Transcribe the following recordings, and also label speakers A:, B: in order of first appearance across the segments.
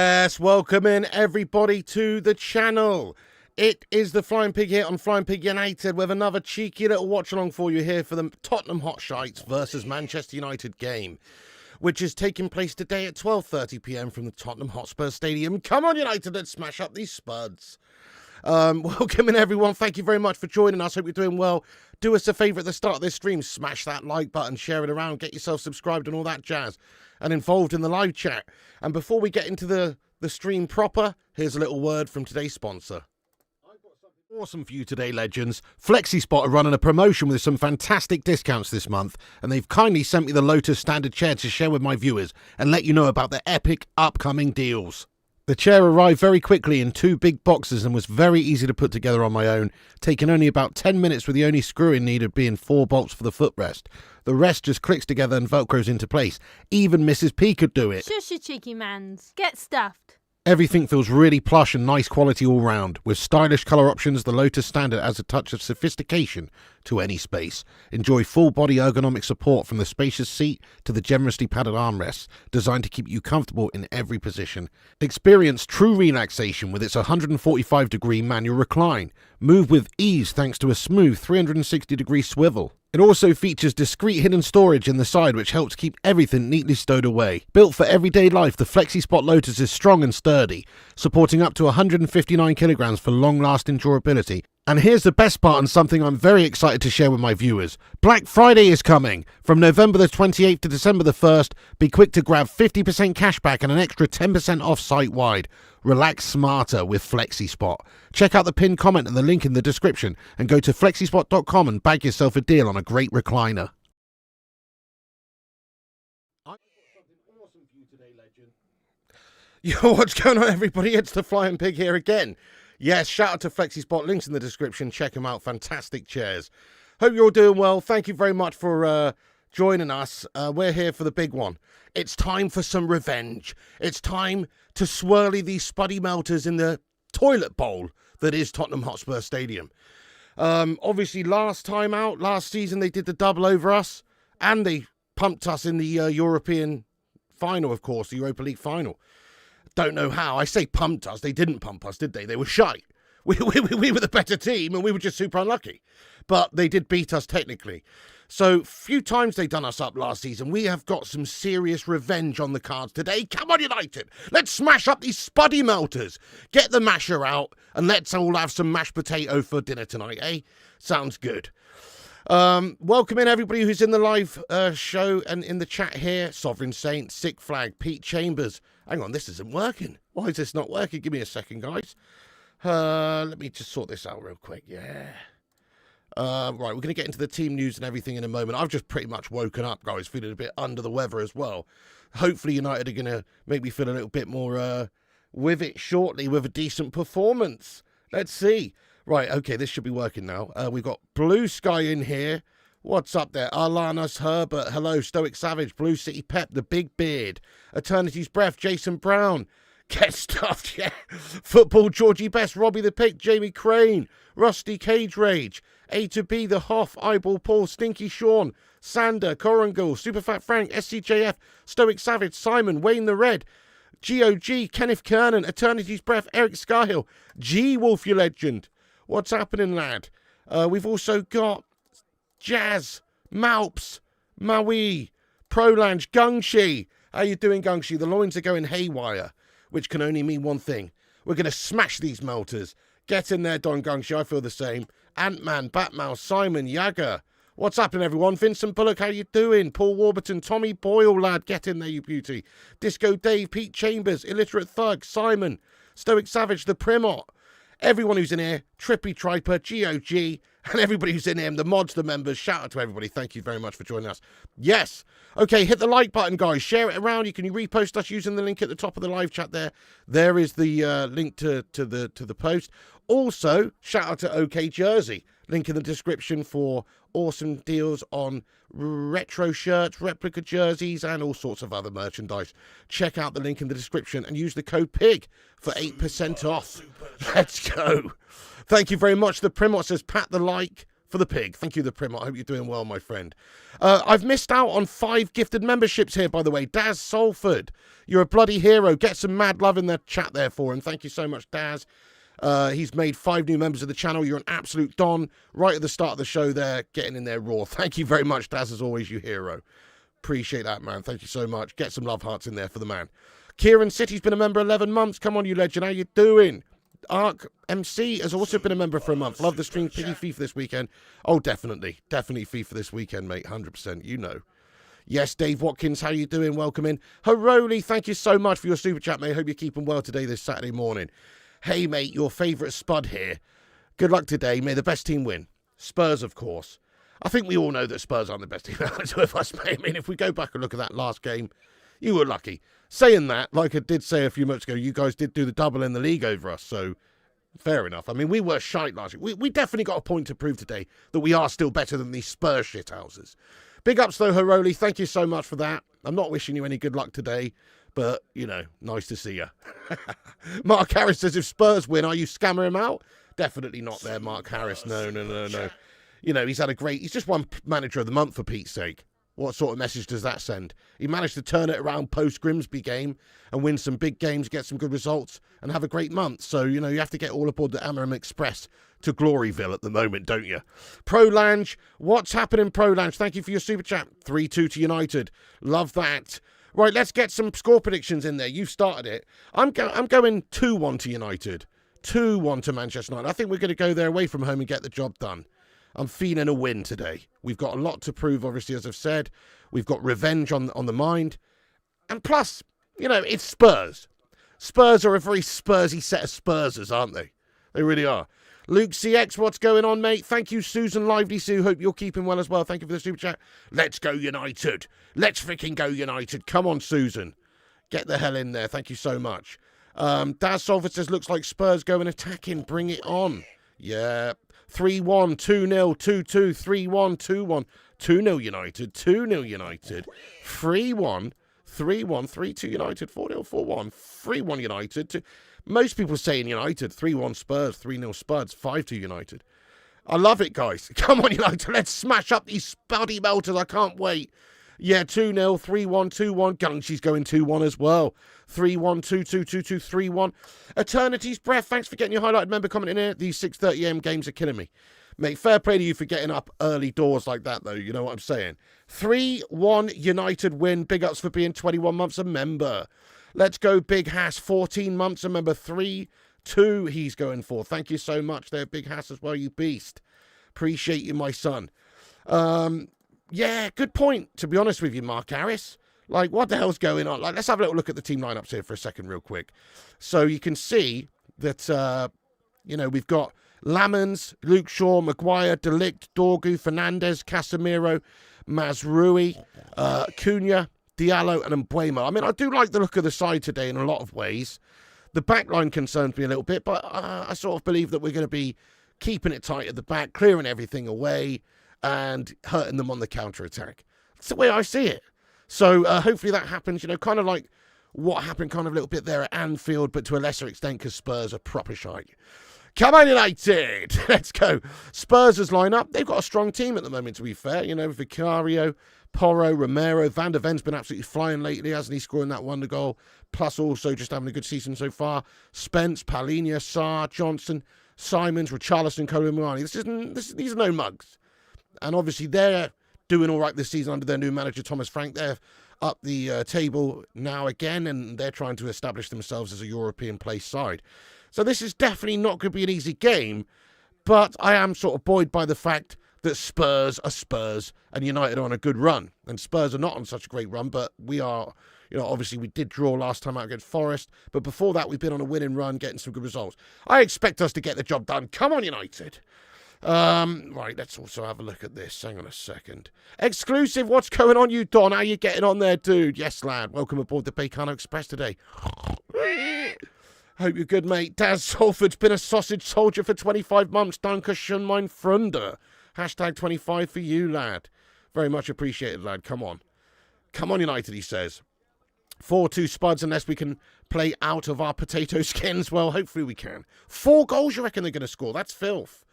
A: Yes, welcome in everybody to the channel. It is the Flying Pig here on Flying Pig United with another cheeky little watch along for you here for the Tottenham Hotshites versus Manchester United game, which is taking place today at 12:30 PM from the Tottenham Hotspur Stadium. Come on, United, let's smash up these spuds. Welcome in everyone. Thank you very much for joining us. Hope you're doing well. Do us a favour at the start of this stream. Smash that like button, share it around, get yourself subscribed and all that jazz, and involved in the live chat. And before we get into the stream proper, here's a little word from today's sponsor. I've got something awesome for you today, legends. FlexiSpot are running a promotion with some fantastic discounts this month, and they've kindly sent me the Lotus standard chair to share with my viewers and let you know about their epic upcoming deals. The chair arrived very quickly in 2 big boxes and was very easy to put together on my own, taking only about 10 minutes with the only screwing needed being 4 bolts for the footrest. The rest just clicks together and velcros into place. Even Mrs. P could do it.
B: Shush, you cheeky mans. Get stuffed.
A: Everything feels really plush and nice quality all round. With stylish colour options, the Lotus Standard adds a touch of sophistication to any space. Enjoy full body ergonomic support from the spacious seat to the generously padded armrests, designed to keep you comfortable in every position. Experience true relaxation with its 145-degree manual recline. Move with ease thanks to a smooth 360-degree swivel. It also features discreet hidden storage in the side, which helps keep everything neatly stowed away. Built for everyday life, the FlexiSpot Lotus is strong and sturdy, supporting up to 159 kilograms for long-lasting durability. And here's the best part and something I'm very excited to share with my viewers. Black Friday is coming. From November the 28th to December the 1st, be quick to grab 50% cashback and an extra 10% off site-wide. Relax smarter with FlexiSpot. Check out the pinned comment and the link in the description and go to flexispot.com and bag yourself a deal on a great recliner. I've got something awesome for you today, legend. Yo, what's going on, everybody? It's the Flying Pig here again. Yes, shout out to FlexiSpot. Links in the description. Check them out. Fantastic chairs. Hope you're all doing well. Thank you very much for joining us. We're here for the big one. It's time for some revenge. It's time to swirly these spuddy melters in the toilet bowl that is Tottenham Hotspur Stadium. Obviously, last season, they did the double over us, and they pumped us in the European final, of course, the Europa League final. Don't know how. I say pumped us. They didn't pump us, did they? They were shite. We were the better team, and we were just super unlucky. But they did beat us technically. So, few times they done us up last season. We have got some serious revenge on the cards today. Come on, United. Let's smash up these spuddy melters. Get the masher out, and let's all have some mashed potato for dinner tonight, eh? Sounds good. Welcome in everybody who's in the live show and in the chat here. Sovereign Saint, Sick Flag, Pete Chambers. Hang on, this isn't working. Why is this not working? Give me a second, guys. Let me just sort this out real quick. Yeah. Right, we're going to get into the team news and everything in a moment. I've just pretty much woken up, guys, feeling a bit under the weather as well. Hopefully United are going to make me feel a little bit more with it shortly with a decent performance. Let's see. Right, okay, this should be working now. We've got Blue Sky in here. What's up there? Alanas Herbert. Hello, Stoic Savage. Blue City Pep, The Big Beard. Eternity's Breath, Jason Brown. Get stuffed, yeah. Football, Georgie Best, Robbie the Pick, Jamie Crane, Rusty Cage Rage, A to B, The Hoff, Eyeball Paul, Stinky Sean, Sander, Corangle, Superfat Frank, SCJF, Stoic Savage, Simon, Wayne the Red, GOG, Kenneth Kernan, Eternity's Breath, Eric Skyhill, G Wolf, you legend. What's happening, lad? We've also got Jazz, Malps, Maui, Prolange, Gungshi. How you doing, Gungshi? The loins are going haywire, which can only mean one thing. We're going to smash these melters. Get in there, Don Gungshi. I feel the same. Ant-Man, Batmouse, Simon, Yaga. What's happening, everyone? Vincent Bullock, how you doing? Paul Warburton, Tommy Boyle, lad. Get in there, you beauty. Disco Dave, Pete Chambers, Illiterate Thug, Simon, Stoic Savage, The Primot. Everyone who's in here, Trippy Triper, GOG, and everybody who's in here, the mods, the members, shout out to everybody. Thank you very much for joining us. Yes. Okay, hit the like button, guys. Share it around. You can repost us using the link at the top of the live chat there. There is the link to the post. Also, shout out to OK Jersey. Link in the description for awesome deals on retro shirts, replica jerseys, and all sorts of other merchandise. Check out the link in the description and use the code PIG for 8% off. Let's go. Thank you very much. The Primot says, pat the like. for the pig. Thank you, the Prim. I hope you're doing well, my friend. I've missed out on 5 gifted memberships here, by the way. Daz Salford, you're a bloody hero. Get some mad love in the chat there for him. Thank you so much, Daz. He's made 5 new members of the channel. You're an absolute don. Right at the start of the show there, getting in there raw. Thank you very much, Daz, as always, you hero. Appreciate that, man. Thank you so much. Get some love hearts in there for the man. Kieran City's been a member 11 months. Come on, you legend. How you doing? Arc MC has also been a member for a month. Love the stream. Piggy FIFA this weekend. Oh, definitely. Definitely FIFA this weekend, mate. 100%. You know. Yes, Dave Watkins, how you doing? Welcome in. Haroli, thank you so much for your super chat, mate. Hope you're keeping well today, this Saturday morning. Hey, mate, your favourite Spud here. Good luck today. May the best team win. Spurs, of course. I think we all know that Spurs aren't the best team out of us, mate. I mean, if we go back and look at that last game, you were lucky. Saying that, like I did say a few months ago, you guys did do the double in the league over us, so fair enough. I mean, we were shite last week. We definitely got a point to prove today that we are still better than these Spurs shithouses. Big ups, though, Haroli. Thank you so much for that. I'm not wishing you any good luck today, but, you know, nice to see you. Mark Harris says, if Spurs win, are you scammer him out? Definitely not there, Mark Harris. No. You know, he's just won manager of the month, for Pete's sake. What sort of message does that send? He managed to turn it around post-Grimsby game and win some big games, get some good results, and have a great month. So, you know, you have to get all aboard the Amarim Express to Gloryville at the moment, don't you? Prolange, what's happening, Prolange? Thank you for your super chat. 3-2 to United. Love that. Right, let's get some score predictions in there. You started it. I'm going 2-1 to United. 2-1 to Manchester United. I think we're going to go there away from home and get the job done. I'm feeling a win today. We've got a lot to prove, obviously, as I've said. We've got revenge on the mind. And plus, you know, it's Spurs. Spurs are a very Spursy set of Spursers, aren't they? They really are. Luke CX, what's going on, mate? Thank you, Susan Lively Sue. Hope you're keeping well as well. Thank you for the super chat. Let's go United. Let's freaking go United. Come on, Susan. Get the hell in there. Thank you so much. Daz Salford says, looks like Spurs going attacking. Bring it on. Yeah. 3-1, 2-0, 2-2, 3-1, 2-1, 2-0 United, 2-0 United, 3-1, 3-1, 3-2 United, 4-0, 4-1, 3-1 United. Most people saying United, 3-1 Spurs, 3-0 Spuds, 5-2 United. I love it, guys. Come on, United, let's smash up these spuddy melters. I can't wait. Yeah, 2-0, 3-1, 2-1. Gunshy's going 2-1 as well. 3-1, 2-2, 2-2, 3-1. Eternity's Breath, thanks for getting your highlighted member comment in here. These 6:30am games are killing me. Mate, fair play to you for getting up early doors like that, though. You know what I'm saying? 3-1 United win. Big ups for being 21 months a member. Let's go, Big Hass, 14 months a member. 3-2 he's going for. Thank you so much there, Big Hass, as well, you beast. Appreciate you, my son. Yeah, good point, to be honest with you, Mark Harris. Like, what the hell's going on? Like, let's have a little look at the team lineups here for a second real quick. So you can see that, you know, we've got Lamans, Luke Shaw, Maguire, Delict, Dorgu, Fernandez, Casemiro, Mazrui, Cunha, Diallo, and Mbuemo. I mean, I do like the look of the side today in a lot of ways. The back line concerns me a little bit, but I sort of believe that we're going to be keeping it tight at the back, clearing everything away, and hurting them on the counter-attack. That's the way I see it. So hopefully that happens, you know, kind of like what happened kind of a little bit there at Anfield, but to a lesser extent because Spurs are proper shite. Come on, United! Let's go. Spurs' line-up, they've got a strong team at the moment, to be fair. You know, Vicario, Porro, Romero, Van der Ven's been absolutely flying lately, hasn't he, scoring that wonder goal, plus also just having a good season so far. Spence, Palhinha, Sarr, Johnson, Simons, Richarlison, Koulibaly. These are no mugs. And obviously they're doing all right this season under their new manager, Thomas Frank. They're up the table now again, and they're trying to establish themselves as a European place side. So this is definitely not going to be an easy game, but I am sort of buoyed by the fact that Spurs are Spurs and United are on a good run. And Spurs are not on such a great run, but we are, you know, obviously we did draw last time out against Forest, but before that we've been on a winning run, getting some good results. I expect us to get the job done. Come on, United. Right, let's also have a look at this. Hang on a second. Exclusive, what's going on, you Don? How you getting on there, dude? Yes, lad. Welcome aboard the Bacano Express today. Hope you're good, mate. Daz Salford's been a sausage soldier for 25 months. Danke schön, mein Freunde. Hashtag 25 for you, lad. Very much appreciated, lad. Come on. Come on, United, he says. 4-2 Spuds, unless we can play out of our potato skins. Well, hopefully we can. 4 goals, you reckon they're going to score? That's filth.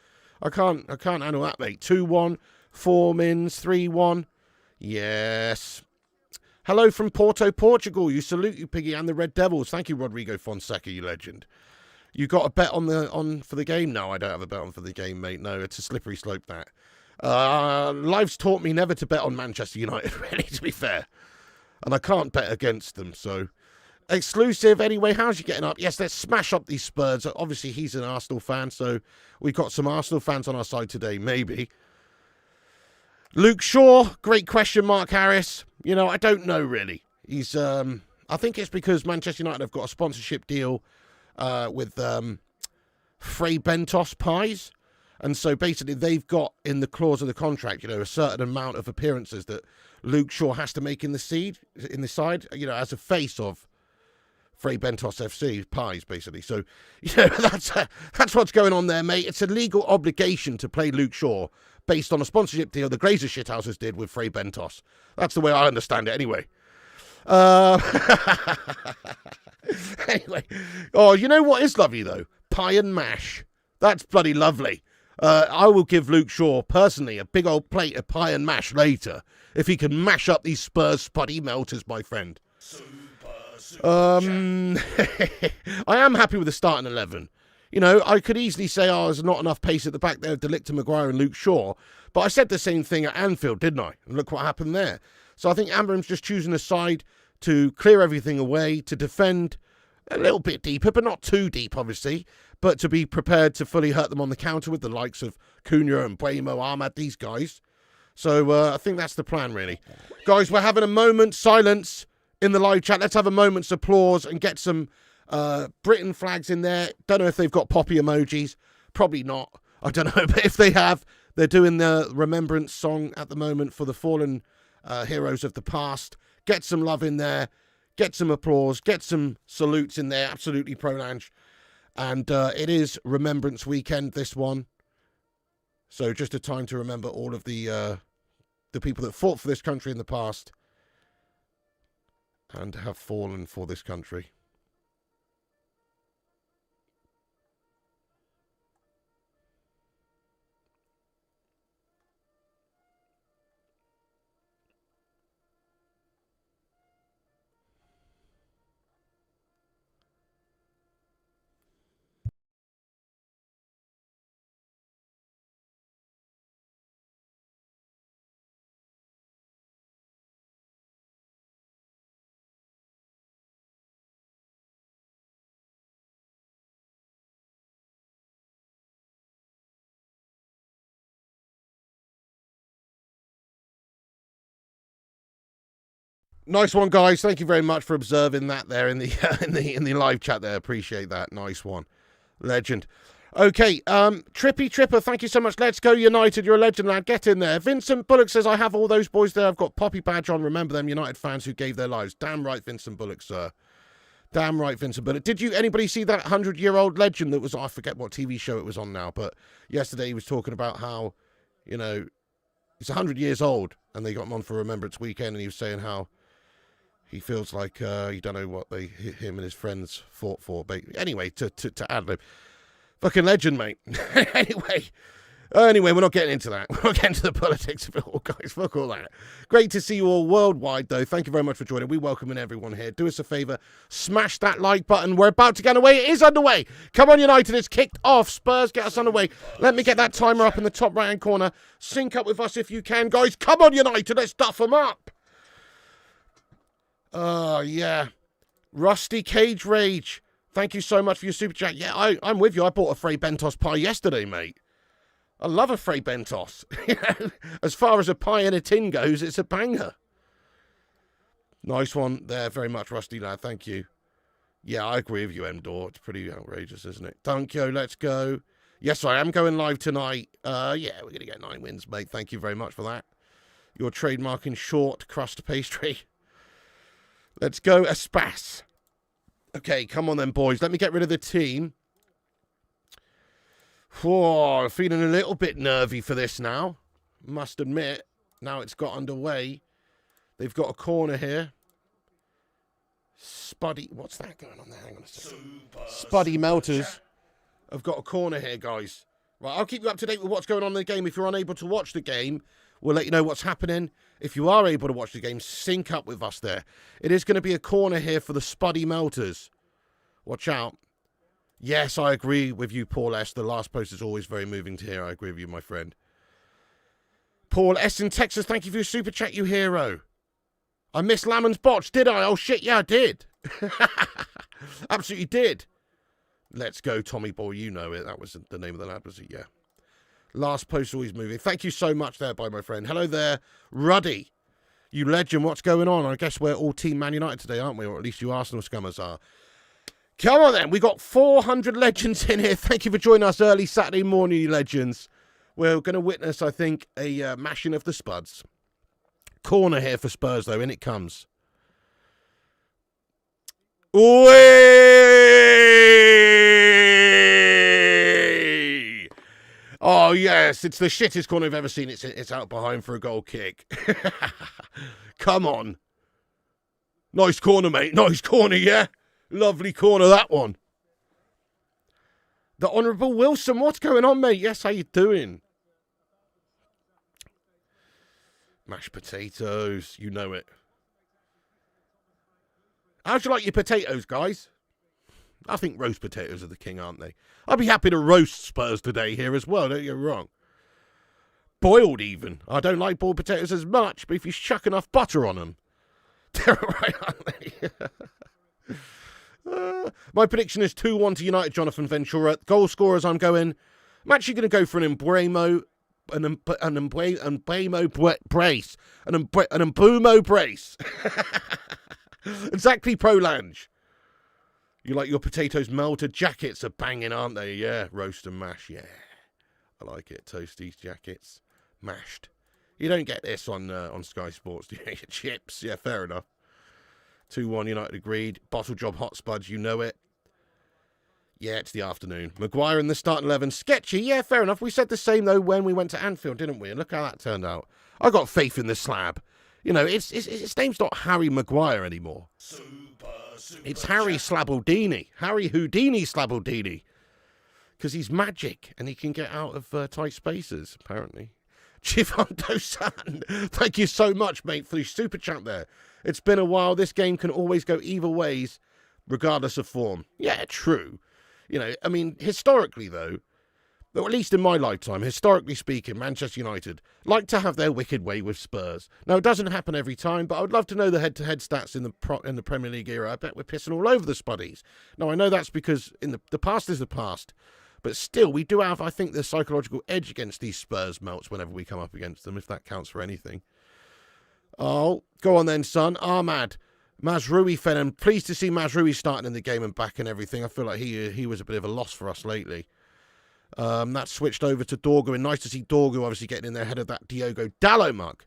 A: I can't handle that, mate. 2-1, 4 mins, 3-1. Yes. Hello from Porto, Portugal. You salute you, Piggy, and the Red Devils. Thank you, Rodrigo Fonseca, you legend. You got a bet on for the game? No, I don't have a bet on for the game, mate. No, it's a slippery slope, that. Life's taught me never to bet on Manchester United, really, to be fair. And I can't bet against them, so... Exclusive, anyway, how's you getting up? Yes, let's smash up these Spurs. Obviously, he's an Arsenal fan, so we've got some Arsenal fans on our side today, maybe. Luke Shaw, great question, Mark Harris. You know, I don't know, really. He's, I think it's because Manchester United have got a sponsorship deal with Frey Bentos Pies. And so, basically, they've got in the clause of the contract, you know, a certain amount of appearances that Luke Shaw has to make in the side, you know, as a face of Frey Bentos FC Pies, basically. So, you know, that's what's going on there, mate. It's a legal obligation to play Luke Shaw based on a sponsorship deal the Glazer shithouses did with Frey Bentos. That's the way I understand it, anyway. Anyway. Oh, you know what is lovely, though? Pie and mash. That's bloody lovely. I will give Luke Shaw, personally, a big old plate of pie and mash later if he can mash up these Spurs spuddy melters, my friend. I am happy with the starting 11. You know, I could easily say, there's not enough pace at the back there of Delicta, Maguire and Luke Shaw, but I said the same thing at Anfield, didn't I? And look what happened there. So I think Amorim's just choosing a side to clear everything away, to defend a little bit deeper, but not too deep, obviously, but to be prepared to fully hurt them on the counter with the likes of Cunha and Buemo, Ahmad, these guys. So I think that's the plan, really. Guys, we're having a moment's silence in the live chat. Let's have a moment's applause and get some Britain flags in there. Don't know if they've got poppy emojis. Probably not. I don't know. But if they have, they're doing the Remembrance song at the moment for the fallen heroes of the past. Get some love in there. Get some applause. Get some salutes in there. Absolutely pro-Lange. And it is Remembrance weekend, this one. So just a time to remember all of the people that fought for this country in the past and have fallen for this country. Nice one, guys. Thank you very much for observing that there in the in the live chat there. Appreciate that. Nice one. Legend. Okay, Trippy Tripper, thank you so much. Let's go United. You're a legend, lad. Get in there. Vincent Bullock says, I have all those boys there. I've got Poppy badge on. Remember them, United fans who gave their lives. Damn right, Vincent Bullock, sir. Damn right, Vincent Bullock. Did anybody see that 100-year-old legend that was, I forget what TV show it was on now, but yesterday he was talking about how, you know, he's 100 years old and they got him on for Remembrance weekend and he was saying how he feels like you don't know what him and his friends fought for. But anyway, to ad-lib. Fucking legend, mate. Anyway, we're not getting into that. We're not getting to the politics of it all, guys. Fuck all that. Great to see you all worldwide, though. Thank you very much for joining. We welcome everyone here. Do us a favour. Smash that like button. We're about to get away. It is underway. Come on, United. It's kicked off. Spurs, get us underway. Let me get that timer up in the top right-hand corner. Sync up with us if you can, guys. Come on, United. Let's duff them up. Oh, yeah. Rusty Cage Rage. Thank you so much for your super chat. Yeah, I'm with you. I bought a Frey Bentos pie yesterday, mate. I love a Frey Bentos. As far as a pie in a tin goes, it's a banger. Nice one there. Very much, Rusty lad. Thank you. Yeah, I agree with you, Endor. It's pretty outrageous, isn't it? Dunkyo, let's go. Yes, I am going live tonight. Yeah, we're going to get 9 wins, mate. Thank you very much for that. Your trademarking short crust pastry. Let's go, Aspas. Okay, come on then, boys. Let me get rid of the team. Whoa, feeling a little bit nervy for this now. Must admit, now it's got underway. They've got a corner here. Spuddy, what's that going on there? Hang on a second. Spuddy Melters have got a corner here, guys. Right, I'll keep you up to date with what's going on in the game. If you're unable to watch the game, we'll let you know what's happening. If you are able to watch the game, sync up with us there. It is going to be a corner here for the Spuddy Melters. Watch out. Yes, I agree with you, Paul S. The last post is always very moving to hear. I agree with you, my friend. Paul S. in Texas, thank you for your super chat, you hero. I missed Lamon's botch, did I? Oh, shit, yeah, I did. Absolutely did. Let's go, Tommy Boy. You know it. That was the name of the lad, was it? Yeah. Last post always moving. Thank you so much there, my friend. Hello there, Ruddy. You legend, what's going on? I guess we're all Team Man United today, aren't we? Or at least you Arsenal scummers are. Come on, then. We got 400 legends in here. Thank you for joining us early Saturday morning, you legends. We're going to witness, I think, a mashing of the Spuds. Corner here for Spurs, though. In it comes. Away! Oh, yes. It's the shittest corner I've ever seen. It's out behind for a goal kick. Come on. Nice corner, mate. Nice corner, yeah? Lovely corner, that one. The Honourable Wilson. What's going on, mate? Yes, how you doing? Mashed potatoes. You know it. How'd you like your potatoes, guys? I think roast potatoes are the king, aren't they? I'd be happy to roast Spurs today here as well, don't get me wrong. Boiled even. I don't like boiled potatoes as much, but if you chuck enough butter on them, they're all right, aren't they? My prediction is 2-1 to United, Jonathan Ventura. Goal scorers, I'm actually going to go for an Mbuemo, an Mbuemo brace. An Mbuemo brace. Exactly, Prolange. You like your potatoes melted? Jackets are banging, aren't they? Yeah, roast and mash, yeah. I like it. Toasties, jackets, mashed. You don't get this on Sky Sports, do you? Chips, yeah, fair enough. 2-1 United agreed. Bottle job hot spuds, you know it. Yeah, it's the afternoon. Maguire in the starting 11. Sketchy, yeah, fair enough. We said the same, though, when we went to Anfield, didn't we? And look how that turned out. I got faith in the slab. You know, its name's not Harry Maguire anymore. It's Harry Slabaldini. Harry Houdini Slabaldini. Because he's magic, and he can get out of tight spaces, apparently. Chivanto-san, thank you so much, mate, for the super chat there. It's been a while. This game can always go either ways, regardless of form. Yeah, true. You know, I mean, historically, though, or at least in my lifetime, historically speaking, Manchester United like to have their wicked way with Spurs. Now, it doesn't happen every time, but I would love to know the head-to-head stats in the Premier League era. I bet we're pissing all over the Spuddies. Now, I know that's because the past is the past, but still, we do have, I think, the psychological edge against these Spurs melts whenever we come up against them, if that counts for anything. Oh, go on then, son. Ahmad. Mazraoui fan. I'm pleased to see Mazraoui starting in the game and back and everything. I feel like he was a bit of a loss for us lately. That switched over to Dorgu, and nice to see Dorgu obviously getting in there ahead of that Diogo Dalot mug.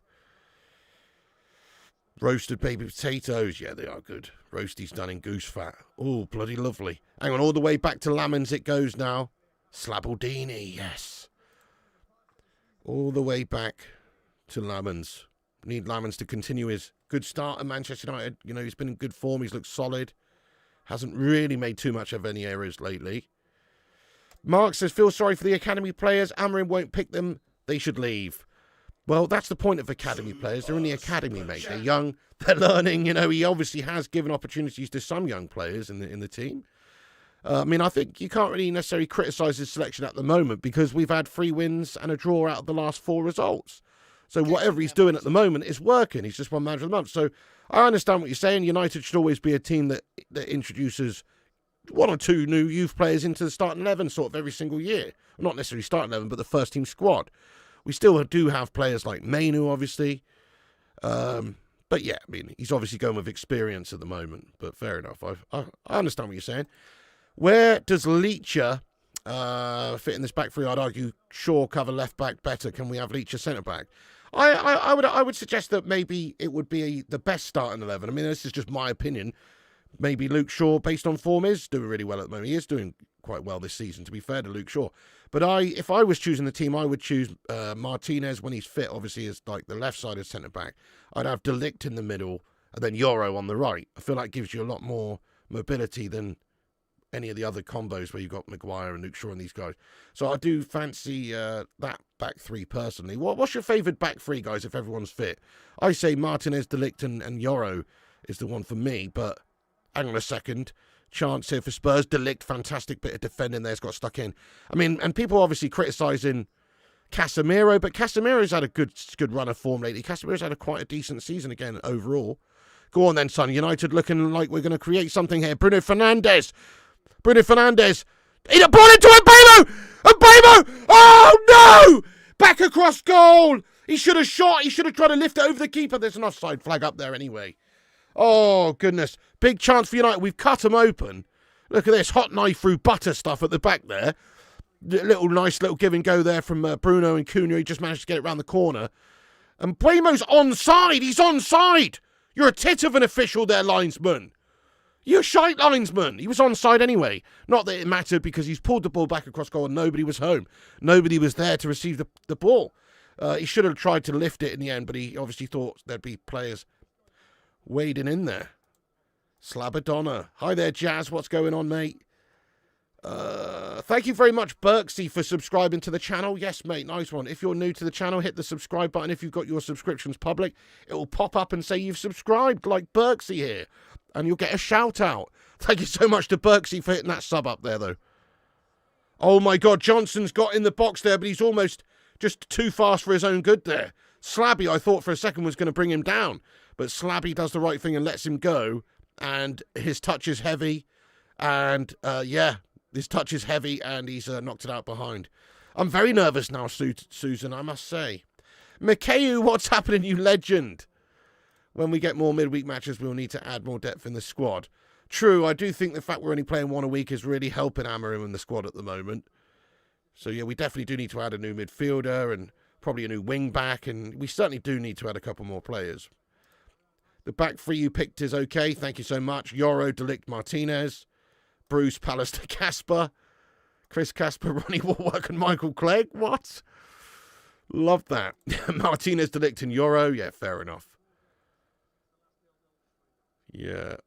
A: Roasted baby potatoes. Yeah, they are good. Roasties done in goose fat. Oh, bloody lovely. Hang on, all the way back to Lamans it goes now. Slabaldini, yes. All the way back to Lamans. Need Lamans to continue his good start at Manchester United. You know, he's been in good form. He's looked solid. Hasn't really made too much of any errors lately. Mark says, feel sorry for the academy players. Amorim won't pick them. They should leave. Well, that's the point of academy players. They're in the academy, mate. They're young. They're learning. You know, he obviously has given opportunities to some young players in the team. I mean, I think you can't really necessarily criticise his selection at the moment because we've had 3 wins and a draw out of the last 4 results. So whatever he's doing at the moment is working. He's just one manager of the month. So I understand what you're saying. United should always be a team that introduces 1 or 2 new youth players into the starting 11 sort of every single year. Not necessarily starting 11, but the first team squad. We still do have players like Mainu, obviously. But yeah, I mean, he's obviously going with experience at the moment. But fair enough. I understand what you're saying. Where does Leacher fit in this back three? I'd argue Shaw cover left back better. Can we have Leacher centre back? I would suggest that maybe it would be the best starting 11. I mean, this is just my opinion. Maybe Luke Shaw, based on form, is doing really well at the moment. He is doing quite well this season, to be fair to Luke Shaw. But if I was choosing the team, I would choose Martinez when he's fit, obviously, as like the left-sided centre-back. I'd have De Ligt in the middle and then Euro on the right. I feel like it gives you a lot more mobility than any of the other combos where you've got Maguire and Luke Shaw and these guys. So I do fancy that back three personally. What's your favourite back three, guys, if everyone's fit? I say Martinez, De Ligt and Yoro is the one for me, but hang on a second. Chance here for Spurs. De Ligt, fantastic bit of defending there. It's got stuck in. I mean, and people obviously criticising Casemiro, but Casemiro's had a good run of form lately. Casemiro's had quite a decent season again overall. Go on then, son. United looking like we're going to create something here. Bruno Fernandes. He brought it to Mbemo! Mbemo! Oh, no! Back across goal! He should have shot. He should have tried to lift it over the keeper. There's an offside flag up there anyway. Oh, goodness. Big chance for United. We've cut them open. Look at this. Hot knife through butter stuff at the back there. Nice little give and go there from Bruno and Cunha. He just managed to get it round the corner. And Bremo's onside. He's onside. You're a tit of an official there, linesman. You're a shite linesman. He was onside anyway. Not that it mattered because he's pulled the ball back across goal and nobody was home. Nobody was there to receive the ball. He should have tried to lift it in the end, but he obviously thought there'd be players wading in there. Slabadonna. Hi there, Jazz. What's going on, mate? Thank you very much, Berksy, for subscribing to the channel. Yes, mate, nice one. If you're new to the channel, hit the subscribe button. If you've got your subscriptions public, it will pop up and say you've subscribed, like Berksy here, and you'll get a shout out. Thank you so much to Berksy for hitting that sub up there, though. Oh my God, Johnson's got in the box there, but he's almost just too fast for his own good there. Slabby, I thought for a second, was going to bring him down, but Slabby does the right thing and lets him go, and his touch is heavy, and yeah. This touch is heavy, and he's knocked it out behind. I'm very nervous now, Susan, I must say. Mikhail, what's happening, you legend? When we get more midweek matches, we'll need to add more depth in the squad. True, I do think the fact we're only playing one a week is really helping Amarim in the squad at the moment. So, yeah, we definitely do need to add a new midfielder and probably a new wing-back, and we certainly do need to add a couple more players. The back three you picked is okay, thank you so much. Yoro, De Ligt, Martinez. Bruce, Pallister, Casper, Chris Casper, Ronnie Warwick, and Michael Clegg. What? Love that. Martinez, De Ligt, and Yoro. Yeah, fair enough. Yeah.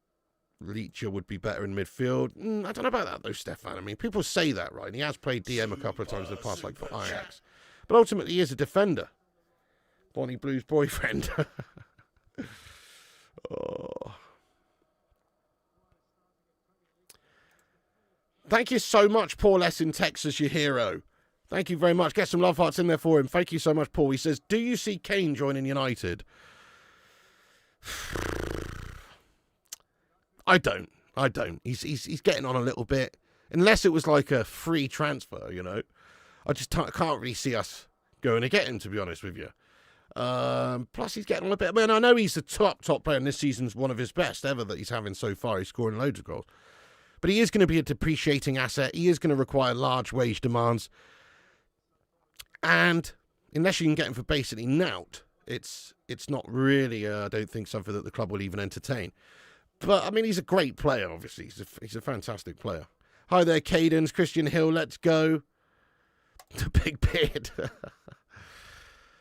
A: Leacher would be better in midfield. I don't know about that, though, Stefan. I mean, people say that, right? And he has played DM a couple of times in the past, like for Ajax. But ultimately, he is a defender. Bonnie Blue's boyfriend. Oh. Thank you so much, Paul S. in Texas, your hero. Thank you very much. Get some love hearts in there for him. Thank you so much, Paul. He says, do you see Kane joining United? I don't. He's getting on a little bit. Unless it was like a free transfer, you know. I just can't really see us going to get him, to be honest with you. Plus, he's getting on a bit. I mean, I know he's the top player, and this season's one of his best ever that he's having so far. He's scoring loads of goals. But he is going to be a depreciating asset. He is going to require large wage demands. And unless you can get him for basically nout, it's not really, I don't think, something that the club will even entertain. But, I mean, he's a great player, obviously. He's a fantastic player. Hi there, Cadence. Christian Hill, let's go. The big beard.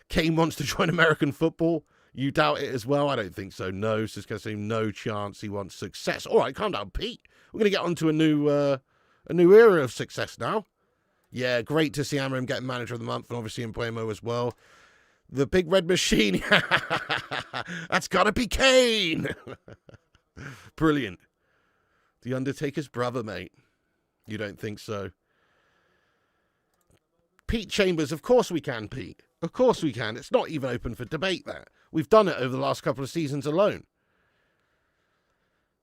A: Kane wants to join American football. You doubt it as well? I don't think so. No, just going to say no chance. He wants success. All right, calm down, Pete. We're going to get onto a new era of success now. Yeah, great to see Amarim getting manager of the month, and obviously Mbeumo as well. The big red machine. That's got to be Kane. Brilliant. The Undertaker's brother, mate. You don't think so? Pete Chambers, of course we can, Pete. Of course we can. It's not even open for debate, that. We've done it over the last couple of seasons alone.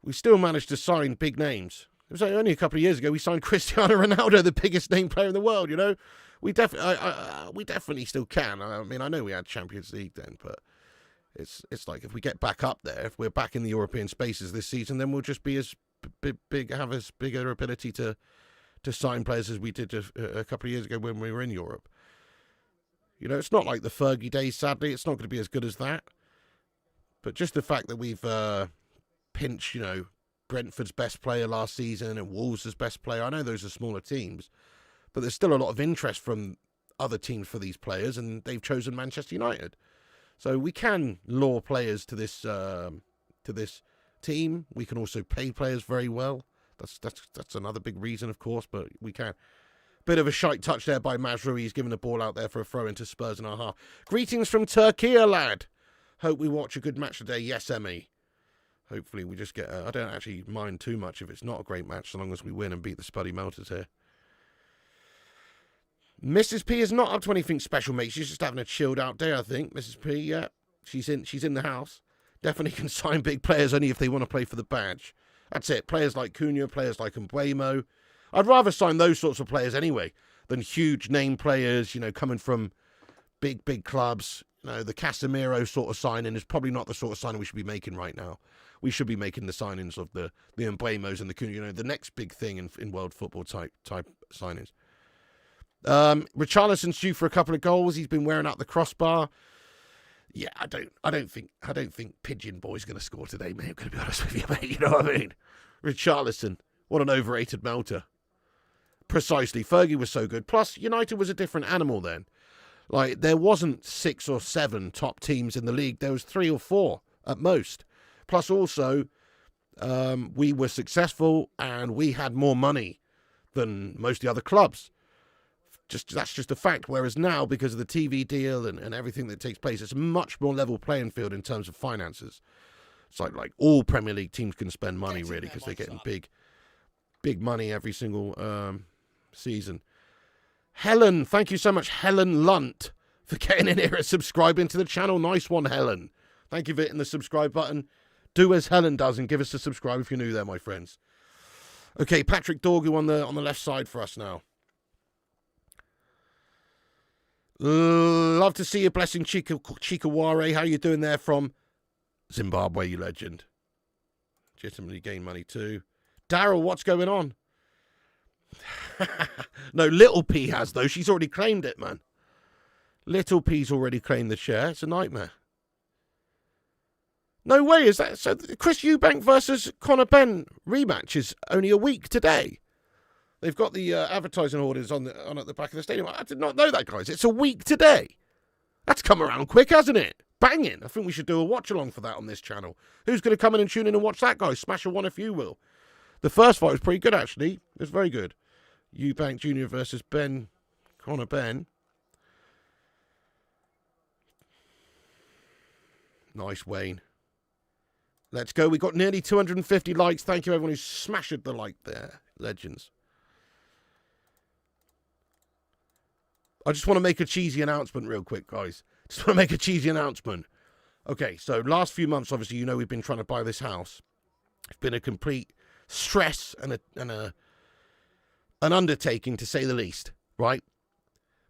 A: We still managed to sign big names. It was only a couple of years ago we signed Cristiano Ronaldo, the biggest name player in the world, you know. We definitely still can. I mean, I know we had Champions League then, but it's like if we get back up there, if we're back in the European spaces this season, then we'll just be as big, have as bigger ability to sign players as we did a couple of years ago when we were in Europe. You know, it's not like the Fergie days, sadly. It's not going to be as good as that. But just the fact that we've pinched, you know, Brentford's best player last season and Wolves' best player. I know those are smaller teams, but there's still a lot of interest from other teams for these players, and they've chosen Manchester United. So we can lure players to this team. We can also pay players very well. That's another big reason, of course, but we can. Bit of a shite touch there by Mazraoui. He's given the ball out there for a throw into Spurs in our half. Greetings from Turkey, lad. Hope we watch a good match today. Yes, Emmy. Hopefully we just get... I don't actually mind too much if it's not a great match, so long as we win and beat the Spuddy Melters here. Mrs. P is not up to anything special, mate. She's just having a chilled out day, I think. Mrs. P, yeah. She's in the house. Definitely can sign big players only if they want to play for the badge. That's it. Players like Cunha, players like Mbuemo. I'd rather sign those sorts of players anyway than huge name players, coming from big clubs. The Casemiro sort of signing is probably not the sort of signing we should be making right now. We should be making the signings of the Mbuemos and the Cunha, the next big thing in world football type signings. Richarlison's due for a couple of goals. He's been wearing out the crossbar. Yeah, I don't think Pigeon Boy's going to score today, mate. I'm going to be honest with you, mate. You know what I mean? Richarlison, what an overrated melter. Precisely. Fergie was so good. Plus, United was a different animal then. Like, there wasn't 6 or 7 top teams in the league. There was 3 or 4 at most. Plus, also, we were successful and we had more money than most of the other clubs. That's just a fact. Whereas now, because of the TV deal and everything that takes place, it's a much more level playing field in terms of finances. It's like all Premier League teams can spend money, really, because they're getting big money every single season. Helen, thank you so much, Helen Lunt, for getting in here and subscribing to the channel. Nice one, Helen. Thank you for hitting the subscribe button. Do as Helen does and give us a subscribe if you're new there, my friends. Okay, Patrick Dorgu on the left side for us now. Love to see you. Blessing Chikaware. How you doing there from Zimbabwe, you legend? Legitimately gain money too. Daryl, what's going on? No, Little P has, though. She's already claimed it, man. Little P's already claimed the share. It's a nightmare. No way, is that... So Chris Eubank versus Conor Benn rematch is only a week today. They've got the advertising orders on at the back of the stadium. I did not know that, guys. It's a week today. That's come around quick, hasn't it? Banging. I think we should do a watch-along for that on this channel. Who's going to come in and tune in and watch that, guys? Smash a 1 if you will. The first fight was pretty good, actually. It was very good. Eubank Jr. versus Conor Benn. Nice, Wayne. Let's go. We got nearly 250 likes. Thank you, everyone who smashed the like there. Legends. I just want to make a cheesy announcement real quick, guys. Just want to make a cheesy announcement. Okay, so last few months, obviously, we've been trying to buy this house. It's been a complete stress and an undertaking, to say the least, right?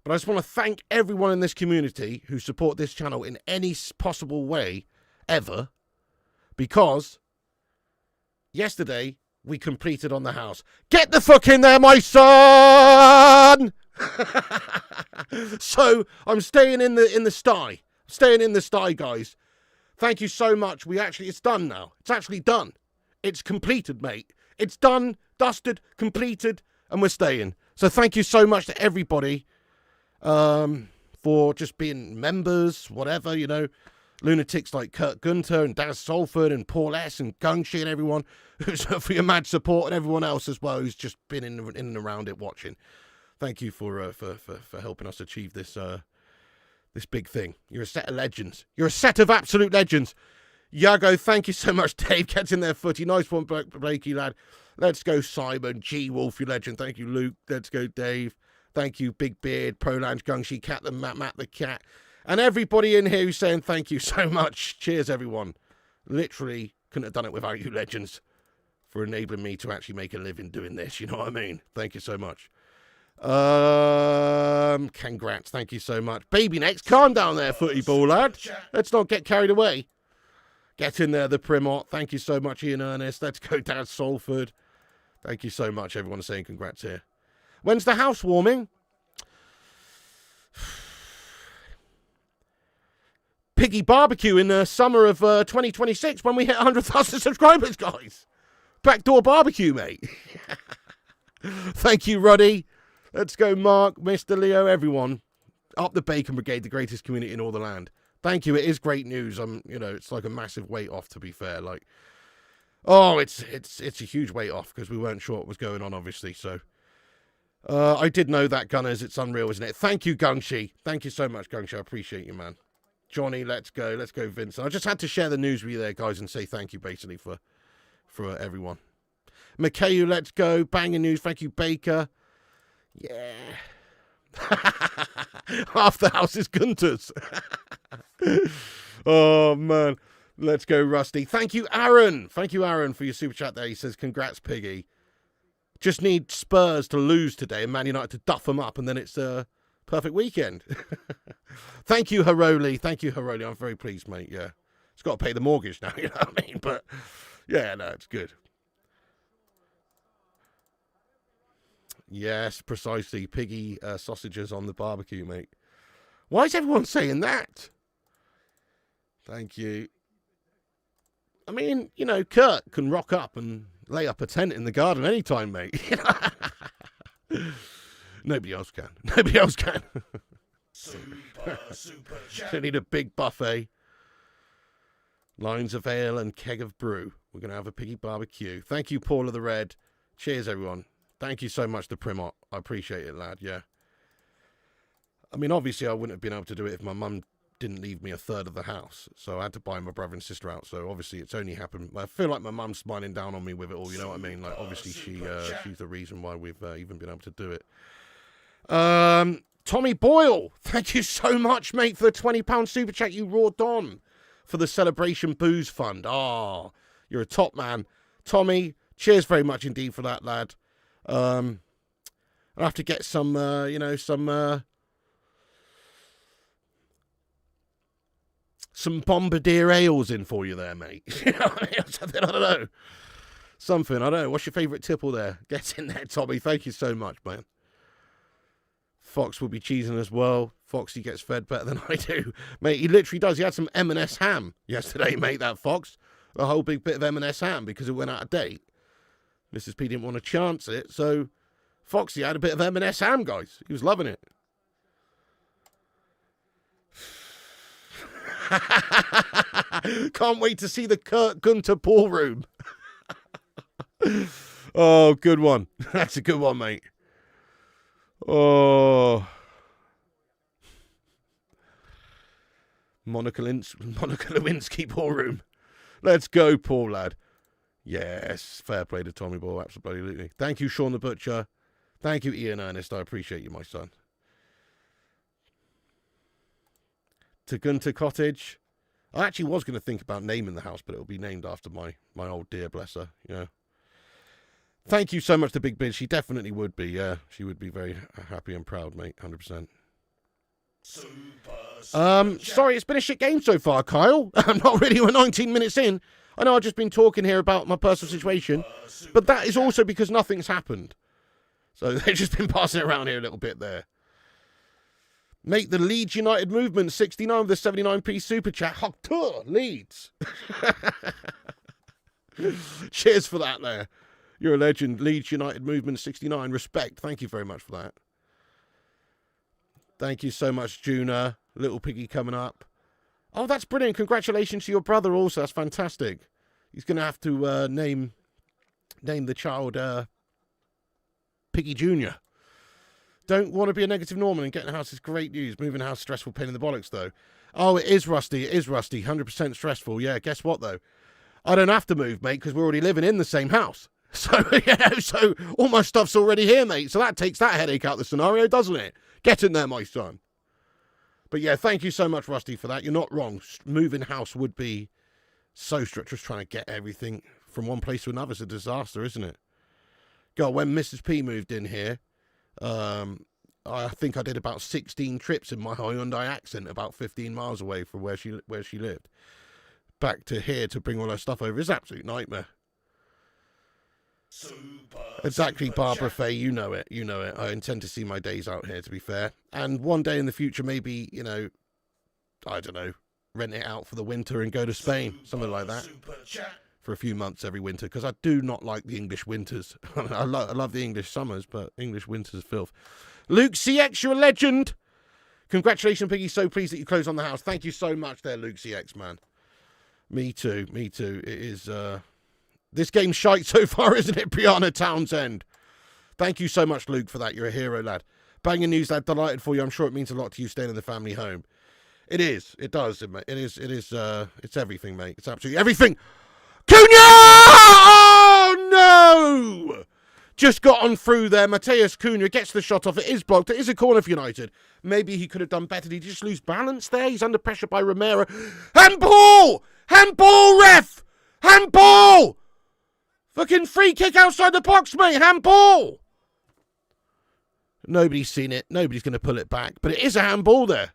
A: But I just want to thank everyone in this community who support this channel in any possible way ever, because yesterday we completed on the house. Get the fuck in there, my son! So I'm staying in the sty. Staying in the sty, guys. Thank you so much. It's done now. It's actually done. It's completed, mate. It's done, dusted, completed, and we're staying. So thank you so much to everybody for just being members, whatever, lunatics like Kurt Gunter and Daz Salford and Paul S. and Gungshi and everyone who's for your mad support, and everyone else as well who's just been in and around it watching. Thank you for helping us achieve this this big thing. You're a set of legends. You're a set of absolute legends. Yago, thank you so much. Dave gets in there, footy. Nice one, Blakey, lad. Let's go, Simon. G Wolf, you legend. Thank you, Luke. Let's go, Dave. Thank you, Big Beard, Prolange, Gungshi, Cat the Matt the Cat. And everybody in here who's saying thank you so much. Cheers, everyone. Literally couldn't have done it without you legends for enabling me to actually make a living doing this. You know what I mean? Thank you so much. Congrats. Thank you so much. Baby next. Calm down there, footy ball, lad. Let's not get carried away. Get in there, the Primot. Thank you so much, Ian Ernest. Let's go down Salford. Thank you so much, everyone saying congrats here. When's the house warming? Piggy barbecue in the summer of 2026 when we hit 100,000 subscribers, guys. Backdoor barbecue, mate. Thank you, Ruddy. Let's go, Mark, Mr. Leo, everyone. Up the Bacon Brigade, the greatest community in all the land. Thank you. It is great news. It's like a massive weight off, to be fair. Like, Oh, it's a huge weight off because we weren't sure what was going on, obviously. So I did know that, Gunners. It's unreal, isn't it? Thank you, Gungshi. Thank you so much, Gungshi. I appreciate you, man. Johnny, let's go. Let's go, Vincent. I just had to share the news with you there, guys, and say thank you, basically, for everyone. Mikayu, let's go. Banging news. Thank you, Baker. Yeah. Half the house is Gunter's. Oh, man. Let's go, Rusty. Thank you, Aaron. Thank you, Aaron, for your super chat there. He says, congrats, Piggy. Just need Spurs to lose today and Man United to duff them up, and then it's a perfect weekend. Thank you, Haroli. Thank you, Haroli. I'm very pleased, mate. Yeah. It's got to pay the mortgage now, you know what I mean? But, yeah, no, it's good. Yes, precisely. Piggy sausages on the barbecue, mate. Why is everyone saying that? Thank you. I mean, you know, Kurt can rock up and lay up a tent in the garden anytime, mate. Nobody else can. Nobody else can. Super chat. Don't need a big buffet. Lines of ale and keg of brew. We're going to have a piggy barbecue. Thank you, Paul of the Red. Cheers, everyone. Thank you so much, the Primot. I appreciate it, lad, yeah. I mean, obviously, I wouldn't have been able to do it if my mum didn't leave me a third of the house. So I had to buy my brother and sister out. So obviously, it's only happened. I feel like my mum's smiling down on me with it all, you know what I mean? Like, obviously, she's the reason why we've even been able to do it. Tommy Boyle, thank you so much, mate, for the £20 super chat you roared on for the Celebration Booze Fund. Oh, you're a top man. Tommy, cheers very much indeed for that, lad. I'll have to get some, some Bombardier ales in for you there, mate. You know what I mean? Something, I don't know. Something, I don't know. What's your favourite tipple there? Get in there, Tommy. Thank you so much, man. Fox will be cheesing as well. Foxy gets fed better than I do. Mate, he literally does. He had some M&S ham yesterday, mate, that Fox. A whole big bit of M&S ham because it went out of date. Mrs. P didn't want to chance it, so Foxy had a bit of M&S ham, guys. He was loving it. Can't wait to see the Kurt Gunter ballroom. Oh, good one. That's a good one, mate. Oh. Monica Lewinsky ballroom. Let's go, Paul, lad. Yes, fair play to Tommy Ball, absolutely. Thank you, Sean the Butcher. Thank you, Ian Ernest. I appreciate you, my son. To Gunter Cottage. I actually was going to think about naming the house, but it'll be named after my old dear, bless her. Yeah. Thank you so much to Big Biz. She definitely would be. Yeah, she would be very happy and proud, mate. 100%. Sorry, it's been a shit game so far, Kyle. I'm not really. We're 19 minutes in. I know I've just been talking here about my personal situation, but that is also because nothing's happened. So they've just been passing around here a little bit there. Mate, the Leeds United movement, 69 with a 79p super chat. Hoctor, Leeds. Cheers for that there. You're a legend. Leeds United movement, 69. Respect. Thank you very much for that. Thank you so much, Juna. Little Piggy coming up. Oh, that's brilliant. Congratulations to your brother also. That's fantastic. He's going to have to name the child Piggy Jr. Don't want to be a negative Norman and getting a house is great news. Moving a house, stressful, pain in the bollocks, though. Oh, it is rusty. It is rusty. 100% stressful. Yeah, guess what, though? I don't have to move, mate, because we're already living in the same house. So, so all my stuff's already here, mate. So that takes that headache out of the scenario, doesn't it? Get in there, my son. But yeah, thank you so much, Rusty, for that. You're not wrong. Moving house would be so strict. Just trying to get everything from one place to another is a disaster, isn't it? God, when Mrs. P moved in here, I think I did about 16 trips in my Hyundai Accent, about 15 miles away from where she lived. Back to here to bring all her stuff over. It's an absolute nightmare. Exactly, Barbara Fay, you know it. I intend to see my days out here, to be fair. And one day in the future, maybe, I don't know, rent it out for the winter and go to Spain, something like that, for a few months every winter, because I do not like the English winters. I love the English summers, but English winters are filth. Luke CX, you're a legend. Congratulations, Piggy. So pleased that you closed on the house. Thank you so much there, Luke CX, man. Me too. It is This game's shite so far, isn't it, Brianna Townsend? Thank you so much, Luke, for that. You're a hero, lad. Banging news, lad. Delighted for you. I'm sure it means a lot to you staying in the family home. It is. It does, mate. It is. It's everything, mate. It's absolutely everything. Cunha! Oh, no! Just got on through there. Mateus Cunha gets the shot off. It is blocked. It is a corner for United. Maybe he could have done better. Did he just lose balance there? He's under pressure by Romero. Handball! Handball, ref! Handball! Fucking free kick outside the box, mate. Handball! Nobody's seen it. Nobody's going to pull it back. But it is a handball there.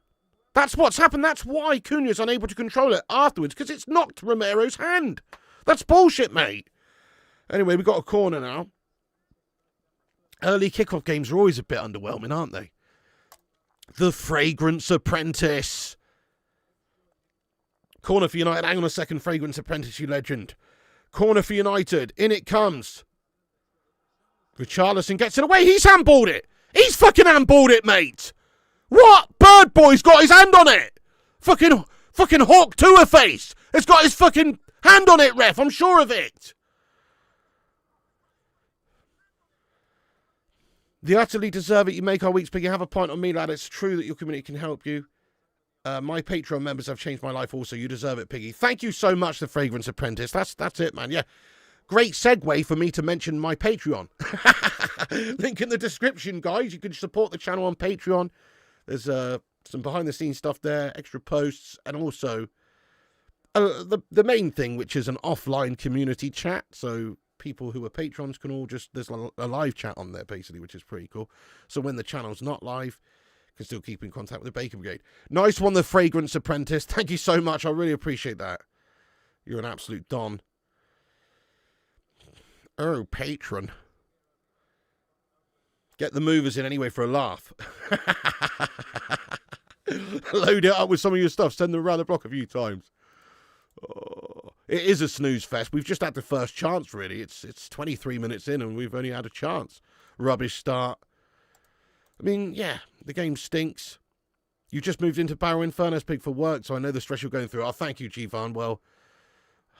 A: That's what's happened. That's why Cunha's unable to control it afterwards, because it's knocked Romero's hand. That's bullshit, mate. Anyway, we've got a corner now. Early kickoff games are always a bit underwhelming, aren't they? The Fragrance Apprentice. Corner for United. Hang on a second, Fragrance Apprentice, you legend. Corner for United. In it comes. Richarlison gets it away. He's handballed it. He's fucking handballed it, mate. What? Bird Boy's got his hand on it. Fucking Hawk to face has got his fucking hand on it, ref. I'm sure of it. The utterly deserve it. You make our weeks bigger. Have a point on me, lad. It's true that your community can help you. My Patreon members have changed my life also. You deserve it, Piggy. Thank you so much, The Fragrance Apprentice. That's it, man. Yeah. Great segue for me to mention my Patreon. Link in the description, guys. You can support the channel on Patreon. There's some behind-the-scenes stuff there, extra posts, and also the main thing, which is an offline community chat. So people who are patrons can all there's a live chat on there, basically, which is pretty cool. So when the channel's not live, you can still keep in contact with the Baker Brigade. Nice one, The Fragrance Apprentice. Thank you so much. I really appreciate that. You're an absolute don. Oh, patron. Get the movers in anyway for a laugh. Load it up with some of your stuff. Send them around the block a few times. Oh, it is a snooze fest. We've just had the first chance, really. It's 23 minutes in and we've only had a chance. Rubbish start. I mean, yeah, the game stinks. You just moved into Barrow in Furnace Pig for work, so I know the stress you're going through. Oh, thank you, Jivan. Well,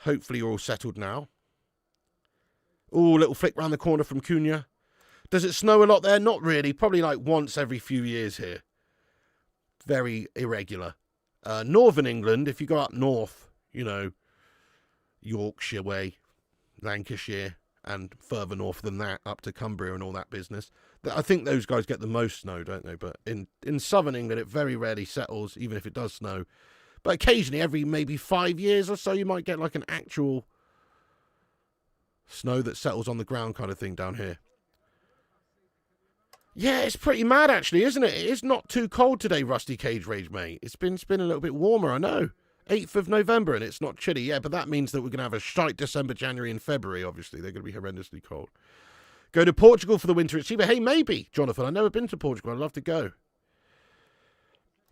A: hopefully you're all settled now. Oh, little flick round the corner from Cunha. Does it snow a lot there? Not really. Probably like once every few years here. Very irregular. Northern England, if you go up north, you know, Yorkshire way, Lancashire, and further north than that, up to Cumbria and all that business. I think those guys get the most snow, don't they? But in southern England, it very rarely settles, even if it does snow. But occasionally, every maybe 5 years or so, you might get like an actual snow that settles on the ground kind of thing down here. Yeah, it's pretty mad, actually, isn't it? It is not too cold today, Rusty Cage Rage, mate. It's been a little bit warmer, I know. 8th of November, and it's not chilly. Yeah, but that means that we're going to have a shite December, January, and February, obviously. They're going to be horrendously cold. Go to Portugal for the winter at Chiba. Hey, maybe, Jonathan. I've never been to Portugal. I'd love to go.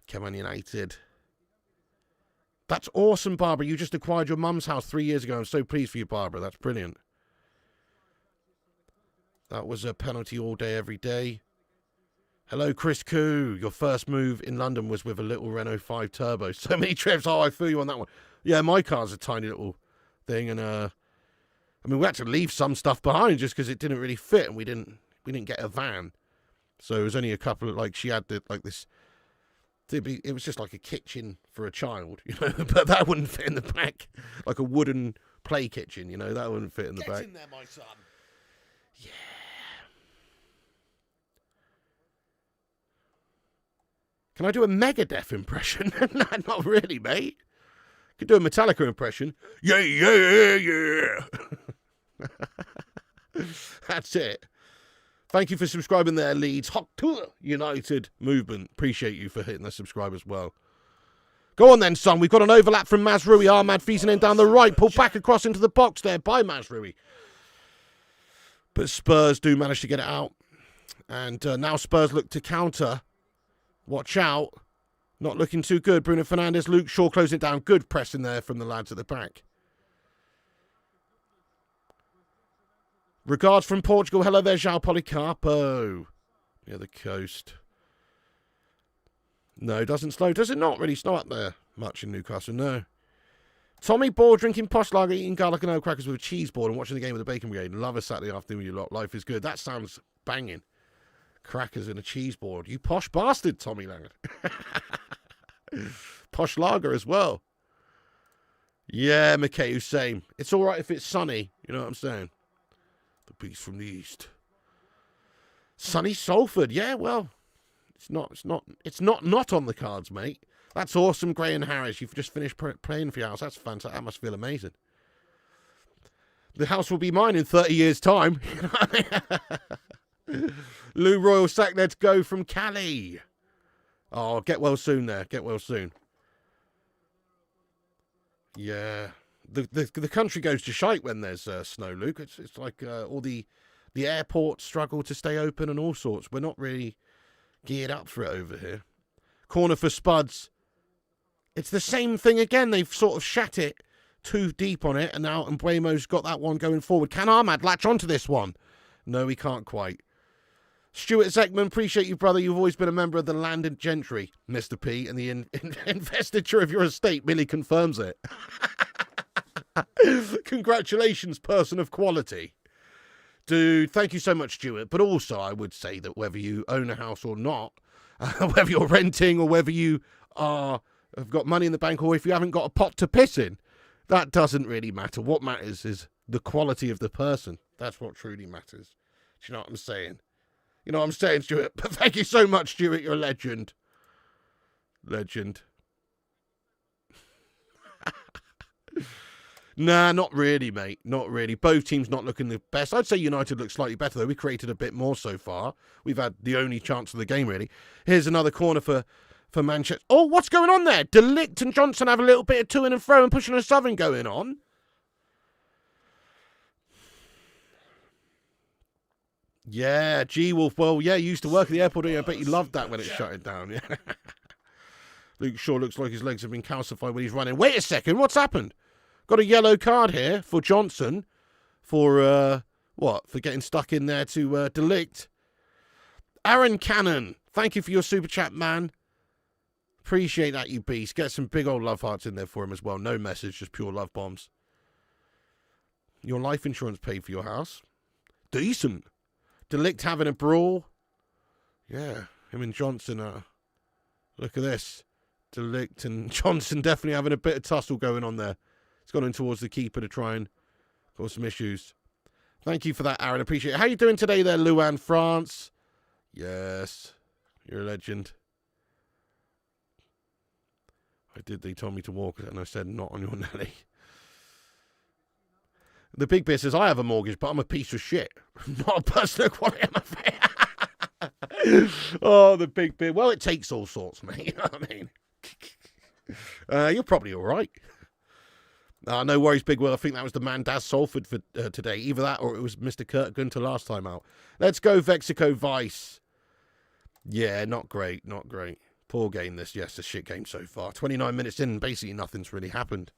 A: Come on, United. That's awesome, Barbara. You just acquired your mum's house 3 years ago. I'm so pleased for you, Barbara. That's brilliant. That was a penalty all day, every day. Hello, Chris Koo. Your first move in London was with a little Renault 5 Turbo. So many trips. Oh, I feel you on that one. Yeah, my car's a tiny little thing. And, I mean, we had to leave some stuff behind just because it didn't really fit. And we didn't get a van. So it was only a couple of, like, she had this. It was just like a kitchen for a child, you know. But that wouldn't fit in the back. Like a wooden play kitchen, you know. That wouldn't fit in the back.
C: Get in there, my son.
A: Yeah. Can I do a Megadeth impression? No, not really, mate. Could do a Metallica impression. Yeah, yeah, yeah, yeah. That's it. Thank you for subscribing there, Leeds. Hot Tour United Movement. Appreciate you for hitting the subscribe as well. Go on then, son. We've got an overlap from Mazrui. Ahmad feasting in down the right. Pull back across into the box there by Mazrui. But Spurs do manage to get it out. And now Spurs look to counter. Watch out. Not looking too good. Bruno Fernandes, Luke Shaw closing it down. Good press in there from the lads at the back. Regards from Portugal. Hello there, João Policarpo. Near the coast. No, doesn't slow. Does it not really snow up there much in Newcastle? No. Tommy Ball drinking posh lager, eating garlic and oat crackers with a cheese board and watching the game with the bacon brigade. Love a Saturday afternoon with you lot. Life is good. That sounds banging. Crackers and a cheese board. You posh bastard, Tommy Langard. Posh lager as well. Yeah, McKay, same. It's all right if it's sunny. You know what I'm saying? The beast from the east. Sunny Salford. Yeah, well, it's not on the cards, mate. That's awesome, Gray and Harris. You've just finished playing for your house. That's fantastic. That must feel amazing. The house will be mine in 30 years' time. You know what I mean? Lou Royal Sack, let's go from Cali. Oh, get well soon there. Get well soon. Yeah. The country goes to shite when there's snow, Luke. It's like all the airports struggle to stay open and all sorts. We're not really geared up for it over here. Corner for Spuds. It's the same thing again. They've sort of shat it too deep on it, and now Mbuemo's got that one going forward. Can Ahmad latch onto this one? No, he can't quite. Stuart Zeckman, appreciate you, brother. You've always been a member of the landed gentry, Mr. P, and the investiture of your estate merely confirms it. Congratulations, person of quality. Dude, thank you so much, Stuart. But also, I would say that whether you own a house or not, whether you're renting or whether you have got money in the bank or if you haven't got a pot to piss in, that doesn't really matter. What matters is the quality of the person. That's what truly matters. Do you know what I'm saying? You know what I'm saying, Stuart? But thank you so much, Stuart. You're a legend. Legend. Nah, not really, mate. Not really. Both teams not looking the best. I'd say United look slightly better, though. We created a bit more so far. We've had the only chance of the game, really. Here's another corner for Manchester. Oh, what's going on there? De Ligt and Johnson have a little bit of to and fro and pushing and shoving going on. Yeah, G-Wolf. Well, yeah, you used to work at the airport. I bet you loved that when it shut it down. Yeah. Luke Shaw looks like his legs have been calcified when he's running. Wait a second. What's happened? Got a yellow card here for Johnson for, what? For getting stuck in there to De Ligt. Aaron Cannon. Thank you for your super chat, man. Appreciate that, you beast. Get some big old love hearts in there for him as well. No message, just pure love bombs. Your life insurance paid for your house. Decent. De Ligt having a brawl. Yeah, him and Johnson are... Look at this. De Ligt and Johnson definitely having a bit of tussle going on there. It's gone in towards the keeper to try and cause some issues. Thank you for that, Aaron. Appreciate it. How you doing today there, Luan, France? Yes, you're a legend. They told me to walk, and I said, not on your Nelly. The big bit says, I have a mortgage, but I'm a piece of shit. Not a person of quality, I'm afraid. Oh, the big bit. Well, it takes all sorts, mate. You know what I mean? You're probably all right. No worries, Big Will. I think that was the man Daz Salford for today. Either that or it was Mr. Kurt Gunter last time out. Let's go, Vexico Vice. Yeah, not great. Not great. Poor game this. Yes, a shit game so far. 29 minutes in, basically nothing's really happened.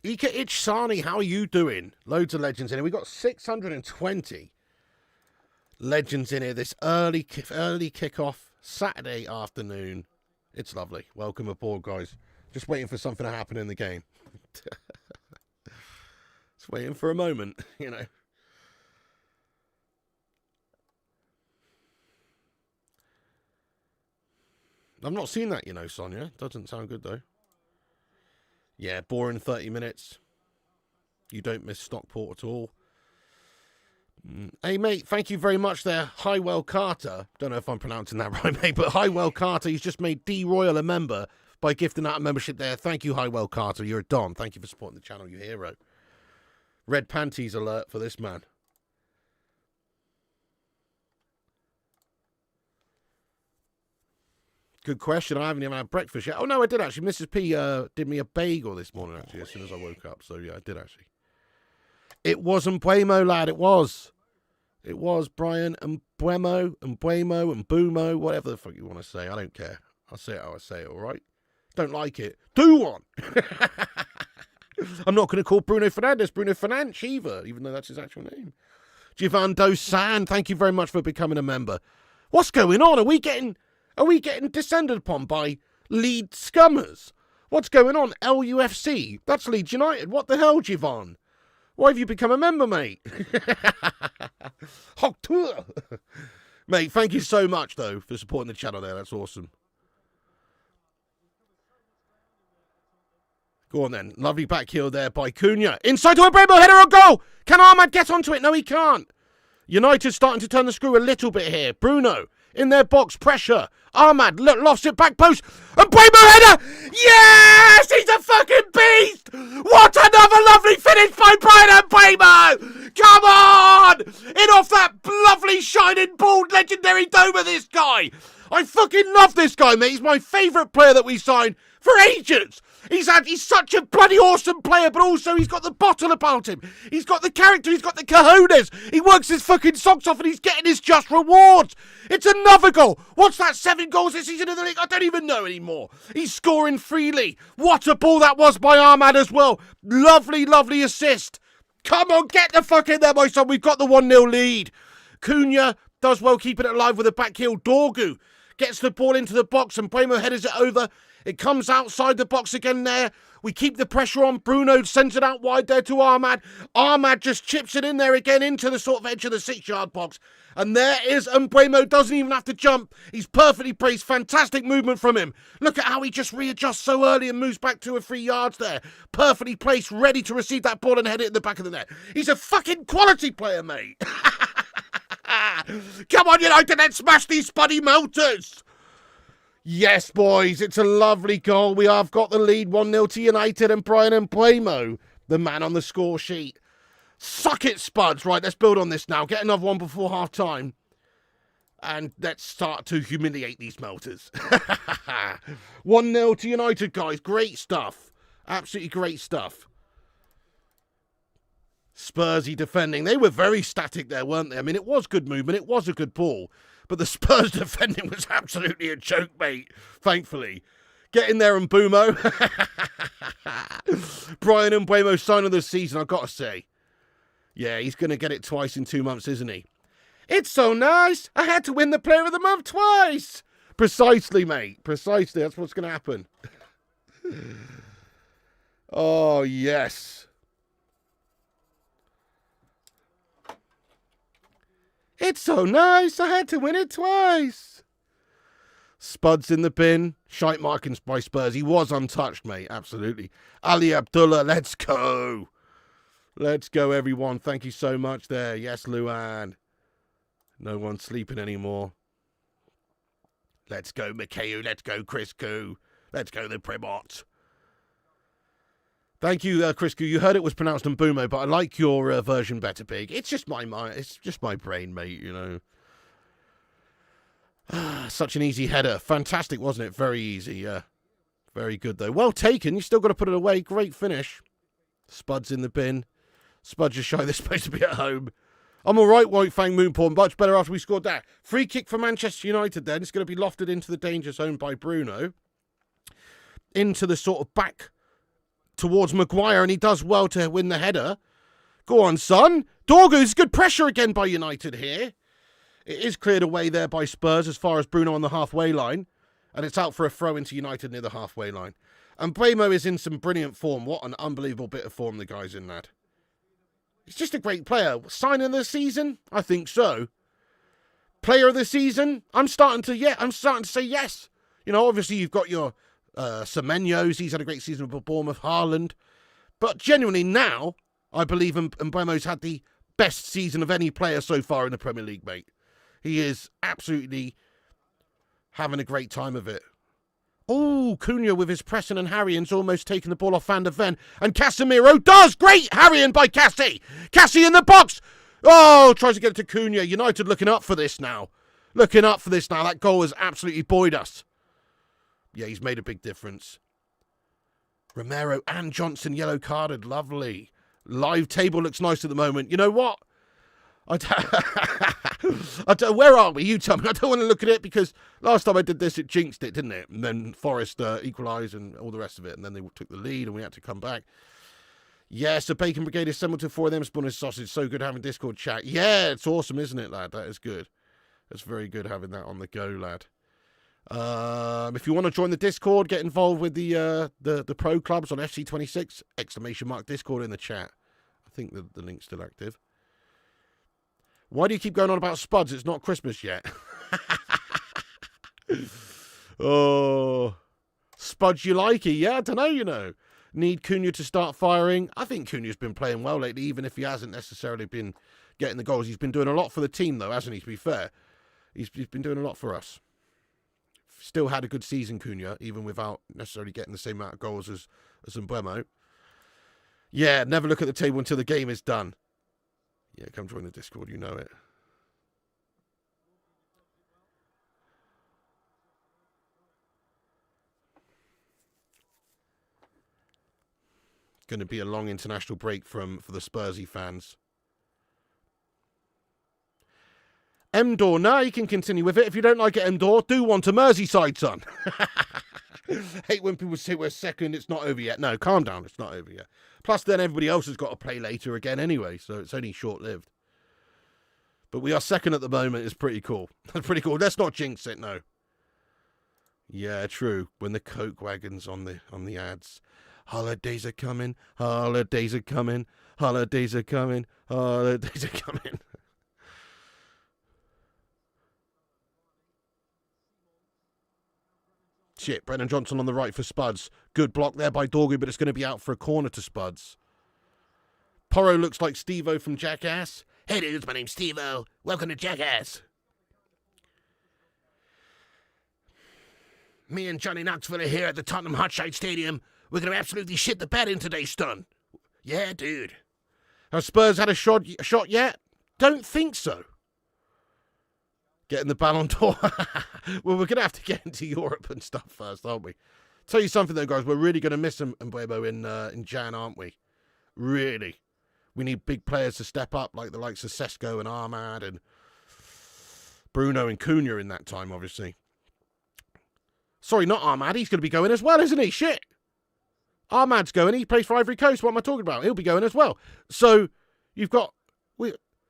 A: Ika Ichsani, how are you doing? Loads of legends in here. We've got 620 legends in here this early kickoff Saturday afternoon. It's lovely. Welcome aboard, guys. Just waiting for something to happen in the game. Just waiting for a moment, you know. I've not seen that, you know, Sonia. Doesn't sound good, though. Yeah, boring 30 minutes. You don't miss Stockport at all. Hey, mate, thank you very much there. Highwell Carter. Don't know if I'm pronouncing that right, mate, but Highwell Carter, he's just made D Royal a member by gifting out a membership there. Thank you, Highwell Carter. You're a don. Thank you for supporting the channel, you hero. Red panties alert for this man. Good question. I haven't even had breakfast yet. Oh, no, I did actually. Mrs. P did me a bagel this morning, actually, as soon as I woke up. So, yeah, I did actually. It wasn't Mbuemo, lad. It was. It was Brian and Mbuemo and Boomo, whatever the fuck you want to say. I don't care. I'll say it how I say it, all right? Don't like it. Do one. I'm not going to call Bruno Fernandes Bruno Fernandes either, even though that's his actual name. Givando San, thank you very much for becoming a member. What's going on? Are we getting descended upon by Leeds scummers? What's going on? LUFC? That's Leeds United. What the hell, Jivan? Why have you become a member, mate? Mate, thank you so much, though, for supporting the channel there. That's awesome. Go on, then. Lovely back heel there by Cunha. Inside to a Bremo, header or goal! Can Ahmad get onto it? No, he can't. United starting to turn the screw a little bit here. Bruno, in their box, pressure. Ahmad, lost it, back post. And Bremo header! Yes! He's a fucking beast! What another lovely finish by Brian Bremo! Come on! In off that lovely, shining, bald, legendary dome of this guy! I fucking love this guy, mate. He's my favourite player that we signed for ages. He's such a bloody awesome player, but also he's got the bottle about him. He's got the character, he's got the cojones. He works his fucking socks off and he's getting his just rewards. It's another goal. What's that, 7 goals this season in the league? I don't even know anymore. He's scoring freely. What a ball that was by Ahmad as well. Lovely, lovely assist. Come on, get the fuck in there, my son. We've got the 1-0 lead. Cunha does well keeping it alive with a back heel. Dorgu gets the ball into the box and Bremo headers it over. It comes outside the box again there. We keep the pressure on. Bruno sends it out wide there to Ahmad. Ahmad just chips it in there again into the sort of edge of the 6-yard box. And there is Bremo doesn't even have to jump. He's perfectly placed. Fantastic movement from him. Look at how he just readjusts so early and moves back 2 or 3 yards there. Perfectly placed, ready to receive that ball and head it in the back of the net. He's a fucking quality player, mate. Come on, United, let's smash these spuddy melters. Yes, boys, it's a lovely goal. We have got the lead 1-0 to United and Brian Bremo, the man on the score sheet. Suck it, Spuds. Right, let's build on this now. Get another one before half-time. And let's start to humiliate these melters. 1-0 to United, guys. Great stuff. Absolutely great stuff. Spursy defending. They were very static there, weren't they? I mean, it was good movement. It was a good ball. But the Spurs defending was absolutely a joke, mate, thankfully. Get in there and Boomo. Brian Bremo sign of the season, I've got to say. Yeah, he's going to get it twice in 2 months, isn't he? It's so nice. I had to win the Player of the Month twice. Precisely, mate. Precisely. That's what's going to happen. Oh, yes. It's so nice, I had to win it twice. Spuds in the bin. Shite markings by Spurs. He was untouched, mate. Absolutely. Ali Abdullah, let's go. Let's go, everyone. Thank you so much there. Yes, Luan. No one's sleeping anymore. Let's go, Mikhail. Let's go, Chris Koo. Let's go, the Primot. Thank you, Chris Koo. You heard it was pronounced Mbumo, but I like your version better, Pig. It's just my mind. It's just my brain, mate, you know. Such an easy header. Fantastic, wasn't it? Very easy, yeah. Very good, though. Well taken. You still got to put it away. Great finish. Spuds in the bin. Spuds are shy. They're supposed to be at home. I'm all right, White Fang Moonpaw. Much better after we scored that. Free kick for Manchester United then. It's going to be lofted into the danger zone by Bruno. Into the sort of back towards Maguire, and he does well to win the header. Go on, son. Dorgu's good pressure again by United here. It is cleared away there by Spurs as far as Bruno on the halfway line. And it's out for a throw into United near the halfway line. And Bremo is in some brilliant form. What an unbelievable bit of form the guy's in, lad. He's just a great player. Signing of the season? I think so. Player of the season? I'm starting to say yes. You know, obviously you've got your Semenyo's. He's had a great season with Bournemouth, Haaland. But genuinely now, I believe Mbeumo's had the best season of any player so far in the Premier League, mate. He is absolutely having a great time of it. Oh, Cunha with his pressing and harrying's almost taken the ball off Van der Ven. And Casemiro does! Great harrying by Cassie! Cassie in the box! Oh, tries to get it to Cunha. United looking up for this now. Looking up for this now. That goal has absolutely buoyed us. Yeah, he's made a big difference. Romero and Johnson yellow carded. Lovely. Live table looks nice at the moment. You know what? Where are we? You tell me. I don't want to look at it because last time I did this, it jinxed it, didn't it? And then Forest equalised and all the rest of it. And then they took the lead and we had to come back. Yes, the Bacon Brigade assembled to 4 of them spawn sausage. So good having Discord chat. Yeah, it's awesome, isn't it, lad? That is good. It's very good having that on the go, lad. If you want to join the Discord, get involved with the pro clubs on FC26, !Discord in the chat. I think the link's still active. Why do you keep going on about spuds? It's not Christmas yet. Oh, spuds you likey? Yeah, I don't know, you know. Need Cunha to start firing. I think Cunha's been playing well lately, even if he hasn't necessarily been getting the goals. He's been doing a lot for the team, though, hasn't he, to be fair? He's been doing a lot for us. Still had a good season, Cunha, even without necessarily getting the same amount of goals as Mbeumo. Yeah, never look at the table until the game is done. Yeah, come join the Discord, you know it. Going to be a long international break for the Spursy fans. Mdor, no, you can continue with it. If you don't like it, Mdor, do want a Merseyside, son. Hate when people say we're second, it's not over yet. No, calm down, it's not over yet. Plus, then everybody else has got to play later again anyway, so it's only short-lived. But we are second at the moment. It's pretty cool. That's pretty cool. Let's not jinx it, no. Yeah, true. When the Coke wagon's on the ads. Holidays are coming. Holidays are coming. Holidays are coming. Holidays are coming. Shit, Brennan Johnson on the right for Spuds. Good block there by Dorgu, but it's going to be out for a corner to Spuds. Porro looks like Steve-O from Jackass. Hey dudes, my name's Steve-O. Welcome to Jackass. Me and Johnny Knoxville are here at the Tottenham Hotshot Stadium. We're going to absolutely shit the bed in today's stun. Yeah, dude. Have Spurs had a shot yet? Don't think so. Getting the Ballon d'Or. Well, we're going to have to get into Europe and stuff first, aren't we? Tell you something, though, guys. We're really going to miss Mbeumo in Jan, aren't we? Really. We need big players to step up, like the likes of Sesko and Ahmad and Bruno and Cunha in that time, obviously. Sorry, not Ahmad. He's going to be going as well, isn't he? Shit. Ahmad's going. He plays for Ivory Coast. What am I talking about? He'll be going as well. So, you've got...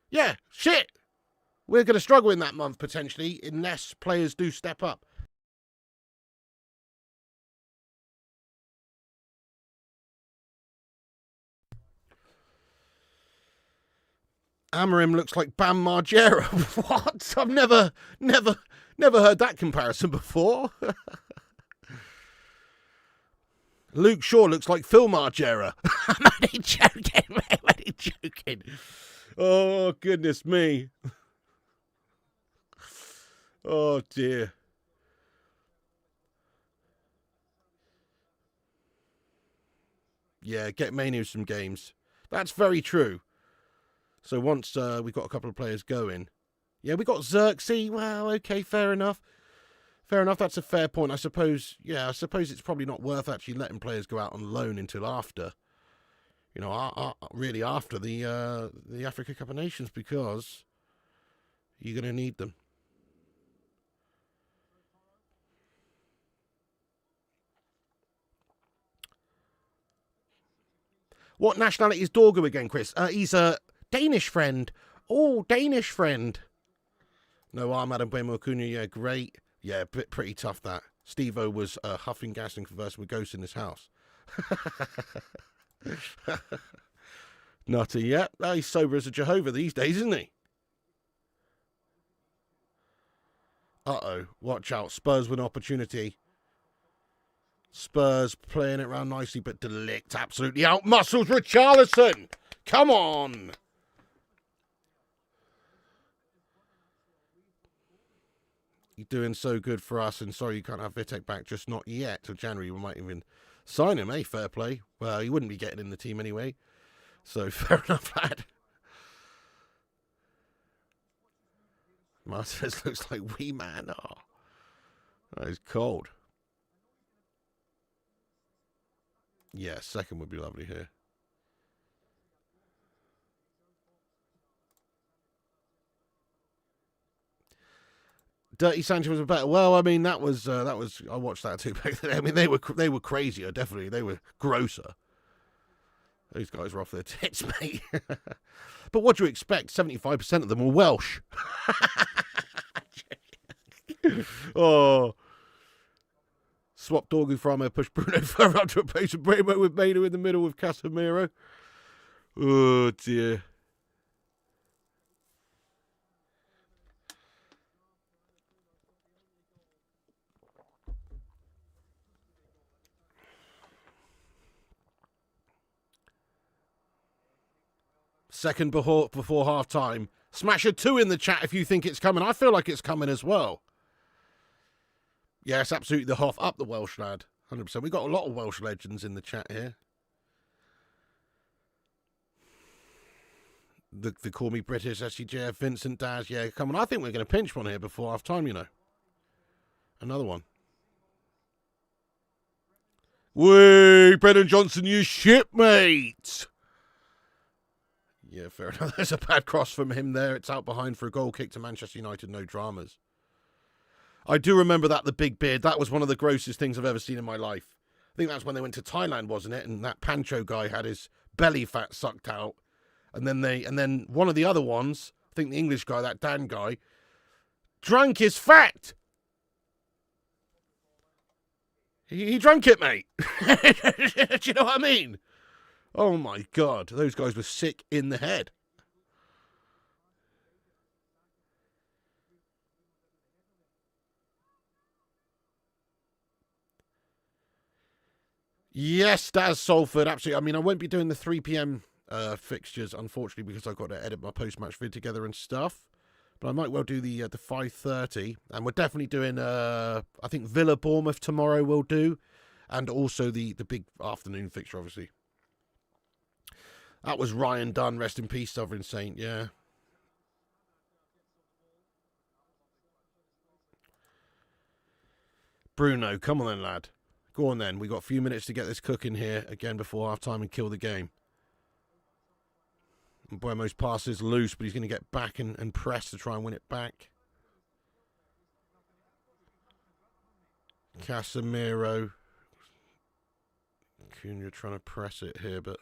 A: Yeah, shit. We're going to struggle in that month, potentially, unless players do step up. Amorim looks like Bam Margera. What? I've never heard that comparison before. Luke Shaw looks like Phil Margera. I'm only joking, man. I'm only joking. Oh, goodness me. Oh, dear. Yeah, get Manu some games. That's very true. So once we've got a couple of players going. Yeah, we got Xerxes. Well, okay, fair enough. Fair enough, that's a fair point. I suppose it's probably not worth actually letting players go out on loan until after. You know, really after the Africa Cup of Nations, because you're going to need them. What nationality is Dorgu again, Chris? He's a Danish friend. Oh, Danish friend. No, Ahmad and Mbeumo Cunha, yeah, great. Yeah, pretty tough that. Steve-O was huffing gas and conversing with ghosts in his house. Nutty, yeah. He's sober as a Jehovah these days, isn't he? Uh-oh, watch out. Spurs with an opportunity. Spurs playing it around nicely, but De Ligt absolutely out-muscles Richarlison. Come on. You're doing so good for us, and sorry you can't have Vitek back, just not yet. Till January, we might even sign him, eh? Fair play. Well, he wouldn't be getting in the team anyway. So, fair enough, lad. Martinez looks like wee man. Oh, that is cold. Yeah, second would be lovely here. Dirty Sanchez was a better. Well, I mean, that was. I watched that too back then. I mean, they were crazier. Definitely, they were grosser. Those guys are off their tits, mate. But what do you expect? 75% of them were Welsh. Oh. Swap Dorgu for Armour, push Bruno further up to a place of Bremo with Maino in the middle with Casemiro. Oh, dear. Second before half-time. Smash a 2 in the chat if you think it's coming. I feel like it's coming as well. Yes, absolutely the Hoff. Up the Welsh lad. 100%. We've got a lot of Welsh legends in the chat here. They call me British, SCJF, Vincent Daz. Yeah, come on. I think we're going to pinch one here before half-time, you know. Another one. Whee! Brendan Johnson, you shipmate! Yeah, fair enough. There's a bad cross from him there. It's out behind for a goal kick to Manchester United. No dramas. I do remember that, the big beard. That was one of the grossest things I've ever seen in my life. I think that's when they went to Thailand, wasn't it? And that Pancho guy had his belly fat sucked out. And then one of the other ones, I think the English guy, that Dan guy, drank his fat. He drank it, mate. Do you know what I mean? Oh, my God. Those guys were sick in the head. Yes, Daz Salford, absolutely. I mean, I won't be doing the 3 p.m. Fixtures, unfortunately, because I've got to edit my post-match vid together and stuff. But I might well do the 5:30. And we're definitely doing, I think, Villa-Bournemouth tomorrow we'll do. And also the big afternoon fixture, obviously. That was Ryan Dunn, rest in peace, Sovereign Saint, yeah. Bruno, come on then, lad. Go on then, we've got a few minutes to get this cooking here again before half-time and kill the game. And Buemo's pass is loose, but he's going to get back and press to try and win it back. Casemiro. Cunha trying to press it here, but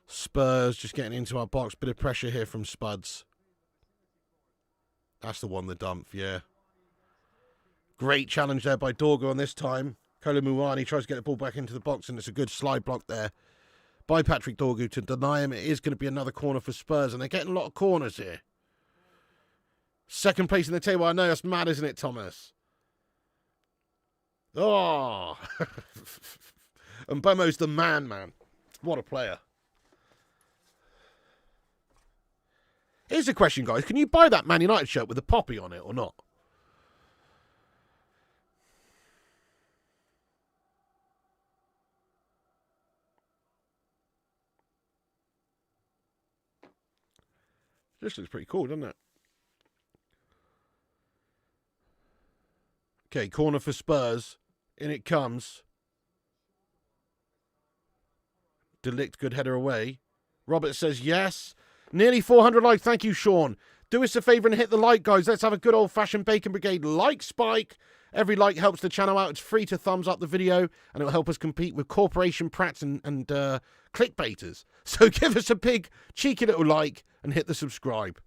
A: Spurs just getting into our box. Bit of pressure here from Spuds. That's the one, the dump, yeah. Great challenge there by Dorgo on this time. Kolo Muani tries to get the ball back into the box, and it's a good slide block there by Patrick Dorgu to deny him. It is going to be another corner for Spurs, and they're getting a lot of corners here. Second place in the table. I know, that's mad, isn't it, Thomas? Oh! And Bomo's the man. What a player. Here's the question, guys. Can you buy that Man United shirt with a poppy on it or not? This looks pretty cool, doesn't it? Okay, corner for Spurs. In it comes. De Ligt, good header away. Robert says yes. Nearly 400 likes. Thank you, Sean. Do us a favour and hit the like, guys. Let's have a good old-fashioned Bacon Brigade like spike. Every like helps the channel out. It's free to thumbs up the video, and it'll help us compete with corporation prats and clickbaiters. So give us a big, cheeky little like and hit the subscribe.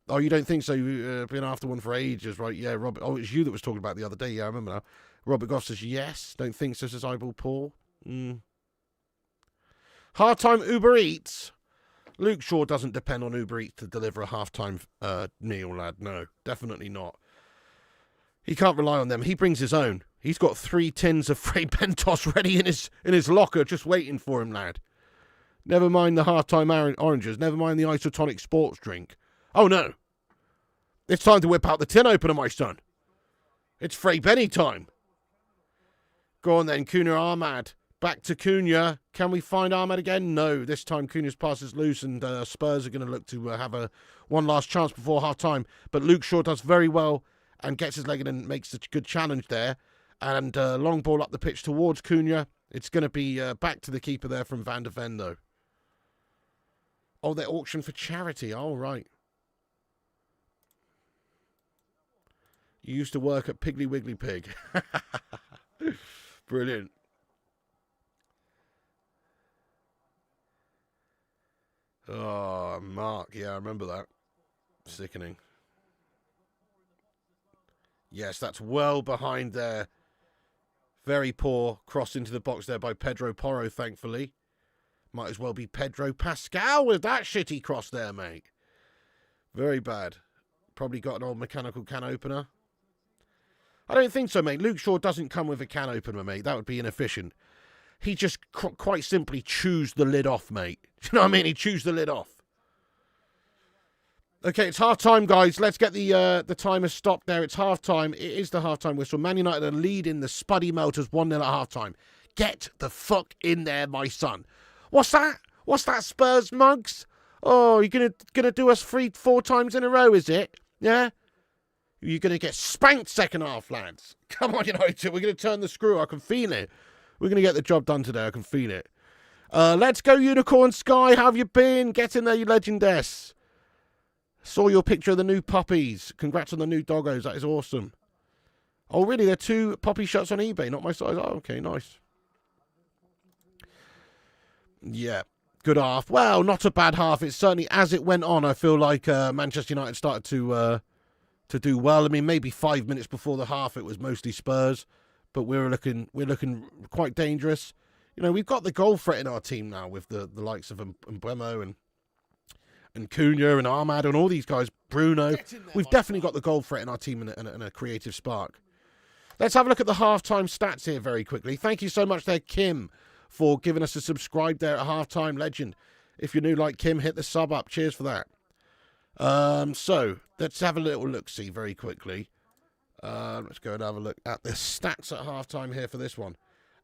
A: Oh, you don't think so? You've been after one for ages, right? Yeah, Robert. Oh, it's you that was talking about the other day. Yeah, I remember now. Robert Goff says yes. Don't think so, says Eyeball Paul. Half-time Uber Eats. Luke Shaw doesn't depend on Uber Eats to deliver a half-time meal, lad. No, definitely not. He can't rely on them. He brings his own. He's got 3 tins of Frey Bentos ready in his locker, just waiting for him, lad. Never mind the half-time oranges. Never mind the isotonic sports drink. Oh, no. It's time to whip out the tin opener, my son. It's Frey Benny time. Go on then, Cunha Ahmad. Back to Cunha. Can we find Ahmad again? No. This time Cunha's pass is loose, and Spurs are going to look to have one last chance before half-time. But Luke Shaw does very well and gets his leg in and makes a good challenge there. And long ball up the pitch towards Cunha. It's going to be back to the keeper there from Van der Ven, though. Oh, they're auctioned for charity. Oh, right. You used to work at Piggly Wiggly Pig. Brilliant. Oh, Mark. Yeah, I remember that. Sickening. Yes, that's well behind there. Very poor cross into the box there by Pedro Porro, thankfully. Might as well be Pedro Pascal with that shitty cross there, mate. Very bad. Probably got an old mechanical can opener. I don't think so, mate. Luke Shaw doesn't come with a can opener, mate. That would be inefficient. He just quite simply chews the lid off, mate. Do you know what I mean? He chews the lid off. Okay, it's half-time, guys. Let's get the timer stopped there. It's half-time. It is the half-time whistle. Man United are leading the Spuddy Melters 1-0 at half-time. Get the fuck in there, my son. What's that? What's that, Spurs mugs? Oh, you're gonna do us 4 times in a row, is it? Yeah? You're gonna get spanked second half, lads. Come on, United. We're gonna turn the screw. I can feel it. We're gonna get the job done today. I can feel it. Let's go, Unicorn Sky. How have you been? Get in there, you legendess. Saw your picture of the new puppies. Congrats on the new doggos. That is awesome. Oh, really? They're 2 puppy shots on eBay, not my size. Oh, okay, nice. Yeah, good half. Well, not a bad half. It's certainly, as it went on, I feel like Manchester United started to do well. I mean, maybe 5 minutes before the half, it was mostly Spurs, but we're looking quite dangerous. You know, we've got the goal threat in our team now with the likes of Mbeumo and Cunha and Ahmad and all these guys, Bruno. We've definitely got the goal threat in our team and a creative spark. Let's have a look at the halftime stats here very quickly. Thank you so much there, Kim, for giving us a subscribe there at halftime. Legend. If you're new like Kim, hit the sub up. Cheers for that. So, let's have a little look-see very quickly. Let's go and have a look at the stats at halftime here for this one.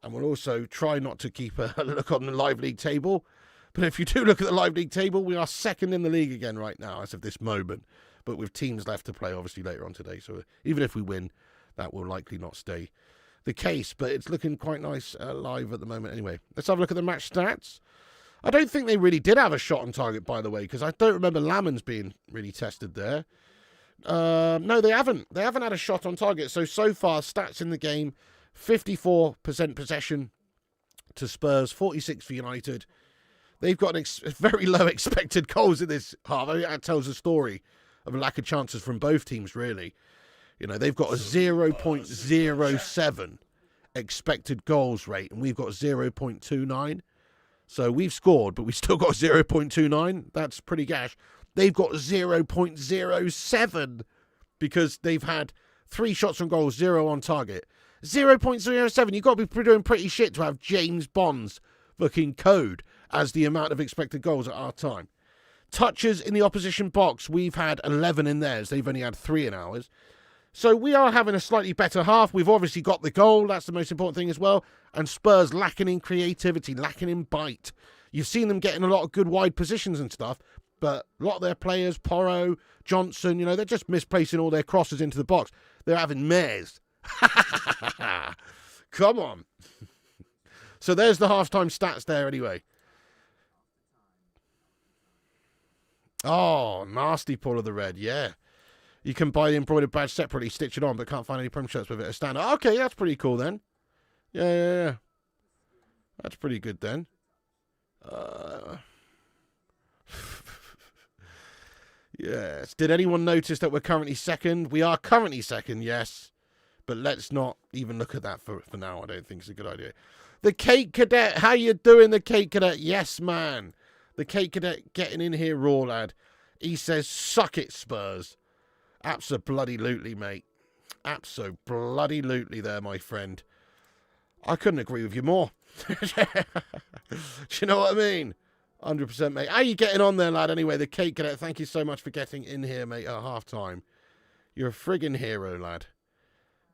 A: And we'll also try not to keep a look on the Live League table. But if you do look at the Live League table, we are second in the league again right now as of this moment. But with teams left to play, obviously, later on today. So even if we win, that will likely not stay the case. But it's looking quite nice live at the moment anyway. Let's have a look at the match stats. I don't think they really did have a shot on target, by the way, because I don't remember Lamens being really tested there. No, they haven't. They haven't had a shot on target. So far, stats in the game, 54% possession to Spurs, 46 for United. They've got very low expected goals in this half. I mean, that tells a story of a lack of chances from both teams, really. You know, they've got a 0.07 expected goals rate, and we've got 0.29. So we've scored, but we still got 0.29. That's pretty gash. They've got 0.07 because they've had 3 shots on goal, 0 on target. 0.07. You've got to be doing pretty shit to have James Bond's fucking code as the amount of expected goals at our time. Touches in the opposition box, we've had 11 in theirs. They've only had 3 in ours. So we are having a slightly better half. We've obviously got the goal. That's the most important thing as well. And Spurs lacking in creativity, lacking in bite. You've seen them getting a lot of good wide positions and stuff, but a lot of their players, Porro, Johnson, you know, they're just misplacing all their crosses into the box. They're having mares. Come on. So there's the halftime stats there anyway. Oh, nasty pull of the red, yeah. You can buy the embroidered badge separately, stitch it on, but can't find any Prem shirts with it as standard. Okay, that's pretty cool then. Yeah. That's pretty good then. Yes. Did anyone notice that we're currently second? We are currently second, yes. But let's not even look at that for now. I don't think it's a good idea. The Cake Cadet. How you doing, the Cake Cadet? Yes, man. The Cake Cadet getting in here raw, lad. He says, suck it, Spurs. Abso-bloody-lutely, mate. Abso-bloody-lutely there, my friend. I couldn't agree with you more. Do you know what I mean? 100%, mate. How you getting on there, lad? Anyway, the Cake Cadet, thank you so much for getting in here, mate, at half-time. You're a friggin' hero, lad.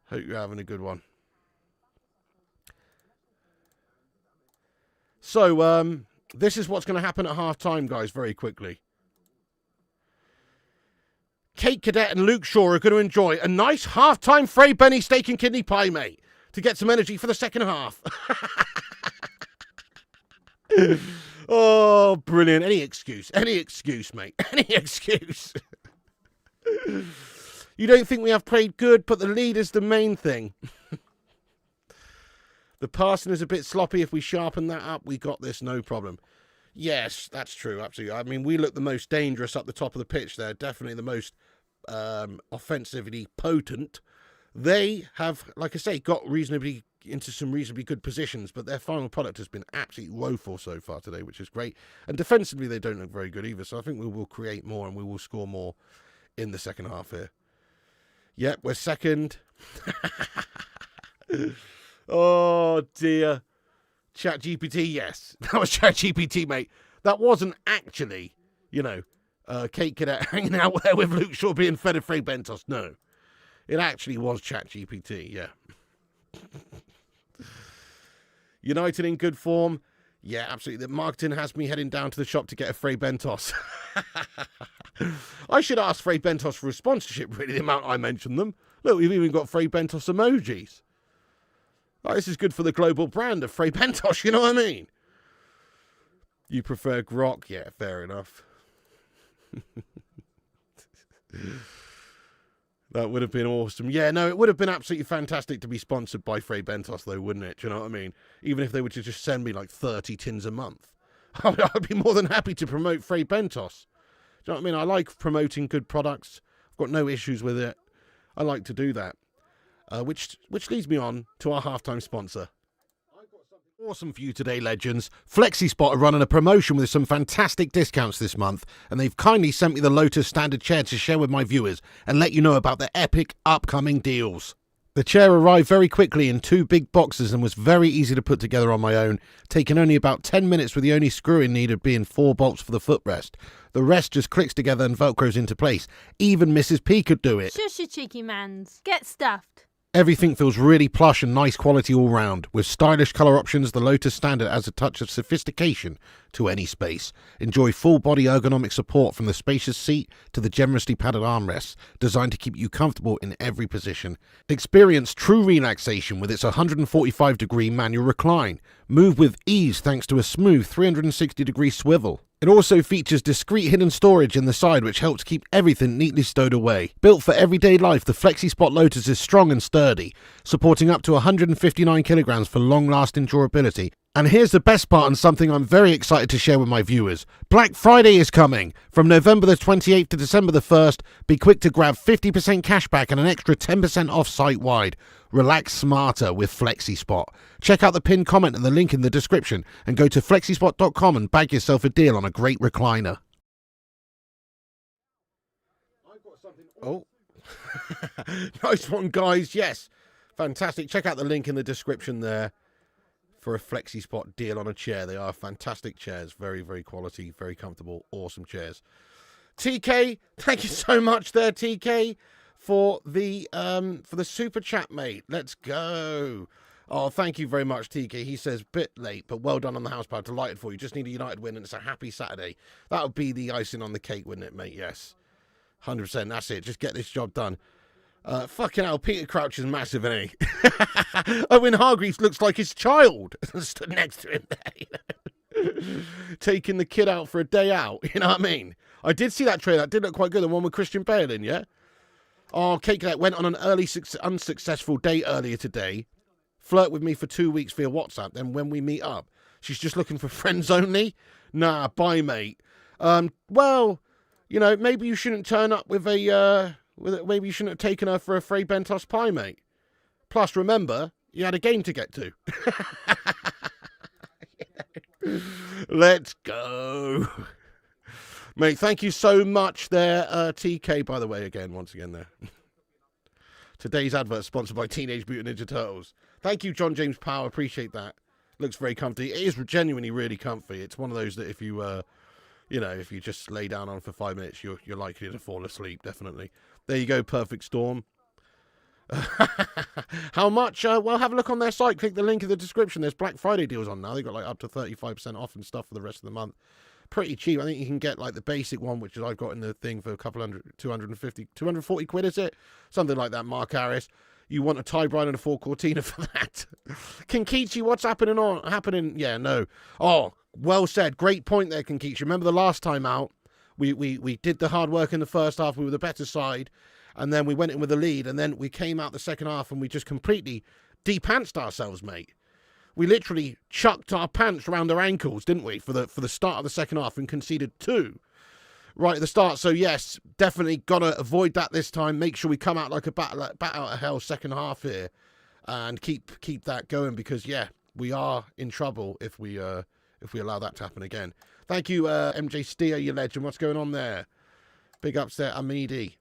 A: Hope you're having a good one. So, this is what's going to happen at half-time, guys, very quickly. Cake Cadet and Luke Shaw are going to enjoy a nice half-time Frey Benny steak and kidney pie, mate, to get some energy for the second half. Oh, brilliant. Any excuse, mate. Any excuse. You don't think we have played good, but the lead is the main thing. The passing is a bit sloppy. If we sharpen that up, we got this, no problem. Yes, that's true. Absolutely. I mean, we look the most dangerous up the top of the pitch there. Definitely the most offensively potent. They have, like I say, got reasonably into some reasonably good positions, but their final product has been absolutely woeful so far today, which is great. And defensively, they don't look very good either. So I think we will create more and we will score more in the second half here. Yep, we're second. Oh, dear. ChatGPT, yes. That was ChatGPT, mate. That wasn't actually, Kate Cadet hanging out there with Luke Shaw being fed a Frey Bentos. No. It actually was ChatGPT, yeah. United in good form. Yeah, absolutely. The marketing has me heading down to the shop to get a Frey Bentos. I should ask Frey Bentos for a sponsorship, really, the amount I mentioned them. Look, we've even got Frey Bentos emojis. Like, this is good for the global brand of Frey Bentos, you know what I mean? You prefer grok? Yeah, fair enough. That would have been awesome. Yeah, no, it would have been absolutely fantastic to be sponsored by Frey Bentos, though, wouldn't it? Do you know what I mean? Even if they were to just send me like 30 tins a month. I'd be more than happy to promote Frey Bentos. Do you know what I mean? I like promoting good products. I've got no issues with it. I like to do that. Which leads me on to our halftime sponsor. I've got something awesome for you today, legends. FlexiSpot are running a promotion with some fantastic discounts this month, and they've kindly sent me the Lotus standard chair to share with my viewers and let you know about the epic upcoming deals. The chair arrived very quickly in 2 big boxes and was very easy to put together on my own, taking only about 10 minutes with the only screw-in needed being 4 bolts for the footrest. The rest just clicks together and velcros into place. Even Mrs. P could do it.
B: Shush you cheeky mans. Get stuffed.
A: Everything feels really plush and nice quality all round. With stylish colour options, the Lotus Standard adds a touch of sophistication to any space. Enjoy full body ergonomic support from the spacious seat to the generously padded armrests, designed to keep you comfortable in every position. Experience true relaxation with its 145-degree manual recline. Move with ease thanks to a smooth 360-degree swivel. It also features discreet hidden storage in the side, which helps keep everything neatly stowed away. Built for everyday life, the FlexiSpot Lotus is strong and sturdy, supporting up to 159 kilograms for long-lasting durability. And here's the best part, and something I'm very excited to share with my viewers. Black Friday is coming. From November the 28th to December the 1st, be quick to grab 50% cashback and an extra 10% off site-wide. Relax smarter with FlexiSpot. Check out the pinned comment and the link in the description, and go to flexispot.com and bag yourself a deal on a great recliner. Oh, nice one, guys. Yes, fantastic. Check out the link in the description there for a FlexiSpot deal on a chair. They are fantastic chairs. Very, very quality, very comfortable, awesome chairs. TK, thank you so much there, TK, for the super chat, mate. Let's go. Oh, thank you very much, TK. He says, bit late, but well done on the house power. Delighted for you. Just need a United win, and it's a happy Saturday. That would be the icing on the cake, wouldn't it, mate? Yes. 100%. That's it. Just get this job done. Fucking hell, Peter Crouch is massive, isn't he? Owen Hargreaves looks like his child stood next to him there. Taking the kid out for a day out, you know what I mean? I did see that trailer. That did look quite good. The one with Christian Bale in, yeah? Oh, Kate Cadet went on an unsuccessful date earlier today. Flirt with me for 2 weeks via WhatsApp. Then when we meet up, she's just looking for friends only? Nah, bye, mate. Well, maybe you shouldn't turn up with a... maybe you shouldn't have taken her for a Frey Bentos pie, mate. Plus, remember, you had a game to get to. Let's go. Mate, thank you so much there, TK, by the way, once again there. Today's advert sponsored by Teenage Mutant Ninja Turtles. Thank you, John James Power. Appreciate that. Looks very comfy. It is genuinely really comfy. It's one of those that if you, if you just lay down on for 5 minutes, you're likely to fall asleep, definitely. There you go, Perfect Storm. How much? Well, have a look on their site. Click the link in the description. There's Black Friday deals on now. They've got like up to 35% off and stuff for the rest of the month. Pretty cheap. I think you can get like the basic one, which is I've got in the thing for a couple hundred, 250, 240 quid, is it? Something like that, Mark Harris. You want a tie bride and a 4 Cortina for that. Kinkichi, what's happening? Yeah, no. Oh, well said. Great point there, Kinkichi. Remember the last time out, we did the hard work in the first half. We were the better side. And then we went in with the lead. And then we came out the second half and we just completely de-pantsed ourselves, mate. We literally chucked our pants around our ankles, didn't we, for the start of the second half and conceded 2 right at the start. So, yes, definitely got to avoid that this time. Make sure we come out like a bat out of hell second half here and keep that going because, yeah, we are in trouble if we allow that to happen again. Thank you, MJ Steer, you legend. What's going on there? Big ups there, Amidi.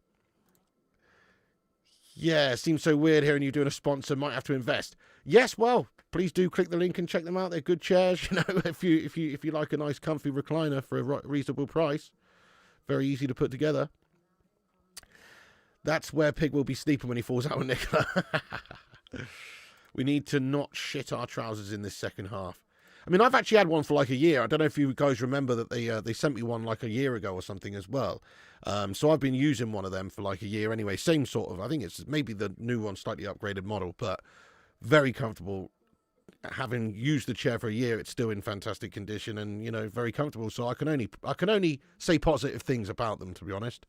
A: Yeah, seems so weird hearing you doing a sponsor. Might have to invest. Yes, well, please do click the link and check them out. They're good chairs, you know. If you like a nice, comfy recliner for a reasonable price, very easy to put together. That's where Pig will be sleeping when he falls out with Nicola. We need to not shit our trousers in this second half. I mean, I've actually had one for like a year. I don't know if you guys remember that they sent me one like a year ago or something as well. So I've been using one of them for like a year anyway. Same sort of, I think it's maybe the new one, slightly upgraded model, but very comfortable. Having used the chair for a year, it's still in fantastic condition and, you know, very comfortable. So I can only say positive things about them, to be honest.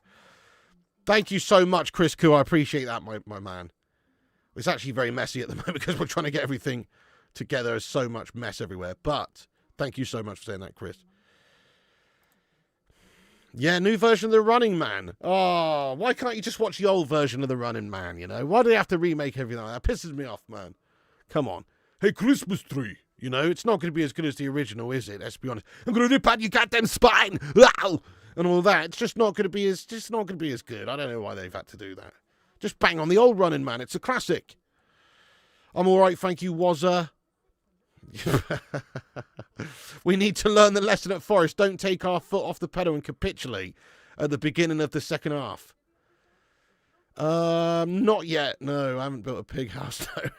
A: Thank you so much, Chris Koo. I appreciate that, my man. It's actually very messy at the moment because we're trying to get everything together. There's so much mess everywhere. But thank you so much for saying that, Chris. Yeah, new version of The Running Man. Oh, why can't you just watch the old version of The Running Man, you know? Why do they have to remake everything? That pisses me off, man. Come on. Hey, Christmas tree. You know, it's not going to be as good as the original, is it? Let's be honest. I'm going to rip out your goddamn spine. Ow! And all that. It's just not going to be as good. I don't know why they've had to do that. Just bang on the old Running Man. It's a classic. I'm all right, thank you, Wazza. We need to learn the lesson at Forest. Don't take our foot off the pedal and capitulate at the beginning of the second half. Not yet. No, I haven't built a pig house, though.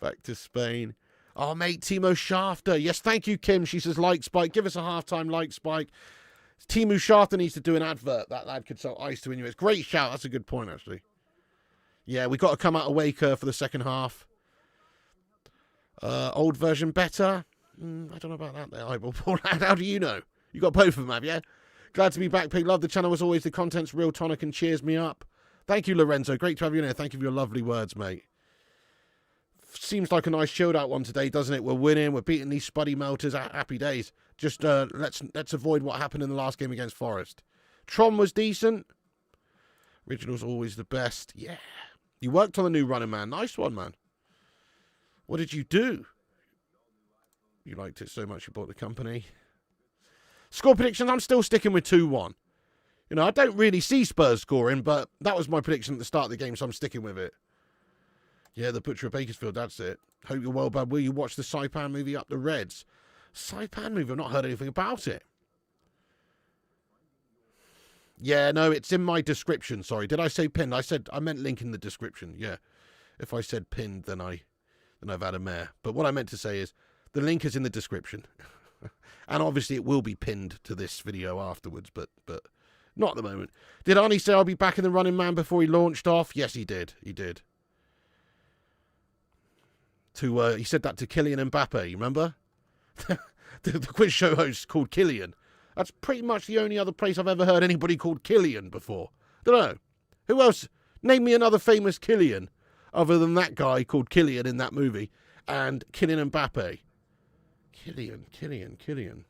A: Back to Spain. Oh, mate, Timo Shafter. Yes, thank you, Kim. She says, like Spike. Give us a halftime like Spike. Timo Shafter needs to do an advert. That lad could sell ice to Inuits. Great shout. That's a good point, actually. Yeah, we got to come out of Waker for the second half. Old version better? I don't know about that there, Eyeball Paul. How do you know? You got both of them, have you? Glad to be back, Pig. Love the channel as always. The content's real tonic and cheers me up. Thank you, Lorenzo. Great to have you in here. Thank you for your lovely words, mate. Seems like a nice chilled out one today, doesn't it? We're winning. We're beating these spuddy melters. Happy days. Just let's avoid what happened in the last game against Forest. Tron was decent. Original's always the best. Yeah. You worked on the new Running Man. Nice one, man. What did you do? You liked it so much you bought the company. Score predictions, I'm still sticking with 2-1. You know, I don't really see Spurs scoring, but that was my prediction at the start of the game, so I'm sticking with it. Yeah, the Butcher of Bakersfield, that's it. Hope you're well, bud. Will you watch the Saipan movie Up the Reds? Saipan movie? I've not heard anything about it. Yeah, no, it's in my description. Sorry, did I say pinned? I meant link in the description. Yeah, if I said pinned, then I've had a mare. But what I meant to say is the link is in the description, and obviously it will be pinned to this video afterwards. But not at the moment. Did Arnie say I'll be back in the Running Man before he launched off? Yes, he did. He did. He said that to Kylian Mbappe. You remember? the quiz show host called Kylian. That's pretty much the only other place I've ever heard anybody called Kylian before. Don't know. Who else? Name me another famous Kylian other than that guy called Kylian in that movie and Kylian Mbappe. Kylian.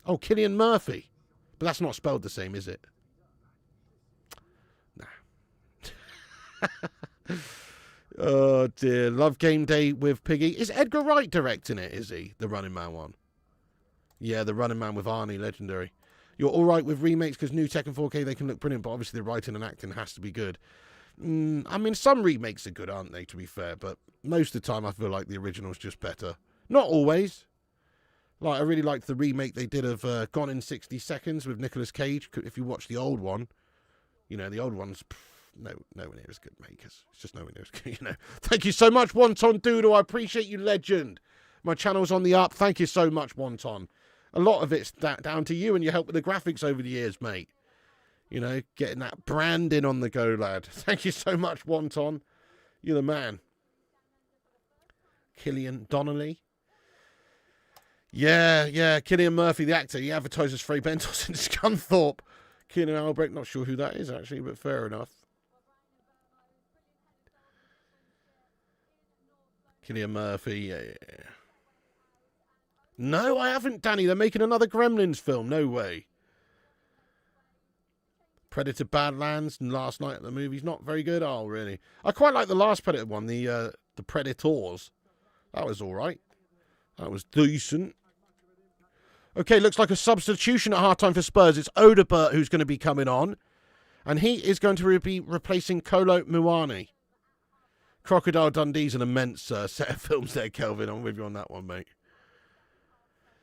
A: Oh, Kylian Murphy. But that's not spelled the same, is it? Nah. Oh, dear. Love Game Day with Piggy. Is Edgar Wright directing it, is he? The Running Man one. Yeah, the Running Man with Arnie, legendary. You're all right with remakes because new tech and 4K, they can look brilliant, but obviously the writing and acting has to be good. I mean, some remakes are good, aren't they, to be fair, but most of the time I feel like the original's just better. Not always. Like, I really liked the remake they did of Gone in 60 Seconds with Nicolas Cage. If you watch the old one, you know, the old one's nowhere near as good, mate, 'cause it's just nowhere near as good, you know. Thank you so much, Wonton Doodle. I appreciate you, legend. My channel's on the up. Thank you so much, Wonton. A lot of it's down to you and your help with the graphics over the years, mate. You know, getting that branding on the go, lad. Thank you so much, Wonton. You're the man. Killian Donnelly. Yeah, Killian Murphy, the actor. He advertises Frey Bentos in Scunthorpe. Keenan Albrecht, not sure who that is, actually, but fair enough. Killian Murphy, yeah. No, I haven't, Danny. They're making another Gremlins film. No way. Predator Badlands and Last Night at the Movies. Not very good. Oh, really? I quite like the last Predator one, the Predators. That was all right. That was decent. Okay, looks like a substitution at half-time for Spurs. It's Odebert who's going to be coming on. And he is going to be replacing Kolo Muani. Crocodile Dundee's an immense set of films there, Kelvin. I'm with you on that one, mate.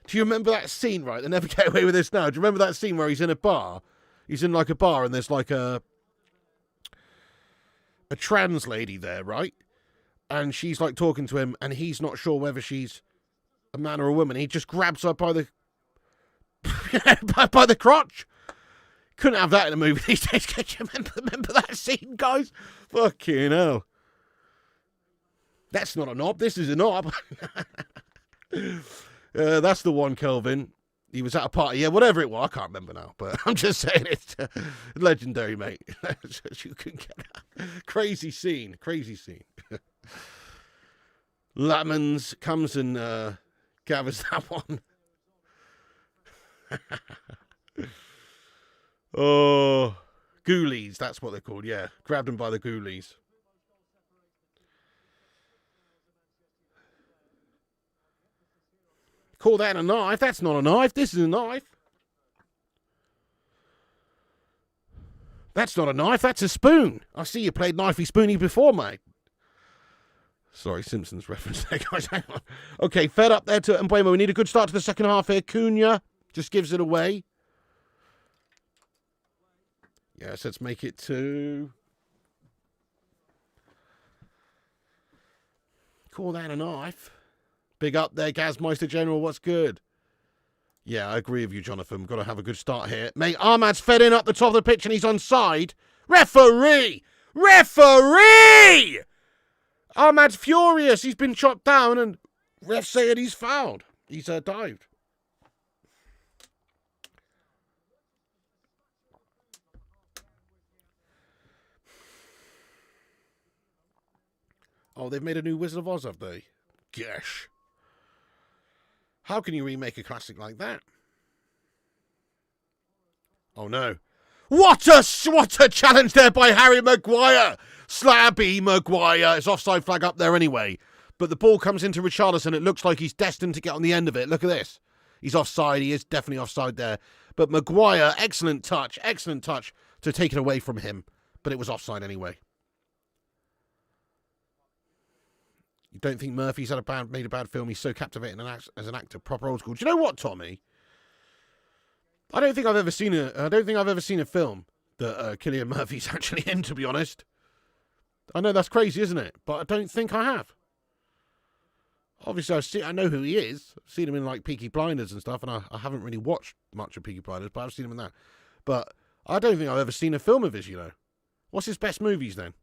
A: Do you remember that scene, right? They never get away with this now. Do you remember that scene where he's in a bar? He's in like a bar and there's like a trans lady there, right? And she's like talking to him and he's not sure whether she's a man or a woman. He just grabs her by the by the crotch. Couldn't have that in a movie these days. Can you remember that scene, guys? Fucking hell. That's not a knob. This is a knob. That's the one, Kelvin. He was at a party. Yeah, whatever it was. I can't remember now. But I'm just saying it's legendary, mate. You can get that. Crazy scene. Crazy scene. Lamans comes and gathers that one. Oh, ghoulies. That's what they're called. Yeah. Grabbed them by the ghoulies. Call that a knife? That's not a knife. This is a knife. That's not a knife. That's a spoon. I see you played Knifey Spoony before, mate. Sorry, Simpsons reference there, guys. Hang on. Okay, fed up there to Mbuemo. We need a good start to the second half here. Cunha just gives it away. Yes, let's make it 2. Call that a knife. Big up there, Gazmeister General. What's good? Yeah, I agree with you, Jonathan. We've got to have a good start here. Mate, Ahmad's fed in up the top of the pitch and he's onside. Referee! Referee! Ahmad's furious. He's been chopped down and ref saying he's fouled. He's dived. Oh, they've made a new Wizard of Oz, have they? Gosh. How can you remake a classic like that? Oh, no. What a challenge there by Harry Maguire. Slabby Maguire. It's offside flag up there anyway. But the ball comes into Richarlison. It looks like he's destined to get on the end of it. Look at this. He's offside. He is definitely offside there. But Maguire, excellent touch to take it away from him. But it was offside anyway. You don't think Murphy's made a bad film? He's so captivating as an actor, proper old school. Do you know what, Tommy? I don't think I've ever seen a film that Cillian Murphy's actually in. To be honest, I know that's crazy, isn't it? But I don't think I have. Obviously, I know who he is. I've seen him in like Peaky Blinders and stuff, and I haven't really watched much of Peaky Blinders, but I've seen him in that. But I don't think I've ever seen a film of his. You know, what's his best movies then?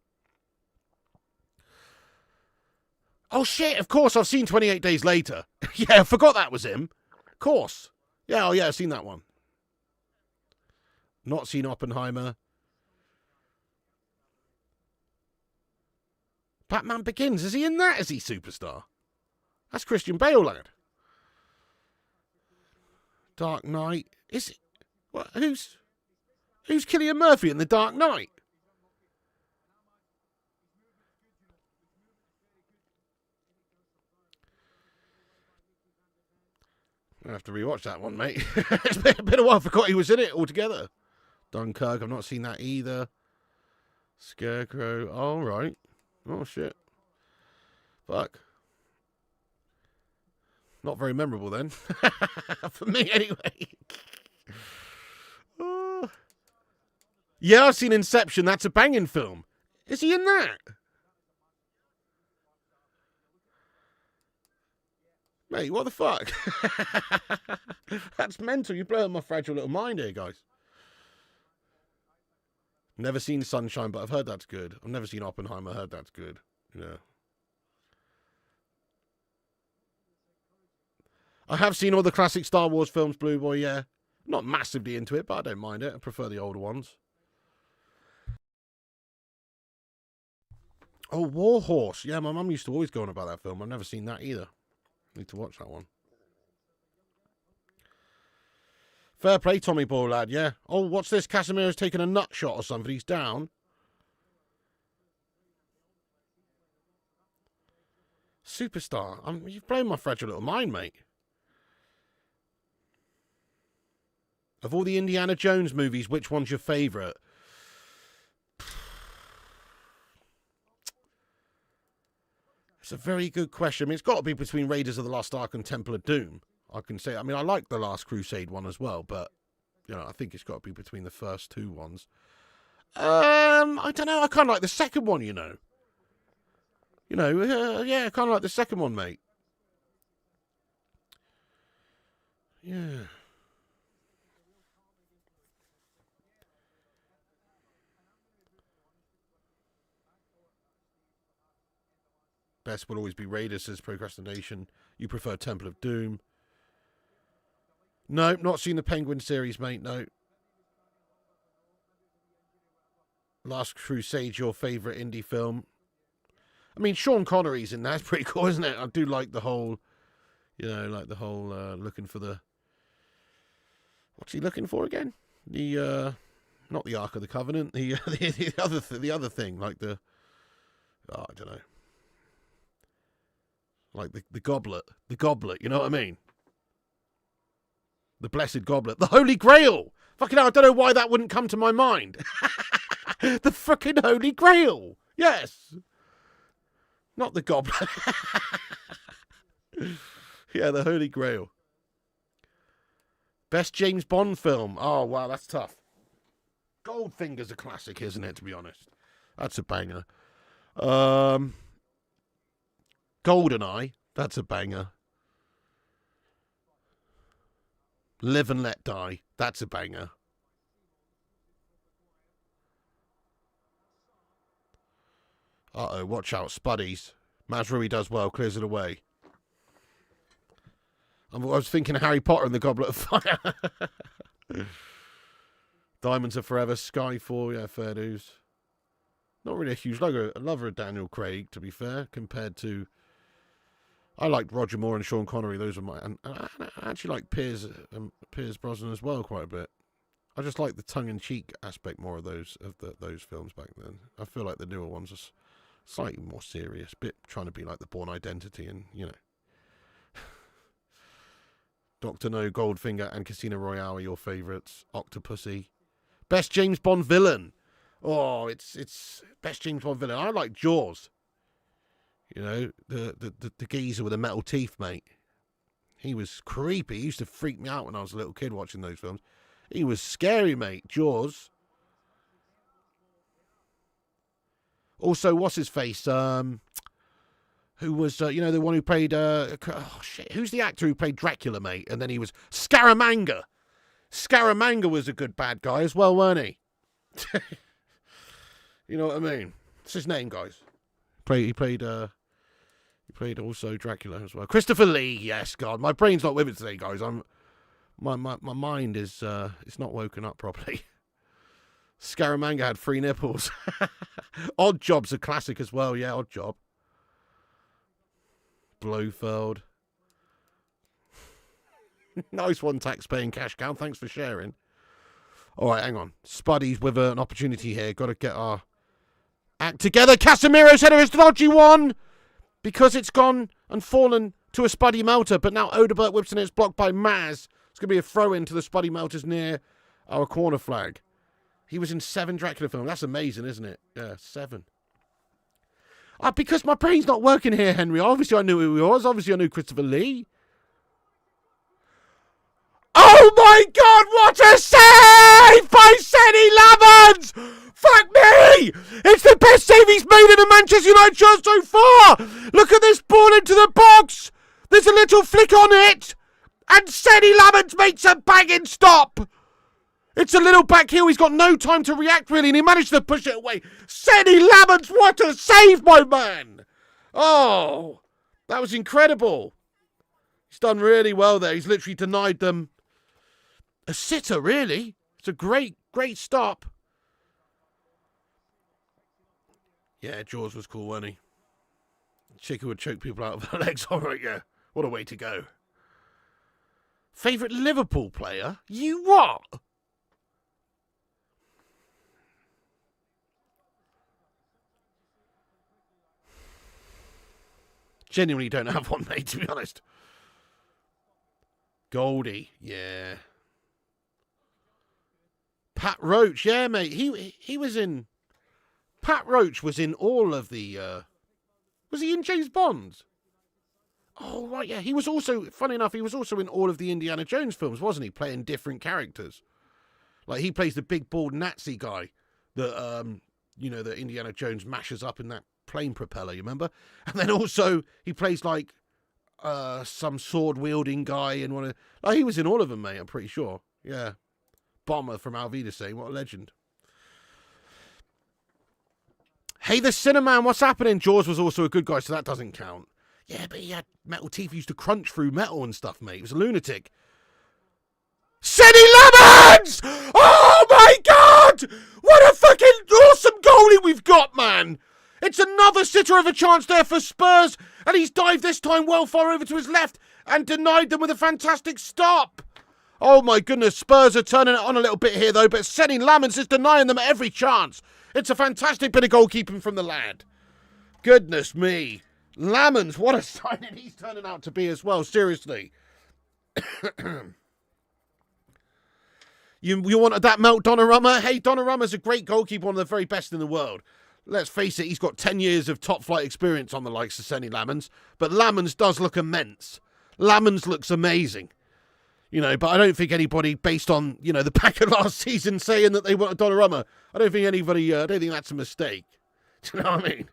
A: Oh, shit, of course, I've seen 28 Days Later. Yeah, I forgot that was him. Of course. Yeah, oh yeah, I've seen that one. Not seen Oppenheimer. Batman Begins, is he in that? Is he Superstar? That's Christian Bale, lad. Dark Knight. Is it? What? Who's Cillian Murphy in The Dark Knight? I have to rewatch that one, mate. It's been a while. I forgot he was in it altogether. Dunkirk, I've not seen that either. Scarecrow, all right. Oh, shit. Fuck. Not very memorable then. For me, anyway. Oh. Yeah, I've seen Inception. That's a banging film. Is he in that? Mate, what the fuck? That's mental. You blow up my fragile little mind here, guys. Never seen Sunshine, but I've heard that's good. I've never seen Oppenheimer. Heard that's good. Yeah. I have seen all the classic Star Wars films, Blue Boy, yeah. Not massively into it, but I don't mind it. I prefer the older ones. Oh, Warhorse. Yeah, my mum used to always go on about that film. I've never seen that either. Need to watch that one. Fair play, Tommy Boy, lad, yeah. Oh, what's this? Casemiro's taking a nut shot or something. He's down. Superstar. You've blown my fragile little mind, mate. Of all the Indiana Jones movies, which one's your favourite? It's a very good question. I mean, it's got to be between Raiders of the Lost Ark and Temple of Doom. I can say. I mean, I like the Last Crusade one as well, but you know, I think it's got to be between the first two ones. I don't know. I kind of like the second one. You know. Yeah, I kind of like the second one, mate. Yeah. Best will always be Raiders, says Procrastination. You prefer Temple of Doom. No, not seen the Penguin series, mate, no. Last Crusade, your favourite indie film. I mean, Sean Connery's in that. It's pretty cool, isn't it? I do like the whole, looking for the... What's he looking for again? The, not the Ark of the Covenant, the other thing, like the... Oh, I don't know. Like the goblet. The goblet, you know what I mean? The blessed goblet. The Holy Grail! Fucking hell, I don't know why that wouldn't come to my mind. The fucking Holy Grail! Yes! Not the goblet. Yeah, the Holy Grail. Best James Bond film. Oh, wow, that's tough. Goldfinger's a classic, isn't it, to be honest? That's a banger. GoldenEye, that's a banger. Live and Let Die, that's a banger. Uh-oh, watch out, Spuddies. Mazrui does well, clears it away. I was thinking Harry Potter and the Goblet of Fire. Diamonds Are Forever, Skyfall, yeah, fair dues. Not really a huge lover of Daniel Craig, to be fair, compared to... I liked Roger Moore and Sean Connery. Those are my... And I actually like Piers Brosnan as well quite a bit. I just like the tongue-in-cheek aspect more of those films back then. I feel like the newer ones are slightly more serious, bit trying to be like the Bourne Identity and, you know. Dr. No, Goldfinger and Casino Royale are your favourites. Octopussy. Best James Bond villain. Oh, it's best James Bond villain. I like Jaws. You know, the geezer with the metal teeth, mate. He was creepy. He used to freak me out when I was a little kid watching those films. He was scary, mate. Jaws. Also, what's his face? Who was, the one who played, who's the actor who played Dracula, mate? And then he was Scaramanga. Scaramanga was a good bad guy as well, weren't he? You know what I mean? What's his name, guys? He played also Dracula as well. Christopher Lee, yes, God. My brain's not with it today, guys. My mind is, it's not woken up properly. Scaramanga had 3 nipples. Odd Job's a classic as well, yeah, Odd Job. Blofeld. Nice one, tax-paying cash cow. Thanks for sharing. All right, hang on. Spuddy's with an opportunity here. Got to get our act together. Casemiro's header is dodgy one because it's gone and fallen to a Spuddy Melter. But now Odebert whips in. It's blocked by Maz. It's going to be a throw-in to the Spuddy Melters near our corner flag. He was in 7 Dracula films. That's amazing, isn't it? Yeah, 7. Because my brain's not working here, Henry. Obviously, I knew who he was. Obviously, I knew Christopher Lee. Oh, my God. What a save by Senny Lavans. Fuck me. It's the best save he's made in a Manchester United shirt so far. Look at this ball into the box. There's a little flick on it. And Senny Lavans makes a banging stop. It's a little back heel. He's got no time to react, really, and he managed to push it away. Senny Lavans, what a save, my man. Oh, that was incredible. He's done really well there. He's literally denied them a sitter, really. It's a great, great stop. Yeah, Jaws was cool, wasn't he? Chick who would choke people out of their legs. All right, yeah. What a way to go. Favourite Liverpool player? You what? Genuinely don't have one, mate, to be honest. Goldie, yeah. Pat Roach, yeah, mate. He was in... Pat Roach was in all of the... was he in James Bond? Oh, right, yeah. He was also, funny enough, he was also in all of the Indiana Jones films, wasn't he? Playing different characters. Like, he plays the big, bald Nazi guy that, that Indiana Jones mashes up in that plane propeller, you remember? And then also, he plays, like, some sword-wielding guy in one of... Oh, he was in all of them, mate, I'm pretty sure. Yeah. Bomber from Alvida saying, what a legend. Hey, the Cinnamon, what's happening? Jaws was also a good guy, so that doesn't count. Yeah, but he had metal teeth. He used to crunch through metal and stuff, mate. He was a lunatic. City Lemons! Oh, my God! What a fucking awesome goalie we've got, man! It's another sitter of a chance there for Spurs, and he's dived this time well far over to his left and denied them with a fantastic stop. Oh, my goodness. Spurs are turning it on a little bit here, though, but City Lemons is denying them every chance. It's a fantastic bit of goalkeeping from the lad. Goodness me. Lamons, what a signing he's turning out to be as well, seriously. you wanted that Melt Donnarumma? Hey, Donnarumma's a great goalkeeper, one of the very best in the world. Let's face it, he's got 10 years of top-flight experience on the likes of Senny Lamons, but Lamons does look immense. Lamons looks amazing. But I don't think anybody, based on, the pack of last season saying that they want a Donnarumma, I don't think that's a mistake. Do you know what I mean?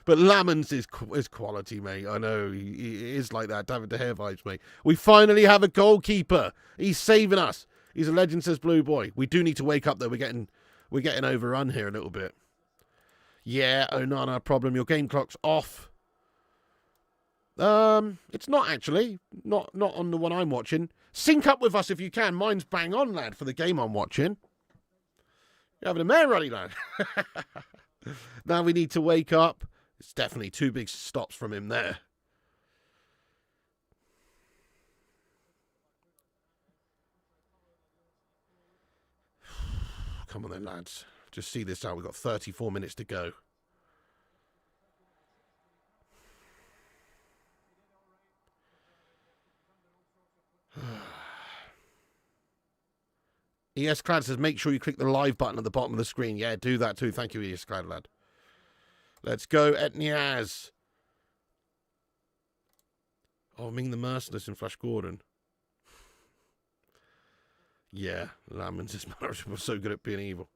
A: But Lamons is quality, mate. I know, he is like that. David De Gea vibes, mate. We finally have a goalkeeper. He's saving us. He's a legend, says Blue Boy. We do need to wake up, though. We're getting overrun here a little bit. Yeah, Onana, problem. Your game clock's off. It's not actually. Not on the one I'm watching. Sync up with us if you can. Mine's bang on, lad, for the game I'm watching. You're having a mare rally, lad. Now we need to wake up. It's definitely 2 big stops from him there. Come on then, lads. Just see this out. We've got 34 minutes to go. ES Clad says, make sure you click the live button at the bottom of the screen. Yeah, do that too. Thank you, ES Clad, lad. Let's go, Etniaz. Oh, Ming the Merciless and Flash Gordon. Yeah, Lamons is so good at being evil.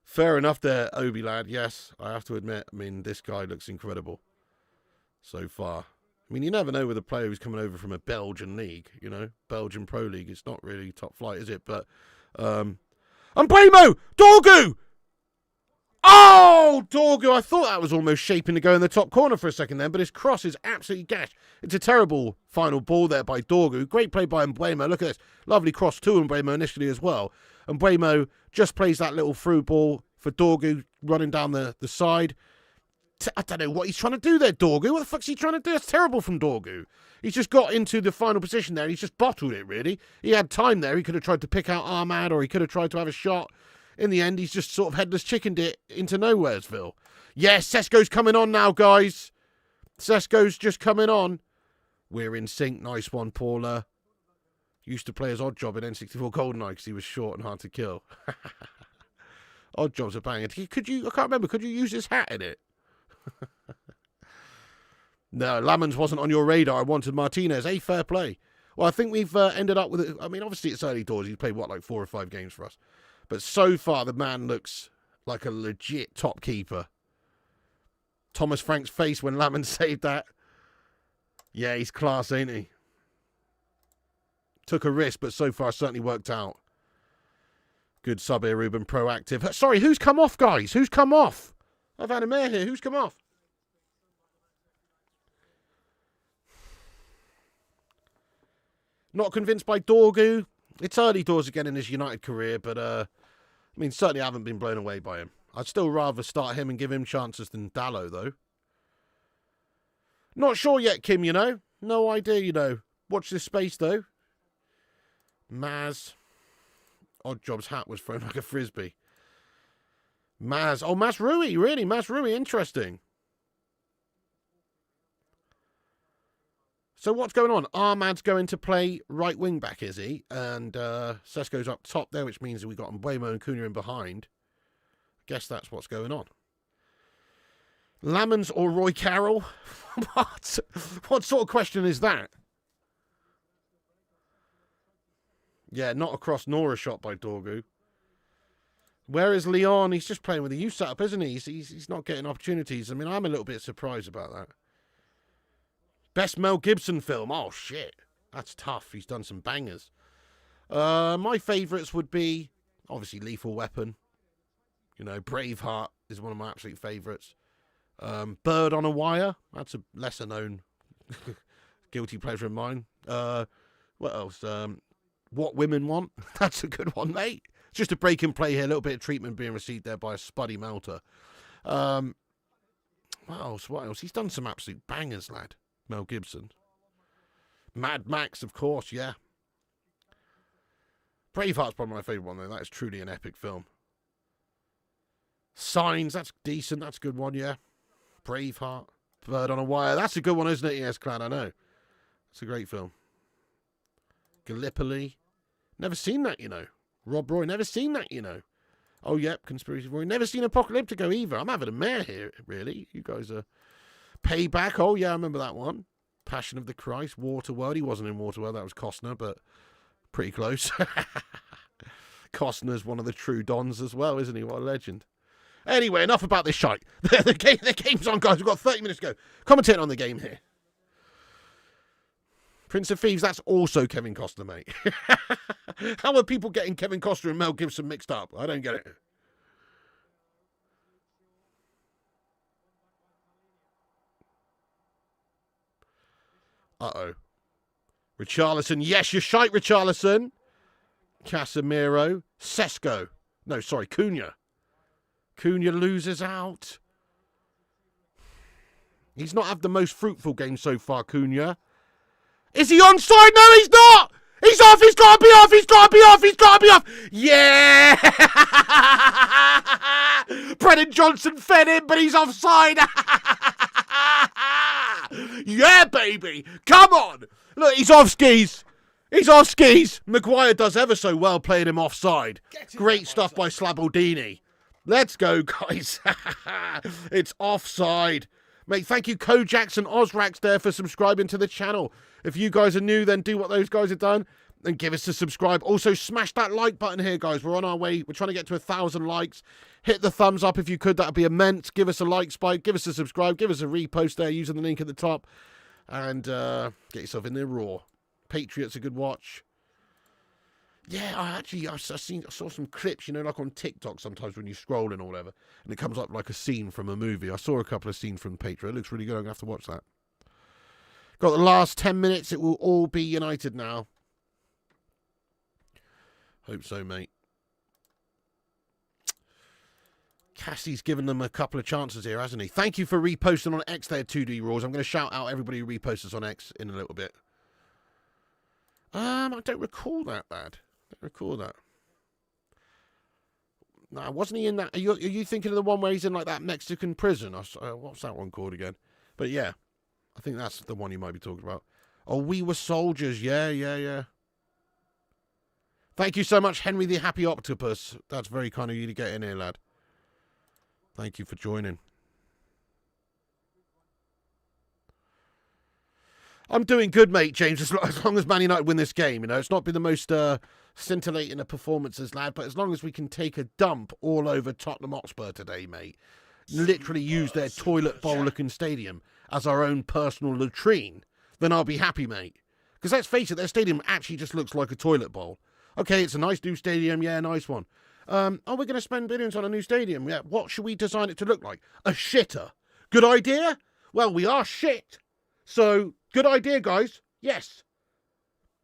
A: Fair enough there, Obi lad. Yes, I have to admit. I mean, this guy looks incredible so far. I mean, you never know with a player who's coming over from a Belgian league, Belgian Pro League. It's not really top flight, is it? But, and Bremo! Dorgu! Oh, Dorgu! I thought that was almost shaping to go in the top corner for a second then, but his cross is absolutely gashed. It's a terrible final ball there by Dorgu. Great play by Mbeumo. Look at this. Lovely cross to Mbeumo initially as well. And Mbeumo just plays that little through ball for Dorgu running down the side. I don't know what he's trying to do there, Dorgu. What the fuck's he trying to do? It's terrible from Dorgu. He's just got into the final position there. He's just bottled it, really. He had time there. He could have tried to pick out Ahmad, or he could have tried to have a shot. In the end, he's just sort of headless chickened it into Nowheresville. Yes, Sesko's coming on now, guys. Sesko's just coming on. We're in sync. Nice one, Paula. Used to play as Oddjob in N64 GoldenEye because he was short and hard to kill. Oddjob's a banger. I can't remember. Could you use his hat in it? No, Lamons wasn't on your radar. I wanted Martinez. Hey, fair play. Well, I think we've ended up with it. I mean, obviously it's early doors. He's played, like 4 or 5 games for us. But so far, the man looks like a legit top keeper. Thomas Frank's face when Lamons saved that. Yeah, he's class, ain't he? Took a risk, but so far certainly worked out. Good sub here, Ruben. Proactive. Sorry, who's come off, guys? Who's come off? I've had a mare here. Who's come off? Not convinced by Dorgu. It's early doors again in his United career, but, I mean, certainly haven't been blown away by him. I'd still rather start him and give him chances than Dallo, though. Not sure yet, Kim, No idea, Watch this space, though. Maz. Oddjob's hat was thrown like a frisbee. Maz. Oh, Maz Rui. Really? Maz Rui. Interesting. So what's going on? Ahmad's going to play right wing back, is he? And Sesko's up top there, which means we got Mbuemo and Cunha in behind. Guess that's what's going on. Lamans or Roy Carroll? What? What sort of question is that? Yeah, not a cross nor a shot by Dorgu. Where is Leon? He's just playing with a youth setup, isn't he? He's not getting opportunities. I mean, I'm a little bit surprised about that. Best Mel Gibson film? Oh, shit. That's tough. He's done some bangers. My favourites would be, obviously, Lethal Weapon. You know, Braveheart is one of my absolute favourites. Bird on a Wire. That's a lesser-known guilty pleasure of mine. What else? What Women Want. That's a good one, mate. Just a break and play here. A little bit of treatment being received there by a Spuddy Melter. What else? What else? He's done some absolute bangers, lad. Mel Gibson. Mad Max, of course, yeah. Braveheart's probably my favourite one, though. That is truly an epic film. Signs, that's decent. That's a good one, yeah. Braveheart. Bird on a Wire. That's a good one, isn't it? Yes, Clan, I know. It's a great film. Gallipoli. Never seen that, you know. Rob Roy. Never seen that, you know. Oh, yep. Conspiracy Roy. Never seen Apocalyptico either. I'm having a mare here, really. You guys are... Payback. Oh, yeah, I remember that one. Passion of the Christ. Waterworld. He wasn't in Waterworld. That was Costner, but pretty close. Costner's one of the true dons as well, isn't he? What a legend. Anyway, enough about this shite. The game's on, guys. We've got 30 minutes to go. Commentating on the game here. Prince of Thieves, that's also Kevin Costner, mate. How are people getting Kevin Costner and Mel Gibson mixed up? I don't get it. Uh-oh. Richarlison. Yes, you're shite, Richarlison. Casemiro. Sesko. No, sorry, Cunha. Cunha loses out. He's not had the most fruitful game so far, Cunha. Is he onside? No, he's not! He's off! He's got to be off! He's got to be off! He's got to be off! Yeah! Brennan Johnson fed him, but he's offside! Yeah, baby! Come on! Look, he's off skis! He's off skis! Maguire does ever so well playing him offside. Great stuff by Slabaldini. Let's go, guys. It's offside. Mate, thank you, Kojax and Ozrax there for subscribing to the channel. If you guys are new, then do what those guys have done and give us a subscribe. Also, smash that like button here, guys. We're on our way. We're trying to get to 1,000 likes. Hit the thumbs up if you could. That would be immense. Give us a like spike. Give us a subscribe. Give us a repost there using the link at the top. And get yourself in there raw. Patriot's a good watch. Yeah, I saw some clips, you know, like on TikTok sometimes when you scroll and or whatever, and it comes up like a scene from a movie. I saw a couple of scenes from Patriot. It looks really good. I'm going to have to watch that. Got the last 10 minutes. It will all be United now. Hope so, mate. Cassie's given them a couple of chances here, hasn't he? Thank you for reposting on X there, 2D Rules. I'm going to shout out everybody who reposts us on X in a little bit. I don't recall that, lad. Don't recall that. No, wasn't he in that? Are you thinking of the one where he's in like that Mexican prison? What's that one called again? But yeah, I think that's the one you might be talking about. Oh, We Were Soldiers. Yeah. Thank you so much, Henry the Happy Octopus. That's very kind of you to get in here, lad. Thank you for joining. I'm doing good, mate, James, as long as Man United win this game. You know, it's not been the most scintillating of performances, lad, but as long as we can take a dump all over Tottenham Hotspur today, mate, literally use their toilet bowl-looking stadium as our own personal latrine, then I'll be happy, mate. Because let's face it, their stadium actually just looks like a toilet bowl. Okay, it's a nice new stadium, yeah, nice one. We're going to spend billions on a new stadium. Yeah, what should we design it to look like? A shitter. Good idea? Well, we are shit. So, good idea, guys. Yes.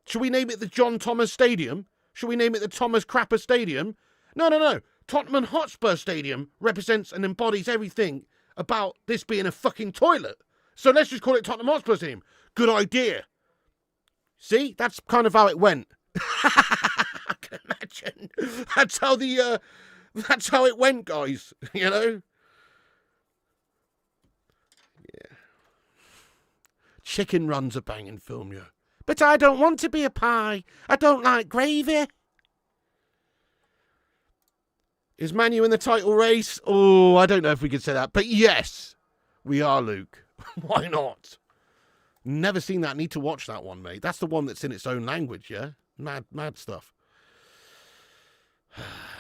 A: Should we name it the John Thomas Stadium? Should we name it the Thomas Crapper Stadium? No. Tottenham Hotspur Stadium represents and embodies everything about this being a fucking toilet. So let's just call it Tottenham Hotspur Stadium. Good idea. See? That's kind of how it went. I can imagine. That's how it went, guys. You know? Yeah. Chicken Run's a banging film, yeah. But I don't want to be a pie. I don't like gravy. Is Manu in the title race? Oh, I don't know if we could say that. But yes, we are, Luke. Why not? Never seen that. Need to watch that one, mate. That's the one that's in its own language, yeah? Mad stuff.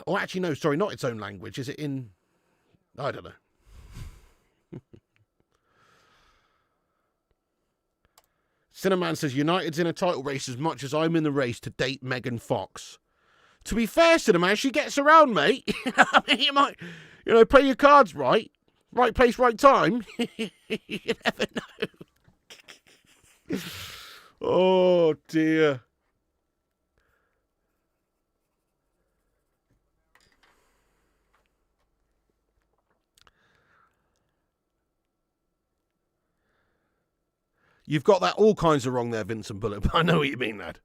A: Or actually, no, sorry, not its own language. Is it in... I don't know. Cinnamon says, United's in a title race as much as I'm in the race to date Megan Fox. To be fair, Cinnamon, she gets around, mate. I mean, you might, play your cards right. Right place, right time. You never know. Oh, dear. You've got that all kinds of wrong there, Vincent Bullet, but I know what you mean, lad.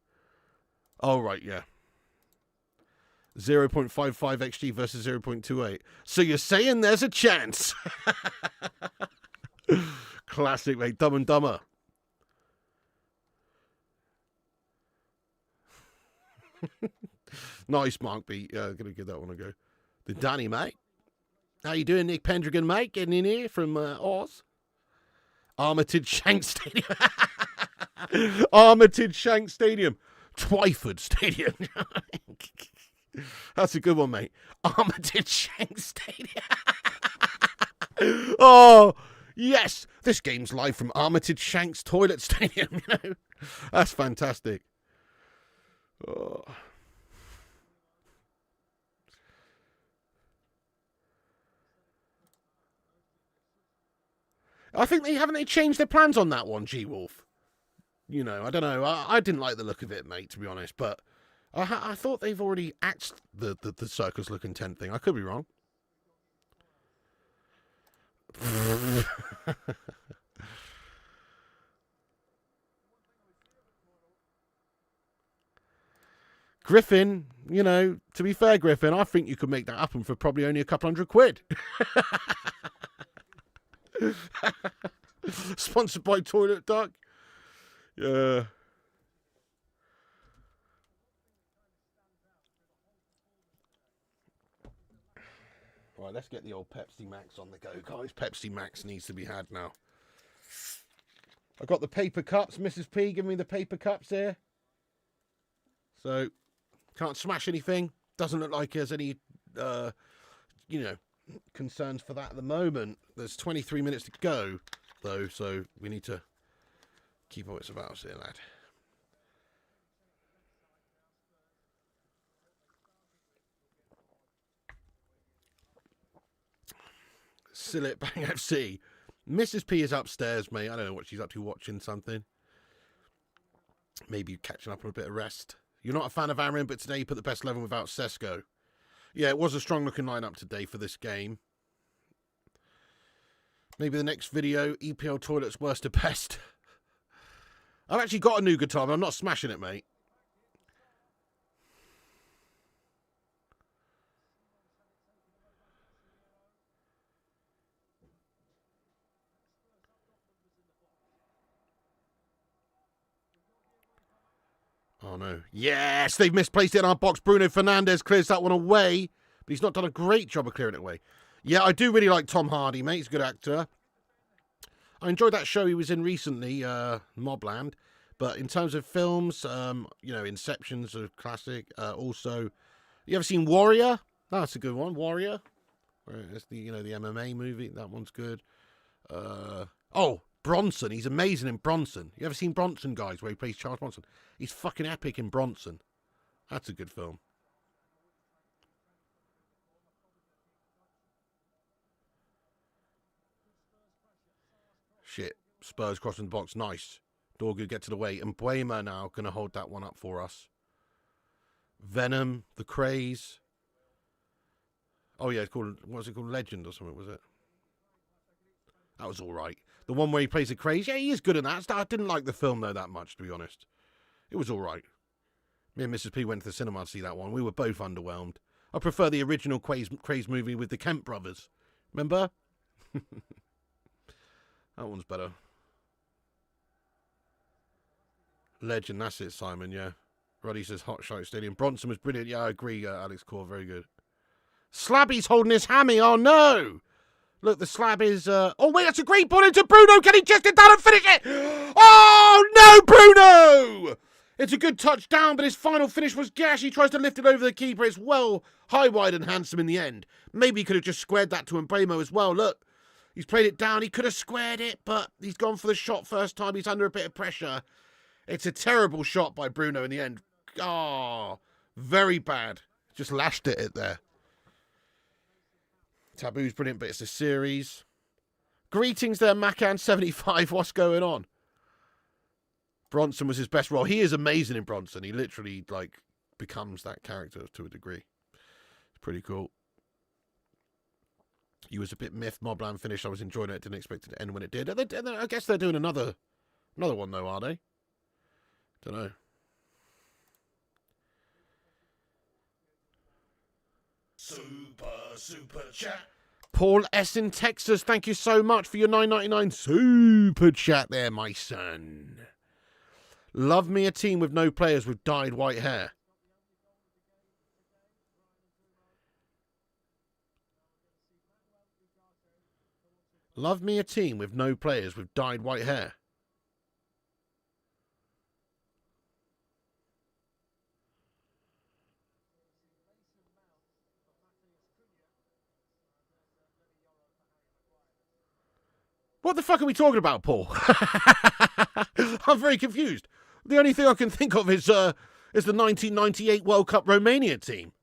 A: Oh, right, yeah. 0.55 XG versus 0.28. So you're saying there's a chance. Classic, mate. Dumb and Dumber. Nice, Mark B. Yeah, gonna give that one a go. The Danny, mate. How you doing, Nick Pendragon, mate? Getting in here from Oz. Armitage Shank Stadium. Armitage Shank Stadium. Twyford Stadium. That's a good one, mate. Armitage Shank Stadium. Oh, yes. This game's live from Armitage Shank's Toilet Stadium. That's fantastic. Oh. I think haven't they changed their plans on that one, G-Wolf? I don't know. I didn't like the look of it, mate, to be honest, but I thought they've already axed the circus-looking tent thing. I could be wrong. Griffin, to be fair, Griffin, I think you could make that happen for probably only a couple £100. Sponsored by Toilet Duck. Yeah. Right, let's get the old Pepsi Max on the go, guys. Pepsi Max needs to be had now. I got the paper cups. Mrs. P, give me the paper cups here. So, can't smash anything. Doesn't look like there's any, concerns for that at the moment. There's 23 minutes to go, though, so we need to keep on wits about us here, lad. Sillet Bang FC. Mrs. P is upstairs, mate. I don't know what she's up to, watching something. Maybe catching up on a bit of rest. You're not a fan of Aaron, but today you put the best 11 without Sesko. Yeah, it was a strong-looking lineup today for this game. Maybe the next video, EPL Toilets worst to best. I've actually got a new guitar, but I'm not smashing it, mate. Oh, no. Yes, they've misplaced it in our box. Bruno Fernandes clears that one away, but he's not done a great job of clearing it away. Yeah, I do really like Tom Hardy, mate. He's a good actor. I enjoyed that show he was in recently, Mobland. But in terms of films, Inception's a classic. Also, you ever seen Warrior? Oh, that's a good one. Warrior. It's the MMA movie. That one's good. Bronson. He's amazing in Bronson. You ever seen Bronson, guys, where he plays Charles Bronson? He's fucking epic in Bronson. That's a good film. Shit. Spurs crossing the box. Nice. Dorgu get to the way. And Buema now going to hold that one up for us. Venom. The Craze. Oh, yeah. What was it called? Legend or something, was it? That was all right. The one where he plays the Craze. Yeah, he is good in that. I didn't like the film, though, that much, to be honest. It was all right. Me and Mrs. P went to the cinema to see that one. We were both underwhelmed. I prefer the original Craze movie with the Kemp brothers. Remember? That one's better. Legend, that's it, Simon, yeah. Roddy says Hot Shot Stadium. Bronson was brilliant. Yeah, I agree, Alex Core, very good. Slabby's holding his hammy. Oh, no. Look, the slab is... Oh, wait, that's a great ball into Bruno. Can he just get down and finish it? Oh, no, Bruno! It's a good touchdown, but his final finish was gash. He tries to lift it over the keeper. It's well high, wide, and handsome in the end. Maybe he could have just squared that to Mbemo as well. Look, he's played it down. He could have squared it, but he's gone for the shot first time. He's under a bit of pressure. It's a terrible shot by Bruno in the end. Oh, very bad. Just lashed it there. Taboo's brilliant, but it's a series. Greetings there, Macan75. What's going on? Bronson was his best role. He is amazing in Bronson. He literally, like, becomes that character to a degree. It's pretty cool. He was a bit miffed. Mobland finished. I was enjoying it. Didn't expect it to end when it did. I guess they're doing another one, though, are they? Don't know. Super chat. Paul S. in Texas, thank you so much for your $9.99 super chat there, my son. Love me a team with no players with dyed white hair. Love me a team with no players with dyed white hair. What the fuck are we talking about, Paul? I'm very confused. The only thing I can think of is the 1998 World Cup Romania team.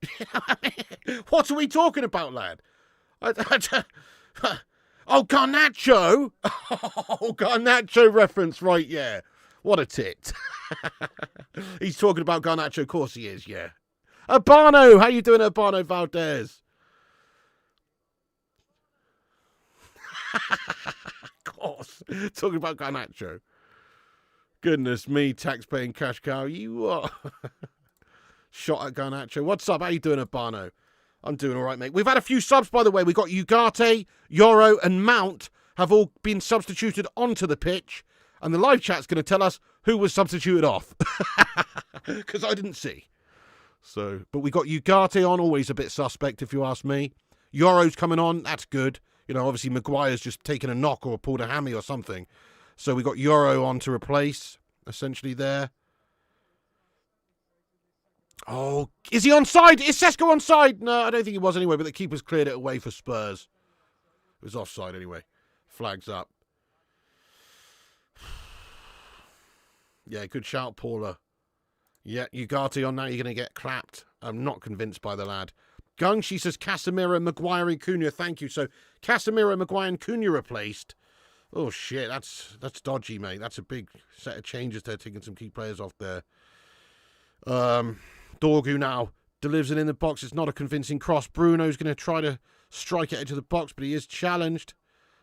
A: What are we talking about, lad? Oh, Garnacho! Oh, Garnacho reference, right, yeah. What a tit. He's talking about Garnacho, of course he is, yeah. Urbano, how you doing, Urbano Valdez? Of course. Talking about Garnacho. Goodness me, tax-paying cash cow. You are. Shot at Garnacho. What's up? How you doing, Urbano? I'm doing all right, mate. We've had a few subs, by the way. We've got Ugarte, Yoro, and Mount have all been substituted onto the pitch. And the live chat's going to tell us who was substituted off. Because I didn't see. So, but we got Ugarte on, always a bit suspect if you ask me. Yoro's coming on, that's good. You know, obviously Maguire's just taken a knock or pulled a hammy or something. So we got Yoro on to replace, essentially there. Oh, is he onside? Is Sesko onside? No, I don't think he was anyway, but the keeper's cleared it away for Spurs. It was offside anyway. Flags up. Yeah, good shout, Paula. Yeah, Ugarte on now, you're going to get clapped. I'm not convinced by the lad. Gung, she says Casemiro, Maguire and Cunha, thank you. So Casemiro, Maguire and Cunha replaced. Oh, shit, that's dodgy, mate. That's a big set of changes there, taking some key players off there. Dorgu now delivers it in the box. It's not a convincing cross. Bruno's going to try to strike it into the box, but he is challenged.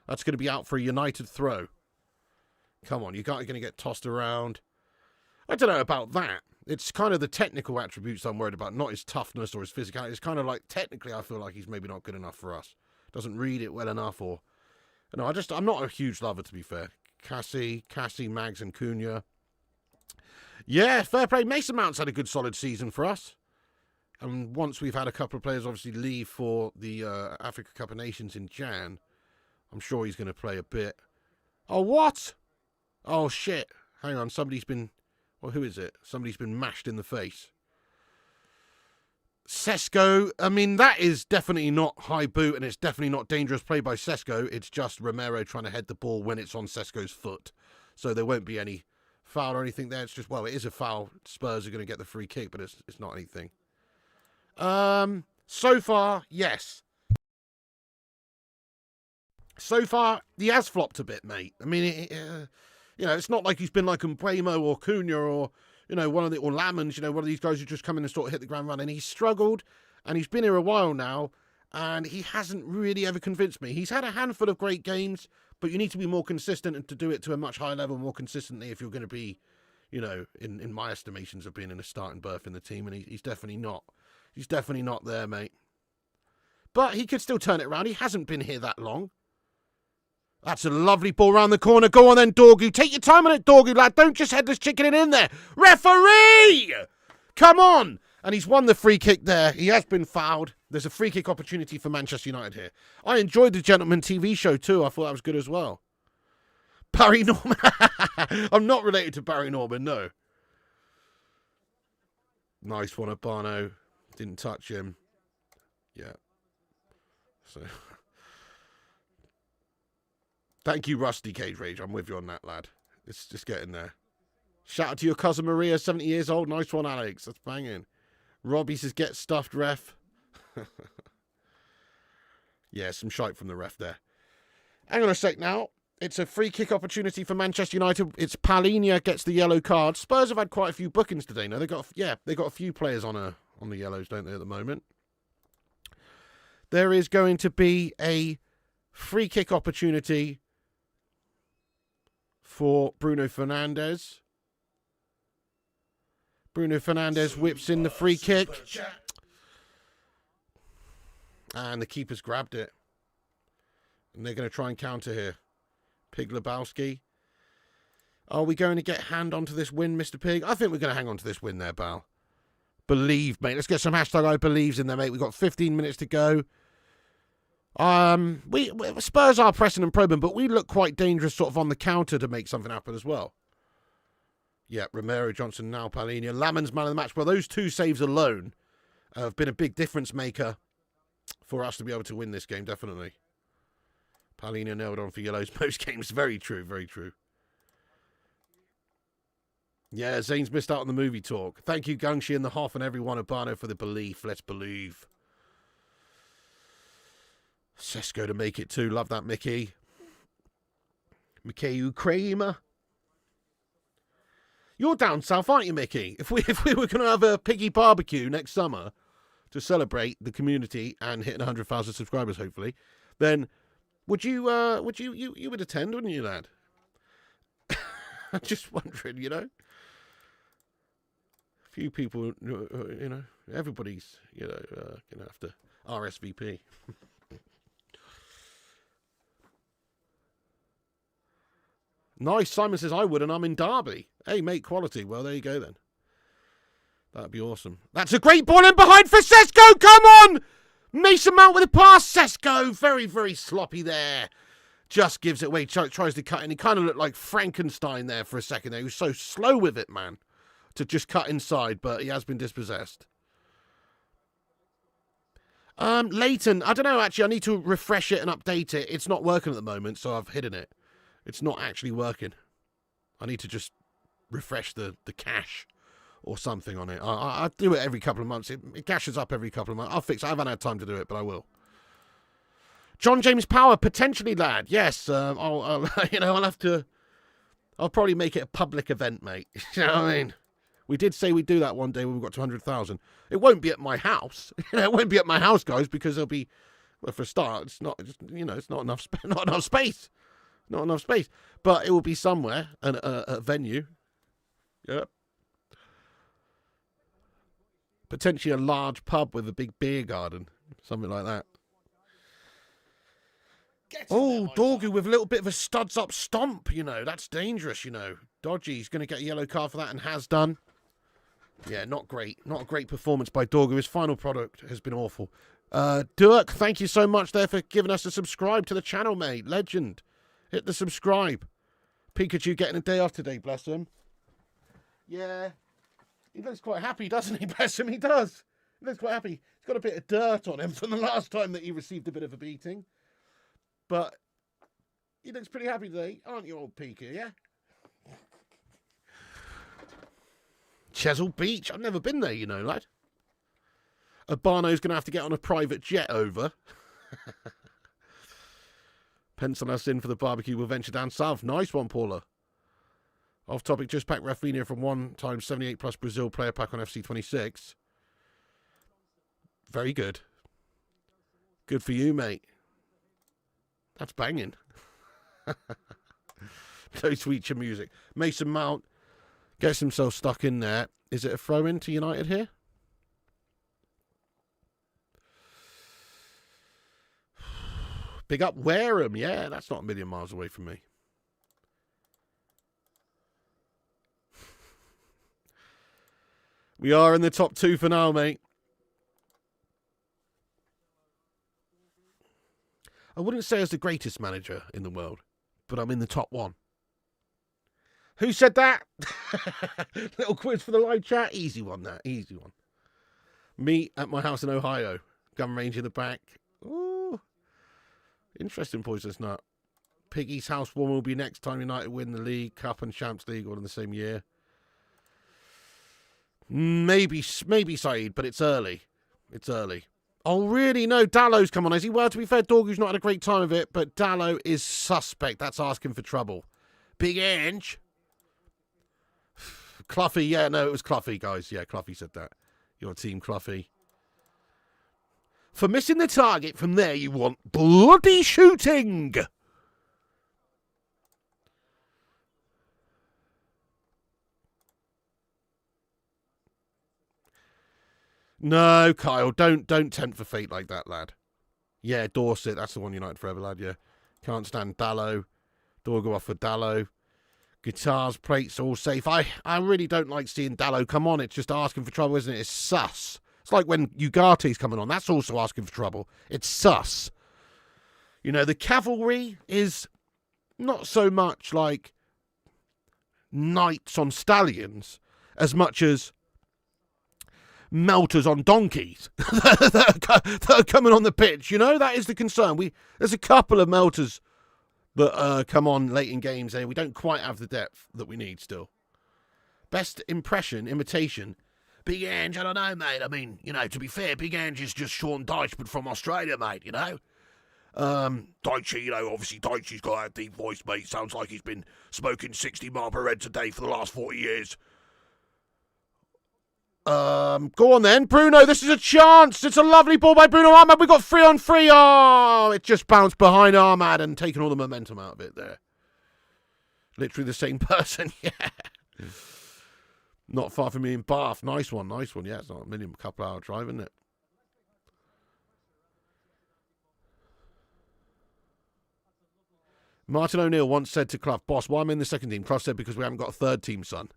A: That's going to be out for a United throw. Come on, you're going to get tossed around. I don't know about that. It's kind of the technical attributes I'm worried about, not his toughness or his physicality. It's kind of like, technically, I feel like he's maybe not good enough for us. Doesn't read it well enough, or... No, I'm not a huge lover, to be fair. Cassie, Mags, and Cunha. Yeah, fair play. Mason Mount's had a good, solid season for us. And once we've had a couple of players obviously leave for the Africa Cup of Nations in Jan, I'm sure he's going to play a bit. Oh, what? Oh, shit. Hang on, somebody's been... Well, who is it? Somebody's been mashed in the face. Sesko, I mean, that is definitely not high boot, and it's definitely not dangerous play by Sesko. It's just Romero trying to head the ball when it's on Sesko's foot. So there won't be any foul or anything there. It's just, well, it is a foul. Spurs are going to get the free kick, but it's not anything. So far, yes. So far, he has flopped a bit, mate. I mean, you know, it's not like he's been like Mbeumo or Cunha or, you know, one of the, or Lamans, you know, one of these guys who just come in and sort of hit the ground running. He's struggled, and he's been here a while now, and he hasn't really ever convinced me. He's had a handful of great games, but you need to be more consistent and to do it to a much higher level more consistently if you're going to be, you know, in my estimations of being in a starting berth in the team, and he's definitely not. He's definitely not there, mate. But he could still turn it around. He hasn't been here that long. That's a lovely ball round the corner. Go on then, Dorgu. Take your time on it, Dorgu, lad. Don't just headless chicken it in there. Referee! Come on! And he's won the free kick there. He has been fouled. There's a free kick opportunity for Manchester United here. I enjoyed the Gentleman TV show too. I thought that was good as well. Barry Norman. I'm not related to Barry Norman, no. Nice one, Abano. Didn't touch him. Yeah. So, thank you, Rusty Cage Rage. I'm with you on that, lad. It's just getting there. Shout out to your cousin Maria, 70 years old. Nice one, Alex. That's banging. Robbie says, get stuffed, ref. Yeah, some shite from the ref there. Hang on a sec now. It's a free kick opportunity for Manchester United. It's Palhinha gets the yellow card. Spurs have had quite a few bookings today. No, they got a few players on the yellows, don't they, at the moment? There is going to be a free kick opportunity for Bruno Fernandes. Bruno Fernandes whips in the free kick. And the keeper's grabbed it. And they're going to try and counter here. Pig Lebowski. Are we going to get hand onto this win, Mr. Pig? I think we're going to hang on to this win there, Bal. Believe, mate. Let's get some hashtag I believes in there, mate. We've got 15 minutes to go. We Spurs are pressing and probing, but we look quite dangerous sort of on the counter to make something happen as well. Yeah, Romero, Johnson, now Palhinha. Lamon's man of the match. Well, those two saves alone have been a big difference maker for us to be able to win this game, definitely. Palhinha nailed on for yellows most games. Very true, very true. Yeah, Zane's missed out on the movie talk. Thank you, Gungshi and the Hoff and everyone at Barno for the belief. Let's believe. Sesko to make it too. Love that, Mickey. Mickey Kramer. You're down south, aren't you, Mickey? If we were going to have a piggy barbecue next summer to celebrate the community and hitting 100,000 subscribers, hopefully, then would you would attend, wouldn't you, lad? I'm just wondering, you know. A few people, you know, everybody's, you know, going to have to RSVP. Nice. Simon says, I would, and I'm in Derby. Hey, mate, quality. Well, there you go, then. That'd be awesome. That's a great ball in behind for Sesko. Come on! Mason Mount with a pass. Sesko, very, very sloppy there. Just gives it away. Tries to cut in. He kind of looked like Frankenstein there for a second there. He was so slow with it, man, to just cut inside, but he has been dispossessed. Leighton, I don't know, actually. I need to refresh it and update it. It's not working at the moment, so I've hidden it. It's not actually working. I need to just refresh the cache or something on it. I do it every couple of months. It caches up every couple of months. I'll fix it. I haven't had time to do it, but I will. John James Power, potentially, lad. Yes, I'll you know, I'll probably make it a public event, mate. You know what I mean? We did say we'd do that one day when we got to 100,000. It won't be at my house. You know, it won't be at my house, guys, because there'll be, well, for a start, it's not, you know, it's not enough space. Not enough space. But it will be somewhere, a venue. Yep. Potentially a large pub with a big beer garden. Something like that. Oh, Dorgu with a little bit of a studs up stomp, you know. That's dangerous, you know. Dodgy, he's going to get a yellow card for that and has done. Yeah, not great. Not a great performance by Dorgu. His final product has been awful. Dirk, thank you so much there for giving us a subscribe to the channel, mate. Legend. Hit the subscribe. Pikachu getting a day off today, bless him. Yeah. He looks quite happy, doesn't he? Bless him, he does. He looks quite happy. He's got a bit of dirt on him from the last time that he received a bit of a beating. But he looks pretty happy today, aren't you, old Pika, yeah? Chesil Beach. I've never been there, you know, lad. Abano's going to have to get on a private jet over. Pencil us in for the barbecue. We'll venture down south. Nice one, Paula. Off topic, just pack Rafinha from 1x 78 plus Brazil player pack on FC26. Very good. Good for you, mate. That's banging. So sweet your music. Mason Mount. Gets himself stuck in there. Is it a throw in to United here? Big up Wareham. Yeah, that's not a million miles away from me. We are in the top 2 for now, mate. I wouldn't say I was the greatest manager in the world, but I'm in the top 1. Who said that? Little quiz for the live chat. Easy one, that. Easy one. Me at my house in Ohio. Gun range in the back. Ooh. Interesting poisonous nut. Piggy's house one will be next time United win the League, Cup and Champions League all in the same year. Maybe Saeed, but it's early. It's early. Oh, really? No, Dallow's come on, has he? Well, to be fair, Dorgu's not had a great time of it, but Dallow is suspect. That's asking for trouble. Big Ange. Cloughie, yeah, no, it was Cloughie, guys. Yeah, Cloughie said that. Your team, Cloughie. For missing the target from there, you want bloody shooting. No, Kyle, don't tempt for fate like that, lad. Yeah, Dorset, that's the one United Forever, lad, yeah. Can't stand Dallow. Dorgo off for Dallow. Guitars, plates, all safe. I really don't like seeing Dallow come on. It's just asking for trouble, isn't it? It's sus. It's like when Ugate's coming on. That's also asking for trouble. It's sus. You know, the cavalry is not so much like knights on stallions as much as melters on donkeys that are coming on the pitch. You know, that is the concern. There's a couple of melters that come on late in games, and we don't quite have the depth that we need still. Best impression, imitation. Big Ange, I don't know, mate. I mean, you know, to be fair, Big Ange is just Sean Dyche, but from Australia, mate, you know. Dyche, you know, obviously Dyche's got a deep voice, mate. Sounds like he's been smoking 60 Marlboro Reds a day for the last 40 years. Go on then. Bruno, this is a chance. It's a lovely ball by Bruno Ahmad. We got 3-on-3. Oh, it just bounced behind Ahmad and taken all the momentum out of it there. Literally the same person. Yeah. Not far from me in Bath. Nice one. Nice one. Yeah, it's not a couple hour drive, isn't it? Martin O'Neill once said to Clough, boss, why am I in the second team? Clough said, because we haven't got a third team, son.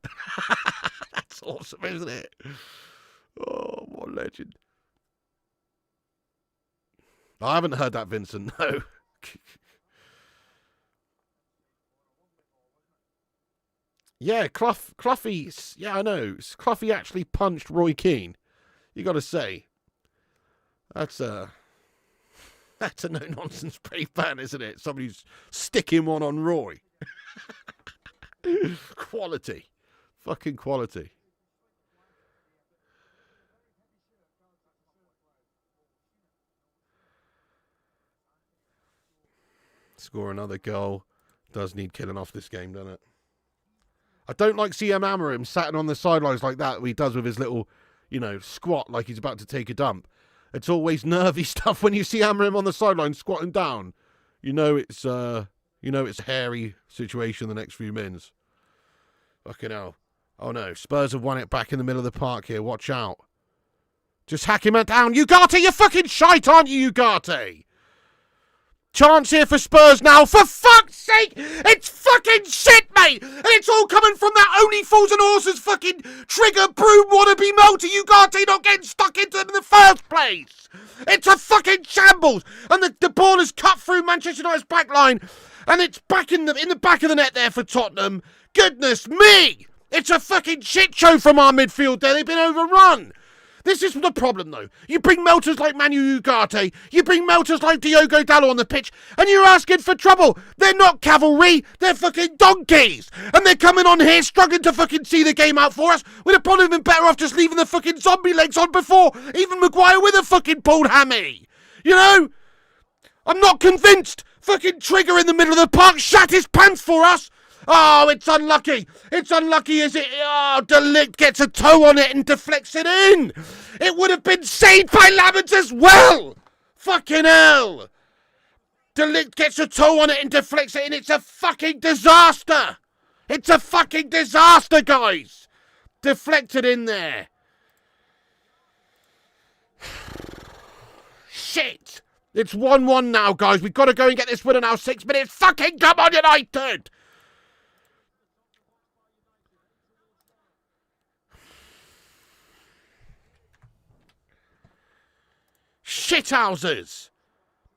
A: That's awesome, isn't it? Oh, what a legend. I haven't heard that, Vincent, no. Yeah, Cloughie, yeah, I know. Cloughie actually punched Roy Keane. You got to say. That's a no-nonsense brave man, isn't it? Somebody's sticking one on Roy. Quality. Fucking quality. Score another goal. Does need killing off this game, doesn't it? I don't like CM Amarim sat on the sidelines like that he does with his little, you know, squat like he's about to take a dump. It's always nervy stuff when you see Amarim on the sideline squatting down. You know it's a hairy situation the next few minutes. Fucking hell. Oh no, Spurs have won it back in the middle of the park here. Watch out. Just hack him down. Ugarte, you're fucking shite, aren't you, Ugarte? Chance here for Spurs now. For fuck's sake! It's fucking shit, mate! And it's all coming from that only fools and horses fucking trigger broom wannabe Melter Ugarte not getting stuck into them in the first place! It's a fucking shambles! And the ball is cut through Manchester United's back line, and it's back in the back of the net there for Tottenham. Goodness me! It's a fucking shit show from our midfield there. They've been overrun. This is the problem, though. You bring melters like Manu Ugarte, you bring melters like Diogo Dalot on the pitch, and you're asking for trouble. They're not cavalry, they're fucking donkeys. And they're coming on here struggling to fucking see the game out for us. We'd have probably been better off just leaving the fucking zombie legs on before. Even Maguire with a fucking pulled hammy. You know? I'm not convinced. Fucking Trigger in the middle of the park shat his pants for us. Oh, it's unlucky. It's unlucky, is it? Oh, De Ligt gets a toe on it and deflects it in. It would have been saved by Lamens as well. Fucking hell. De Ligt gets a toe on it and deflects it in. It's a fucking disaster. It's a fucking disaster, guys. Deflected in there. Shit. It's 1-1 now, guys. We've got to go and get this winner now. 6 minutes. Fucking come on, United. Shithousers.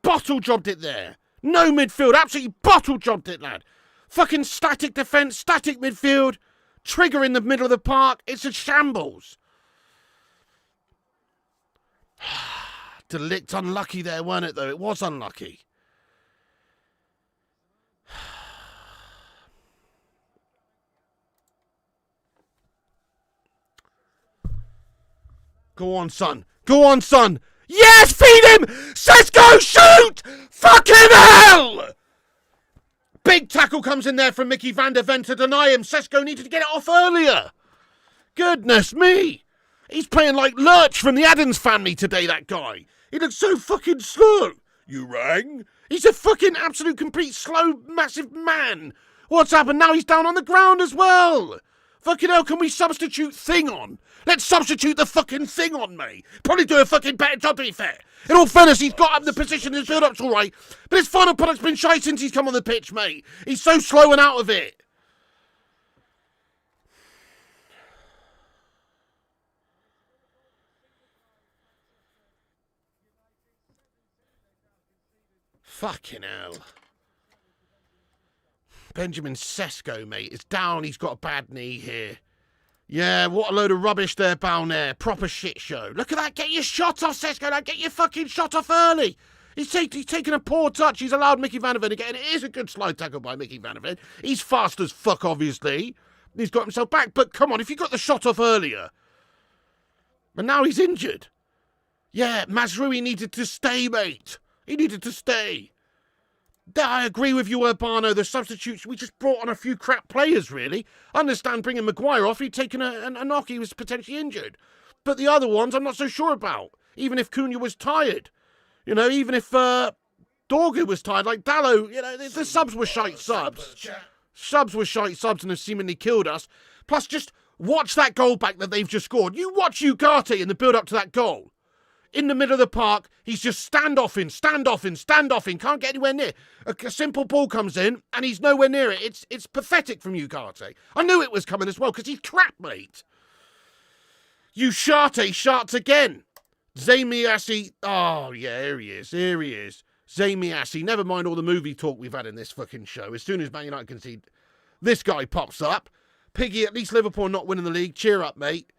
A: Bottle jobbed it there. No midfield. Absolutely bottle jobbed it, lad. Fucking static defence, static midfield. Trigger in the middle of the park. It's a shambles. Delict unlucky there, weren't it, though? It was unlucky. Go on, son. Go on, son. Yes, feed him! Sesko, shoot! Fucking hell! Big tackle comes in there from Mickey van der Ven to deny him. Sesko needed to get it off earlier. Goodness me. He's playing like Lurch from the Addams Family today, that guy. He looks so fucking slow. You rang? He's a fucking absolute complete slow, massive man. What's happened now? He's down on the ground as well. Fucking hell, can we substitute Thing on? Let's substitute the fucking Thing on, mate. Probably do a fucking better job, to be fair. In all fairness, he's got up the position, his build-up's all right. But his final product's been shy since he's come on the pitch, mate. He's so slow and out of it. Fucking hell. Benjamin Sesko, mate, is down. He's got a bad knee here. Yeah, what a load of rubbish there, Balnair. Proper shit show. Look at that. Get your shot off, Sesko. Now get your fucking shot off early. He's taken a poor touch. He's allowed Mickey van der Ven again. It is a good slide tackle by Mickey van der Ven. He's fast as fuck, obviously. He's got himself back. But come on, if you got the shot off earlier. And now he's injured. Yeah, Mazrui needed to stay, mate. He needed to stay. I agree with you, Urbano. The substitutes, we just brought on a few crap players, really. I understand bringing Maguire off. He'd taken a knock. He was potentially injured. But the other ones, I'm not so sure about. Even if Cunha was tired. You know, even if Dorgu was tired. Like Dallo, you know, the subs were shite subs. Subs were shite subs and have seemingly killed us. Plus, just watch that goal back that they've just scored. You watch Ugarte in the build-up to that goal. In the middle of the park, he's just standoffing, can't get anywhere near. A simple ball comes in, and he's nowhere near it. It's pathetic from Ugarte. I knew it was coming as well, because he's crap, mate. Ugarte sharts again. Zamiasi, oh yeah, here he is. Zamiasi, never mind all the movie talk we've had in this fucking show. As soon as Man United concede, this guy pops up. Piggy, at least Liverpool not winning the league. Cheer up, mate.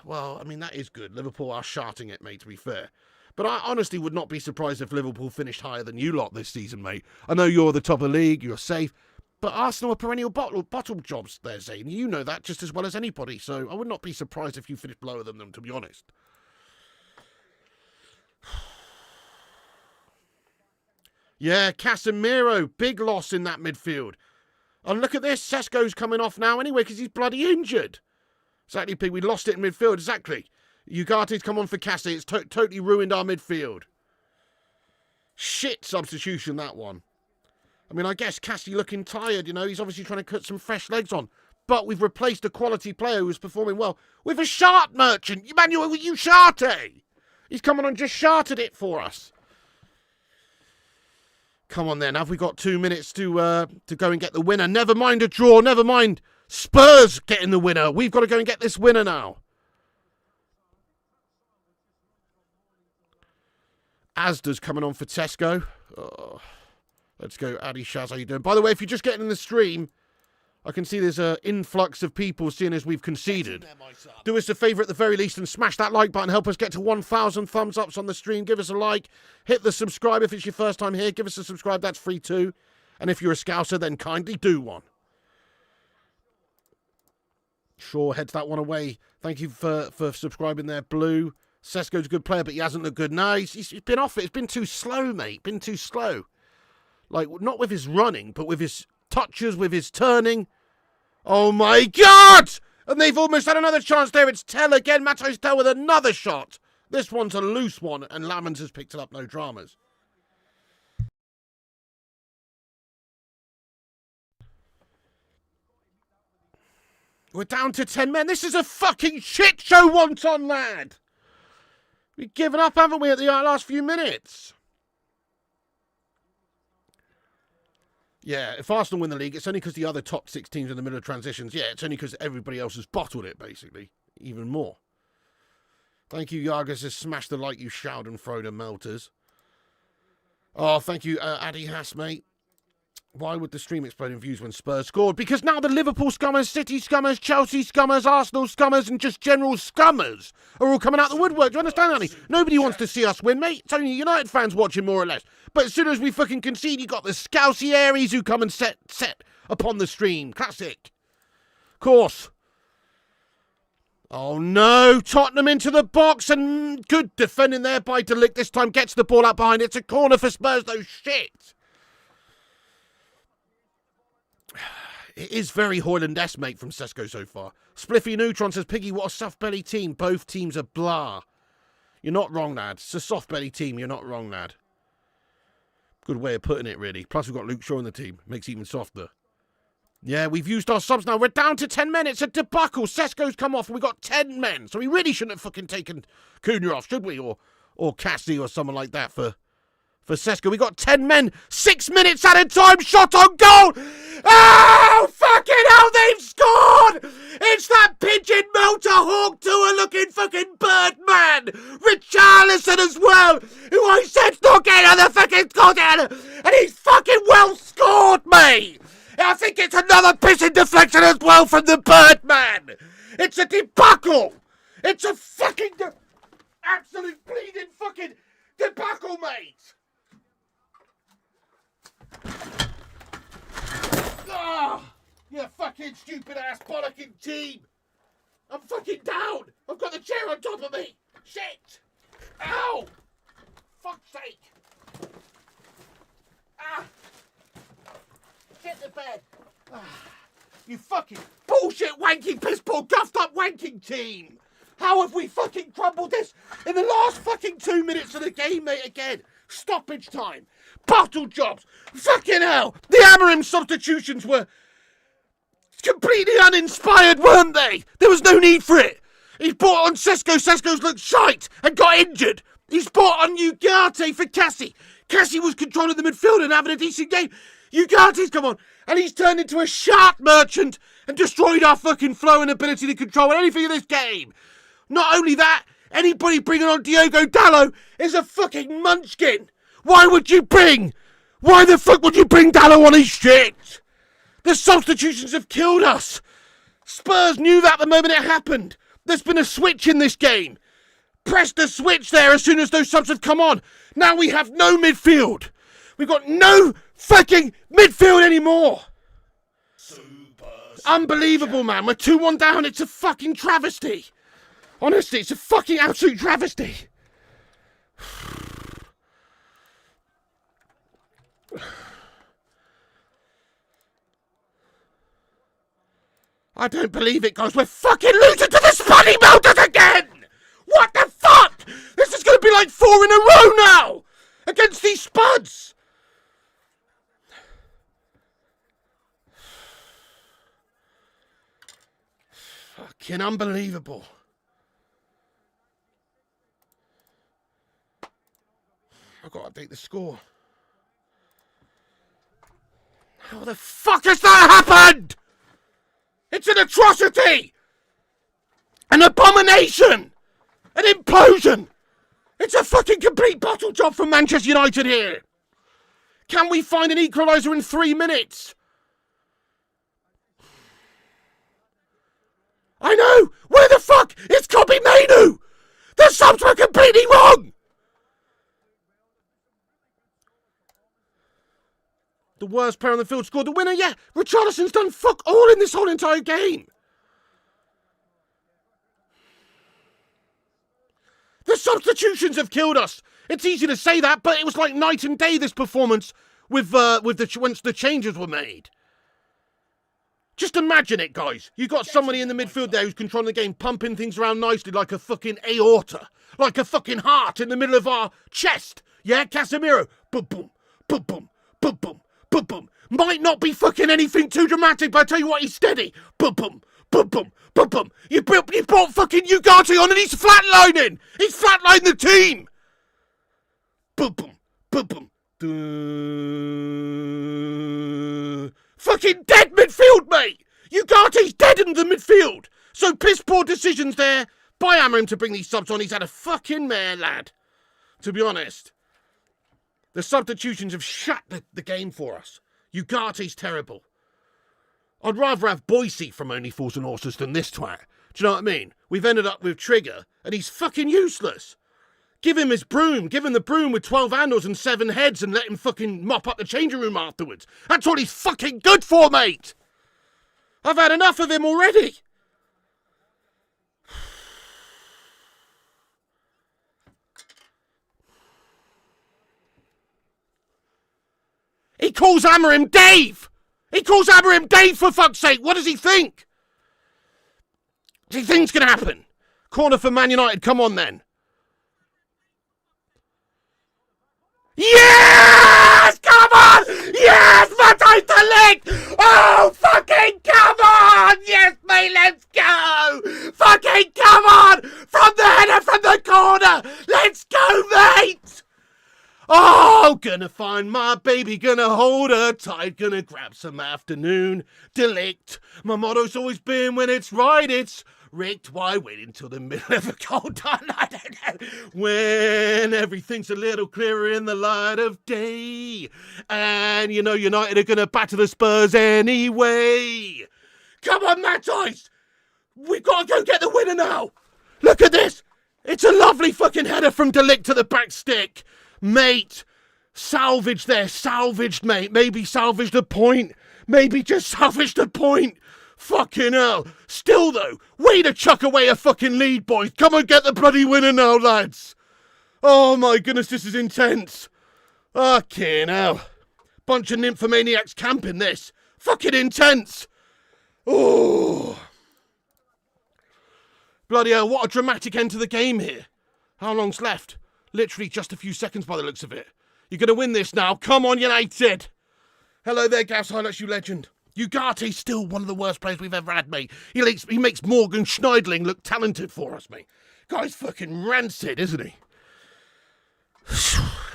A: Well, I mean, that is good. Liverpool are sharting it, mate, to be fair. But I honestly would not be surprised if Liverpool finished higher than you lot this season, mate. I know you're the top of the league, you're safe. But Arsenal are perennial bottle jobs there, Zane. You know that just as well as anybody. So I would not be surprised if you finished lower than them, to be honest. Yeah, Casemiro, big loss in that midfield. And look at this, Sesko's coming off now anyway because he's bloody injured. Exactly, Pig. We lost it in midfield. Exactly. Ugarte's come on for Cassie. It's totally ruined our midfield. Shit substitution, that one. I mean, I guess Cassie looking tired, you know. He's obviously trying to cut some fresh legs on. But we've replaced a quality player who was performing well with a shart merchant. Emmanuel Ugarte. He's come on and just sharted it for us. Come on then. Have we got 2 minutes to go and get the winner? Never mind a draw. Never mind Spurs getting the winner. We've got to go and get this winner now. Asda's coming on for Tesco. Oh, let's go, Adi Shaz. How you doing? By the way, if you're just getting in the stream, I can see there's an influx of people seeing as we've conceded. Do us a favour at the very least and smash that like button. Help us get to 1,000 thumbs ups on the stream. Give us a like. Hit the subscribe if it's your first time here. Give us a subscribe. That's free too. And if you're a Scouser, then kindly do one. Sure, heads that one away. Thank you for subscribing there, Blue. Sesko's a good player, but he hasn't looked good. No, he's been off it. It's been too slow, mate. Been too slow. Like, not with his running, but with his touches, with his turning. Oh, my God! And they've almost had another chance there. It's Tell again. Matos Tell with another shot. This one's a loose one, and Lamans has picked it up. No dramas. We're down to 10 men. This is a fucking shit show, Wonton lad. We've given up, haven't we, at the last few minutes? Yeah, if Arsenal win the league, it's only because the other top 6 teams in the middle of transitions. Yeah, it's only because everybody else has bottled it, basically. Even more. Thank you, Yargis. Just smash the like, you shout and throw the melters. Oh, thank you, Addy Hass, mate. Why would the stream explode in views when Spurs scored? Because now the Liverpool scummers, City scummers, Chelsea scummers, Arsenal scummers, and just general scummers are all coming out the woodwork. Do you understand, Annie? Nobody wants to see us win, mate. It's only United fans watching, more or less. But as soon as we fucking concede, you got the Scousey Aries who come and set upon the stream. Classic. Of course. Oh no, Tottenham into the box, and good defending there by De Ligt. This time gets the ball out behind. It's a corner for Spurs, though. Shit. It is very Hoyland-esque, mate, from Sesko so far. Spliffy Neutron says, Piggy, what a soft-belly team. Both teams are blah. You're not wrong, lad. It's a soft-belly team. You're not wrong, lad. Good way of putting it, really. Plus, we've got Luke Shaw in the team. Makes it even softer. Yeah, we've used our subs now. We're down to 10 men. It's a debacle. Sesko's come off and we've got 10 men. So we really shouldn't have fucking taken Cunha off, should we? Or Cassie or someone like that for Sesko. We got 10 men, 6 minutes at a time, shot on goal. Oh, fucking hell, they've scored. It's that pigeon motor hawk tour looking fucking Birdman. Richarlison as well, who I said's not getting on the fucking scored. And he's fucking well scored, mate. I think it's another pissing deflection as well from the Birdman. It's a debacle. It's a fucking absolute bleeding fucking debacle, mate. Ah, you fucking stupid ass bollocking team. I'm fucking down. I've got the chair on top of me. Shit. Ow. Fuck's sake. Ah. Get the bed. Ah. You fucking bullshit wanking piss poor guffed up wanking team. How have we fucking crumbled this in the last fucking 2 minutes of the game, mate, again? Stoppage time. Bottle jobs. Fucking hell. The Amorim substitutions were completely uninspired, weren't they? There was no need for it. He's brought on Sesko. Sesko's looked shite and got injured. He's brought on Ugarte for Cassie. Cassie was controlling the midfield and having a decent game. Ugarte's come on. And he's turned into a shark merchant and destroyed our fucking flow and ability to control anything in this game. Not only that, anybody bringing on Diogo Dalot is a fucking munchkin. Why the fuck would you bring Dalot on his shit? The substitutions have killed us. Spurs knew that the moment it happened. There's been a switch in this game. Press the switch there as soon as those subs have come on. Now we have no midfield. We've got no fucking midfield anymore. Unbelievable, man. We're 2-1 down. It's a fucking travesty. Honestly, it's a fucking absolute travesty. I don't believe it, guys. We're fucking losing to the Spuddy Melters again! What the fuck? This is going to be like 4 in a row now! Against these Spuds! Fucking unbelievable. I've got to update the score. How the fuck has that happened? It's an atrocity! An abomination! An implosion! It's a fucking complete bottle job from Manchester United here! Can we find an equaliser in 3 minutes? I know! Where the fuck is Kobe Mainu? The subs were completely wrong! The worst player on the field scored the winner. Yeah, Richarlison's done fuck all in this whole entire game. The substitutions have killed us. It's easy to say that, but it was like night and day, this performance with once the changes were made. Just imagine it, guys. You got somebody in the midfield there who's controlling the game, pumping things around nicely like a fucking aorta, like a fucking heart in the middle of our chest. Yeah, Casemiro. Boom, boom, boom, boom, boom, boom. Boom, boom. Might not be fucking anything too dramatic, but I tell you what, he's steady. Boom, boom, Boom, boom, boom, boom. You brought fucking Ugarte on and he's flatlining. He's flatlining the team. Boom, boom, boom, boom. Fucking dead midfield, mate. Ugarte's dead in the midfield. So piss poor decisions there by Amorim to bring these subs on. He's had a fucking mare, lad. To be honest. The substitutions have shut the game for us. Ugarte's terrible. I'd rather have Boise from Only Fools and Horses than this twat. Do you know what I mean? We've ended up with Trigger, and he's fucking useless. Give him his broom. Give him the broom with 12 handles and 7 heads and let him fucking mop up the changing room afterwards. That's all he's fucking good for, mate. I've had enough of him already. He calls Amorim Dave! He calls Amorim Dave, for fuck's sake! What does he think? What do you think's going to happen? Corner for Man United, come on then. Yes! Come on! Yes! Matthijs de Ligt! Oh, fucking come on! Yes, mate, let's go! Fucking come on! From the header, from the corner! Let's go, mate! Oh, gonna find my baby, gonna hold her tight, gonna grab some afternoon delict. My motto's always been, when it's right, it's rigged. Why wait until the middle of a cold dawn? I don't know. When everything's a little clearer in the light of day. And, you know, United are gonna batter the Spurs anyway. Come on, Matthijs! We've got to go get the winner now! Look at this! It's a lovely fucking header from de Ligt to the back stick. Mate, salvaged there, salvaged, mate. Maybe salvaged a point. Maybe just salvaged a point. Fucking hell. Still, though, way to chuck away a fucking lead, boys. Come and get the bloody winner now, lads. Oh, my goodness, this is intense. Fucking hell. Bunch of nymphomaniacs camping this. Fucking intense. Oh. Bloody hell, what a dramatic end to the game here. How long's left? Literally just a few seconds by the looks of it. You're going to win this now. Come on, United. Hello there, Gavs Highlights, you legend. Ugarte's still one of the worst players we've ever had, mate. He makes Morgan Schneidling look talented for us, mate. Guy's fucking rancid, isn't he?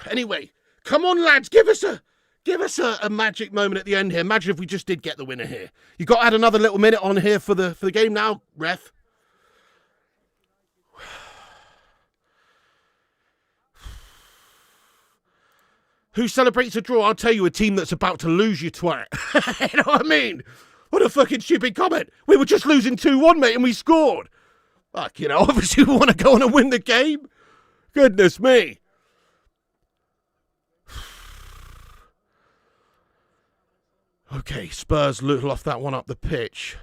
A: Anyway, come on, lads. Give us a magic moment at the end here. Imagine if we just did get the winner here. You got to add another little minute on here for the game now, ref. Who celebrates a draw? I'll tell you, a team that's about to lose, you twat. You know what I mean? What a fucking stupid comment. We were just losing 2-1, mate, and we scored. Fuck, you know, obviously we want to go on and win the game. Goodness me. Okay, Spurs loft that one up the pitch.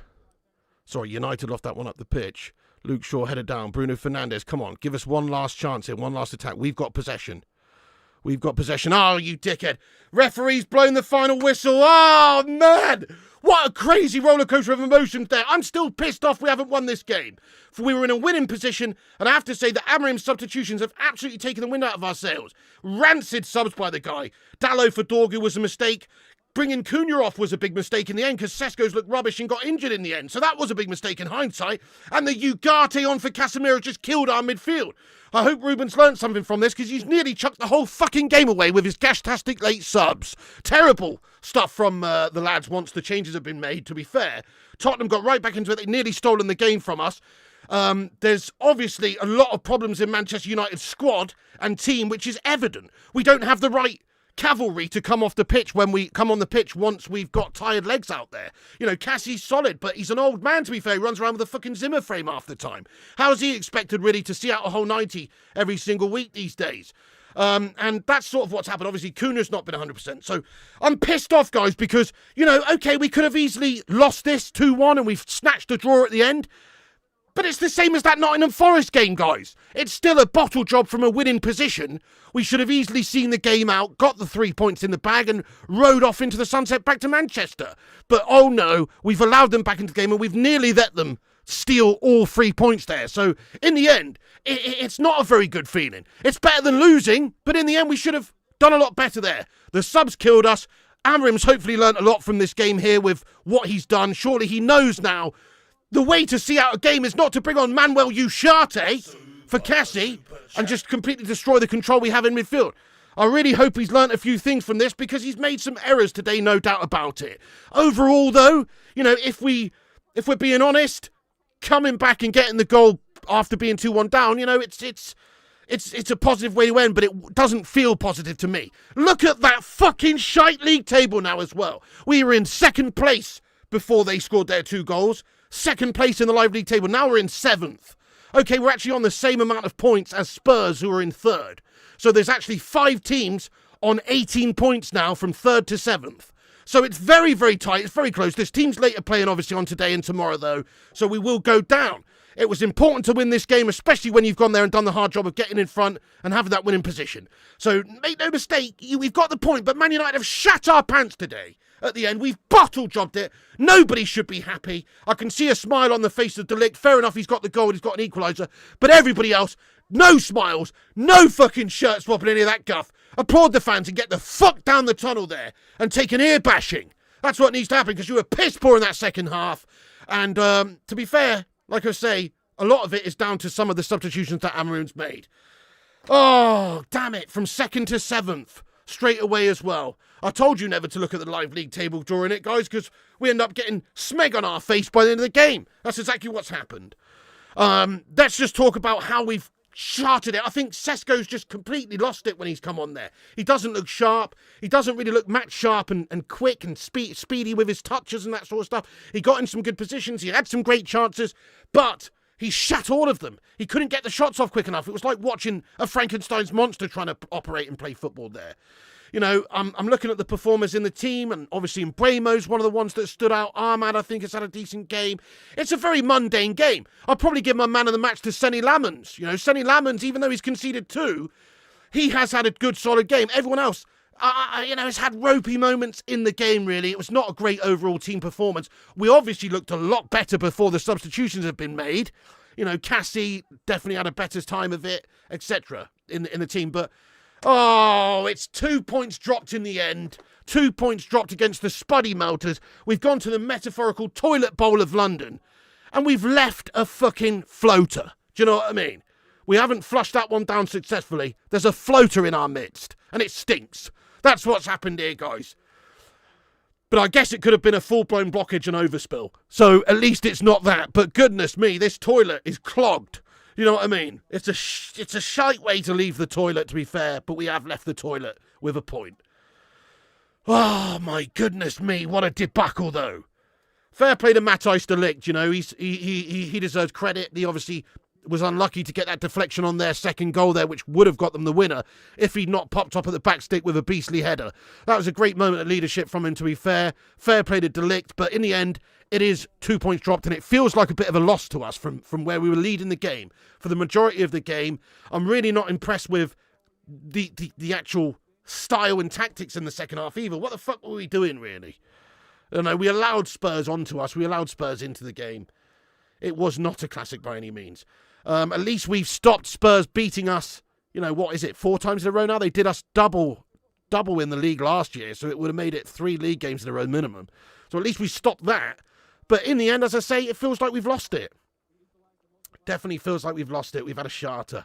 A: Sorry, United loft that one up the pitch. Luke Shaw headed down. Bruno Fernandes, come on. Give us one last chance here, one last attack. We've got possession. We've got possession. Oh, you dickhead. Referee's blown the final whistle. Oh, man. What a crazy rollercoaster of emotions there. I'm still pissed off we haven't won this game. For we were in a winning position, and I have to say that Amorim's substitutions have absolutely taken the wind out of our sails. Rancid subs by the guy. Dalot for Dorgu was a mistake. Bringing Cunha off was a big mistake in the end because Sesko's looked rubbish and got injured in the end. So that was a big mistake in hindsight. And the Ugarte on for Casemiro just killed our midfield. I hope Ruben's learnt something from this because he's nearly chucked the whole fucking game away with his gashtastic late subs. Terrible stuff from the lads once the changes have been made, to be fair. Tottenham got right back into it. They nearly stolen the game from us. There's obviously a lot of problems in Manchester United's squad and team, which is evident. We don't have the right cavalry to come off the pitch when we come on the pitch once we've got tired legs out there. You know, Cassie's solid, but he's an old man, to be fair. He runs around with a fucking Zimmer frame half the time. How is he expected really to see out a whole 90 every single week these days? And that's sort of what's happened. Obviously, Kuna's not been 100%. So I'm pissed off, guys, because, you know, okay, we could have easily lost this 2-1 and we've snatched a draw at the end. But it's the same as that Nottingham Forest game, guys. It's still a bottle job from a winning position. We should have easily seen the game out, got the 3 points in the bag and rode off into the sunset back to Manchester. But oh no, we've allowed them back into the game and we've nearly let them steal all 3 points there. So in the end, it's not a very good feeling. It's better than losing, but in the end we should have done a lot better there. The subs killed us. Amorim's hopefully learnt a lot from this game here with what he's done. Surely he knows now The way to see out a game is not to bring on Manuel Ugarte for Cassie and just completely destroy the control we have in midfield. I really hope he's learnt a few things from this because he's made some errors today, no doubt about it. Overall, though, if we're being honest, coming back and getting the goal after being 2-1 down, it's a positive way to end, but it doesn't feel positive to me. Look at that fucking shite league table now as well. We were in second place before they scored their 2 goals. Second place in the live league table. Now we're in 7th. Okay, we're actually on the same amount of points as Spurs, who are in 3rd. So there's actually 5 teams on 18 points now from 3rd to 7th. So it's very, very tight. It's very close. There's teams later playing, obviously, on today and tomorrow, though. So we will go down. It was important to win this game, especially when you've gone there and done the hard job of getting in front and having that winning position. So make no mistake, we've got the point, but Man United have shat our pants today. At the end, we've bottle jobbed it. Nobody should be happy. I can see a smile on the face of De Ligt. Fair enough, he's got the goal, he's got an equaliser. But everybody else, no smiles, no fucking shirt swapping, any of that guff. Applaud the fans and get the fuck down the tunnel there and take an ear bashing. That's what needs to happen because you were piss poor in that second half. And to be fair, like I say, a lot of it is down to some of the substitutions that Amarim's made. Oh, damn it, from 2nd to 7th. Straight away as well. I told you never to look at the live league table during it, guys, because we end up getting smeg on our face by the end of the game. That's exactly what's happened. Let's just talk about how we've charted it. I think Sesko's just completely lost it when he's come on there. He doesn't look sharp. He doesn't really look match sharp and quick and speedy with his touches and that sort of stuff. He got in some good positions. He had some great chances, but he shat all of them. He couldn't get the shots off quick enough. It was like watching a Frankenstein's monster trying to operate and play football there. I'm looking at the performers in the team, and obviously Mbeumo's one of the ones that stood out. Ahmad, I think, has had a decent game. It's a very mundane game. I'll probably give my man of the match to Senny Lamens. Senny Lamens, even though he's conceded 2, he has had a good, solid game. Everyone else, has had ropey moments in the game, really. It was not a great overall team performance. We obviously looked a lot better before the substitutions have been made. Cassie definitely had a better time of it, etc. in the team, but it's 2 points dropped in the end. 2 points dropped against the Spuddy Melters. We've gone to the metaphorical toilet bowl of London, and we've left a fucking floater. Do you know what I mean? We haven't flushed that one down successfully. There's a floater in our midst, and it stinks. That's what's happened here, guys. But I guess it could have been a full-blown blockage and overspill. So at least it's not that. But goodness me, this toilet is clogged. You know what I mean? It's a shite way to leave the toilet, to be fair, but we have left the toilet with a point. Oh, my goodness me, what a debacle, though. Fair play to Matthijs de Ligt, he deserves credit. He obviously was unlucky to get that deflection on their second goal there, which would have got them the winner if he'd not popped up at the back stick with a beastly header. That was a great moment of leadership from him, to be fair. Fair play to de Ligt, but in the end, it is 2 points dropped, and it feels like a bit of a loss to us from where we were leading the game. For the majority of the game, I'm really not impressed with the actual style and tactics in the second half either. What the fuck were we doing, really? We allowed Spurs onto us. We allowed Spurs into the game. It was not a classic by any means. At least we've stopped Spurs beating us, 4 times in a row now? They did us double in the league last year, so it would have made it 3 league games in a row minimum. So at least we stopped that. But in the end, as I say, it feels like we've lost it. Definitely feels like we've lost it. We've had a charter.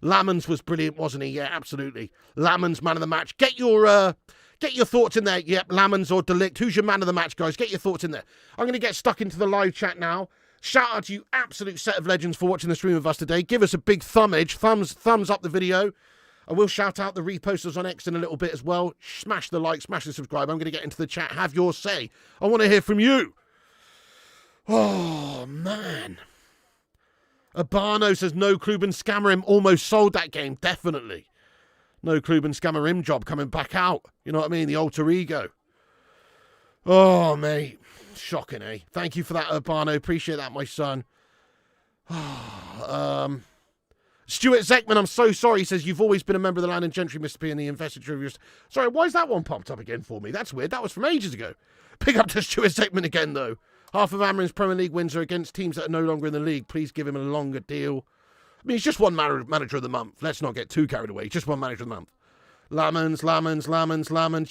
A: Lamens was brilliant, wasn't he? Yeah, absolutely. Lamens, man of the match. Get your thoughts in there. Yep, Lamens or de Ligt. Who's your man of the match, guys? Get your thoughts in there. I'm going to get stuck into the live chat now. Shout out to you, absolute set of legends, for watching the stream with us today. Give us a big thumbs up the video. I will shout out the reposters on X in a little bit as well. Smash the like, smash the subscribe. I'm going to get into the chat. Have your say. I want to hear from you. Oh, man. Abano says, no Kluben scammer him. Almost sold that game. Definitely. No Kluben scammer him job coming back out. You know what I mean? The alter ego. Oh, mate. Shocking, eh? Thank you for that, Urbano. Appreciate that, my son. Stuart Zeckman, I'm so sorry. He says, you've always been a member of the Land and Gentry, Mr. P, and the investiture of yours. Sorry, why is that one popped up again for me? That's weird. That was from ages ago. Pick up to Stuart Zeckman again, though. Half of Amarin's Premier League wins are against teams that are no longer in the league. Please give him a longer deal. I mean, he's just one manager of the month. Let's not get too carried away. He's just one manager of the month. Lamens.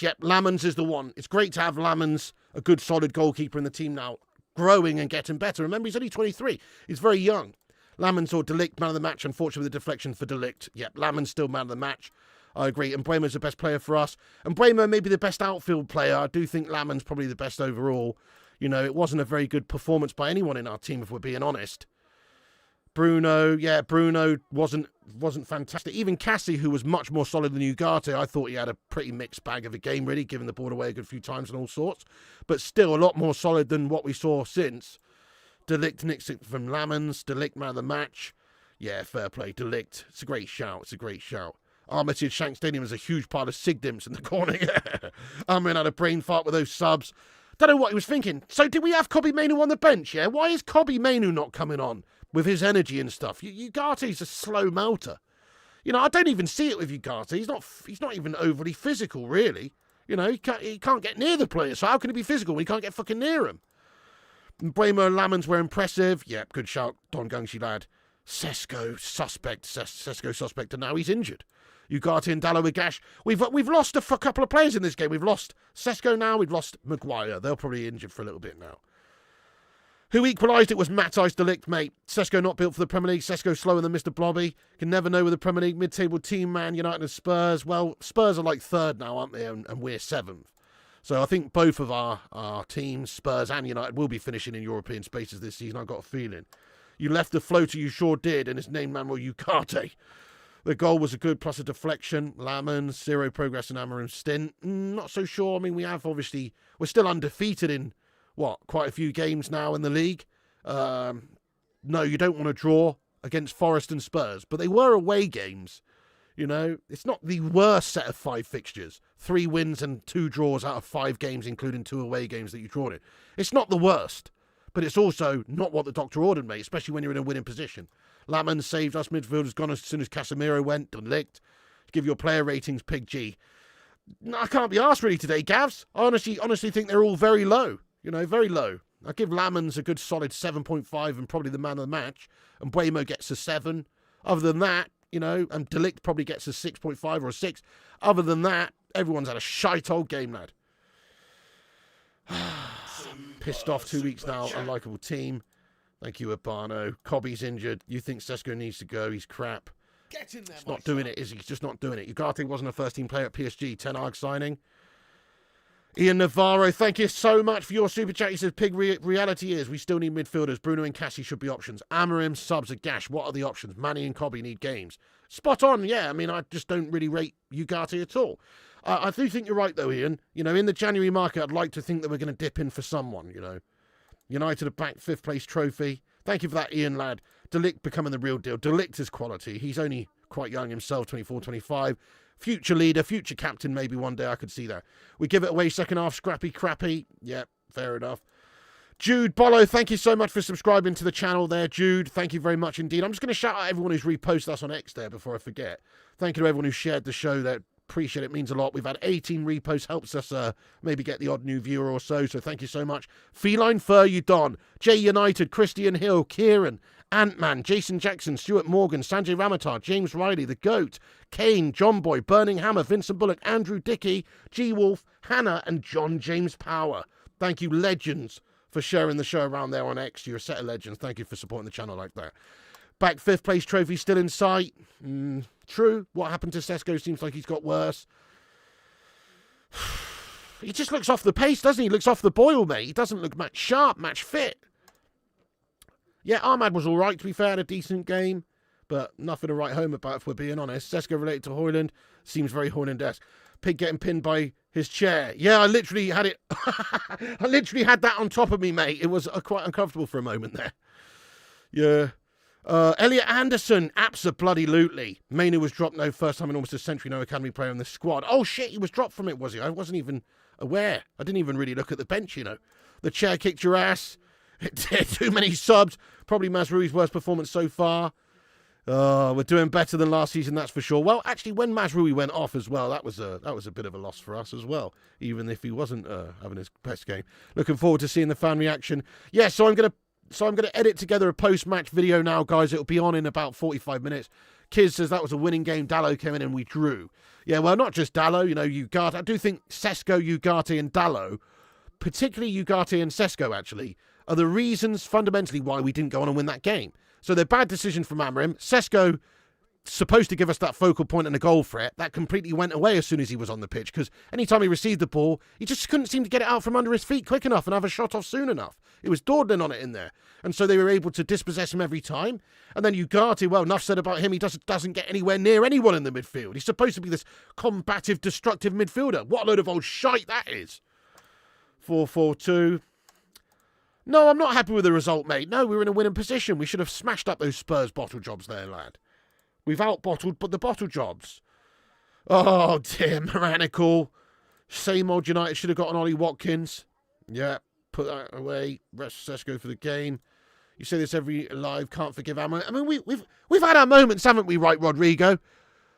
A: Yep, Lamens is the one. It's great to have Lamens, a good solid goalkeeper in the team now. growing and getting better. Remember, he's only 23. He's very young. Lamens or De Ligt, man of the match. Unfortunately, the deflection for De Ligt. Yep, Lamens still man of the match. I agree. And Mbeumo's the best player for us. And Mbeumo may be the best outfield player. I do think Lamens probably the best overall. You know, it wasn't a very good performance by anyone in our team, if we're being honest. Bruno wasn't fantastic. Even Cassie, who was much more solid than Ugarte, I thought he had a pretty mixed bag of a game, really, giving the ball away a good few times and all sorts. But still a lot more solid than what we saw since. De Ligt nicks it from Lamens. De Ligt man of the match. Yeah, fair play. De Ligt. It's a great shout. It's a great shout. Armitage Shank Stadium is a huge pile of sig dimps in the corner. Amrin had a brain fart with those subs. Don't know what he was thinking. So did we have Kobbie Mainoo on the bench, yeah? Why is Kobbie Mainoo not coming on with his energy and stuff? Ugarte's a slow melter. You know, I don't even see it with Ugarte. He's not even overly physical, really. You know, he can't get near the player, so how can he be physical when he can't get fucking near him? Mbeumo and Lamens were impressive. Yep, good shout, Don Gungshi lad. Sesko suspect, and now he's injured. Ugarte and Dalot with gash. We've lost a couple of players in this game. We've lost Sesko now. We've lost Maguire. They'll probably be injured for a little bit now. Who equalised it was Matthijs de Ligt, mate. Sesko not built for the Premier League. Sesko slower than Mr. Blobby. Can never know with the Premier League. Mid-table team, Man United and Spurs. Well, Spurs are like third now, aren't they? And we're seventh. So I think both of our teams, Spurs and United, will be finishing in European spaces this season. I've got a feeling. You left the floater, you sure did, and his name Manuel Ugarte. The goal was a good plus a deflection. Lamens, 0 progress in Amarim's stint. Not so sure. I mean, we're still undefeated in, quite a few games now in the league. No, you don't want to draw against Forest and Spurs, but they were away games. You know, it's not the worst set of 5 fixtures. 3 wins and 2 draws out of 5 games, including 2 away games that you drawn in. It's not the worst, but it's also not what the doctor ordered, mate, especially when you're in a winning position. Lamens saved us. Midfielder's gone as soon as Casemiro went. De Ligt. Give your player ratings, Pig G. No, I can't be asked really today, Gavs. I honestly think they're all very low. You know, very low. I give Lamens a good solid 7.5 and probably the man of the match. And Mbeumo gets a 7. Other than that, you know, and De Ligt probably gets a 6.5 or a 6. Other than that, everyone's had a shite old game, lad. Pissed off 2 weeks now. Unlikable team. Thank you, Urbano. Kobbie's injured. You think Sesko needs to go. He's crap.
C: Get in there,
A: He's not doing it, is he? He's just not doing it. Ugarte wasn't a first-team player at PSG. Ten Hag signing. Ian Navarro, thank you so much for your super chat. He says, Pig, reality is we still need midfielders. Bruno and Cassie should be options. Amarim, subs, and Gash. What are the options? Manny and Kobbie need games. Spot on, yeah. I mean, I just don't really rate Ugarte at all. I do think you're right, though, Ian. You know, in the January market, I'd like to think that we're going to dip in for someone, you know. United have backed 5th place trophy. Thank you for that, Ian, lad. De Ligt becoming the real deal. De Ligt is quality. He's only quite young himself, 24, 25. Future leader, future captain, maybe one day I could see that. We give it away second half, scrappy, crappy. Yep, fair enough. Jude Bollo, thank you so much for subscribing to the channel there, Jude. Thank you very much indeed. I'm just going to shout out everyone who's reposted us on X there before I forget. Thank you to everyone who shared the show there. Appreciate it. It means a lot. We've had 18 reposts. Helps us maybe get the odd new viewer or so. So thank you so much. Feline Fur, you Don. J United, Christian Hill, Kieran, Ant-Man, Jason Jackson, Stuart Morgan, Sanjay Ramatar, James Riley, The Goat, Kane, John Boy, Burning Hammer, Vincent Bullock, Andrew Dickey, G Wolf, Hannah, and John James Power. Thank you, legends, for sharing the show around there on X. You're a set of legends. Thank you for supporting the channel like that. Back 5th place trophy still in sight. True. What happened to Sesko seems like he's got worse. He just looks off the pace, doesn't he? He looks off the boil, mate. He doesn't look match sharp, match fit. Yeah, Ahmad was all right, to be fair, had a decent game, but nothing to write home about, if we're being honest. Sesko related to Højlund seems very Højlund-esque. Pig getting pinned by his chair. Yeah, I literally had it. I literally had that on top of me, mate. It was quite uncomfortable for a moment there. Yeah. Elliot Anderson, abso-bloody-lutely. Mainoo was dropped, no first time in almost a century, no academy player in the squad. Oh shit, he was dropped from it, was he? I wasn't even aware. I didn't even really look at the bench, you know. The chair kicked your ass. Too many subs. Probably Mazroui's worst performance so far. We're doing better than last season, that's for sure. Well, actually, when Mazroui went off as well, that was a bit of a loss for us as well, even if he wasn't having his best game. Looking forward to seeing the fan reaction. Yeah, so I'm going to edit together a post-match video now, guys. It'll be on in about 45 minutes. Kiz says that was a winning game. Dalot came in and we drew. Yeah, well, not just Dalot, you know, Ugarte. I do think Sesko, Ugarte and Dalot, particularly Ugarte and Sesko, actually, are the reasons fundamentally why we didn't go on and win that game. So they're bad decision from Amorim. Sesko, supposed to give us that focal point and a goal threat, that completely went away as soon as he was on the pitch, because anytime he received the ball, he just couldn't seem to get it out from under his feet quick enough and have a shot off soon enough. It was dawdling on it in there. And so they were able to dispossess him every time. And then Ugarte, well, enough said about him. He doesn't get anywhere near anyone in the midfield. He's supposed to be this combative, destructive midfielder. What a load of old shite that is. 4-4-2. No, I'm not happy with the result, mate. No, we were in a winning position. We should have smashed up those Spurs bottle jobs there, lad. We've out-bottled but the bottle jobs. Oh, dear, Moranical. Same old United should have got on Ollie Watkins. Yeah, put that away. Rest Sesko for the game. You say this every live, can't forgive Ammo. I mean, we've had our moments, haven't we, right, Rodrigo?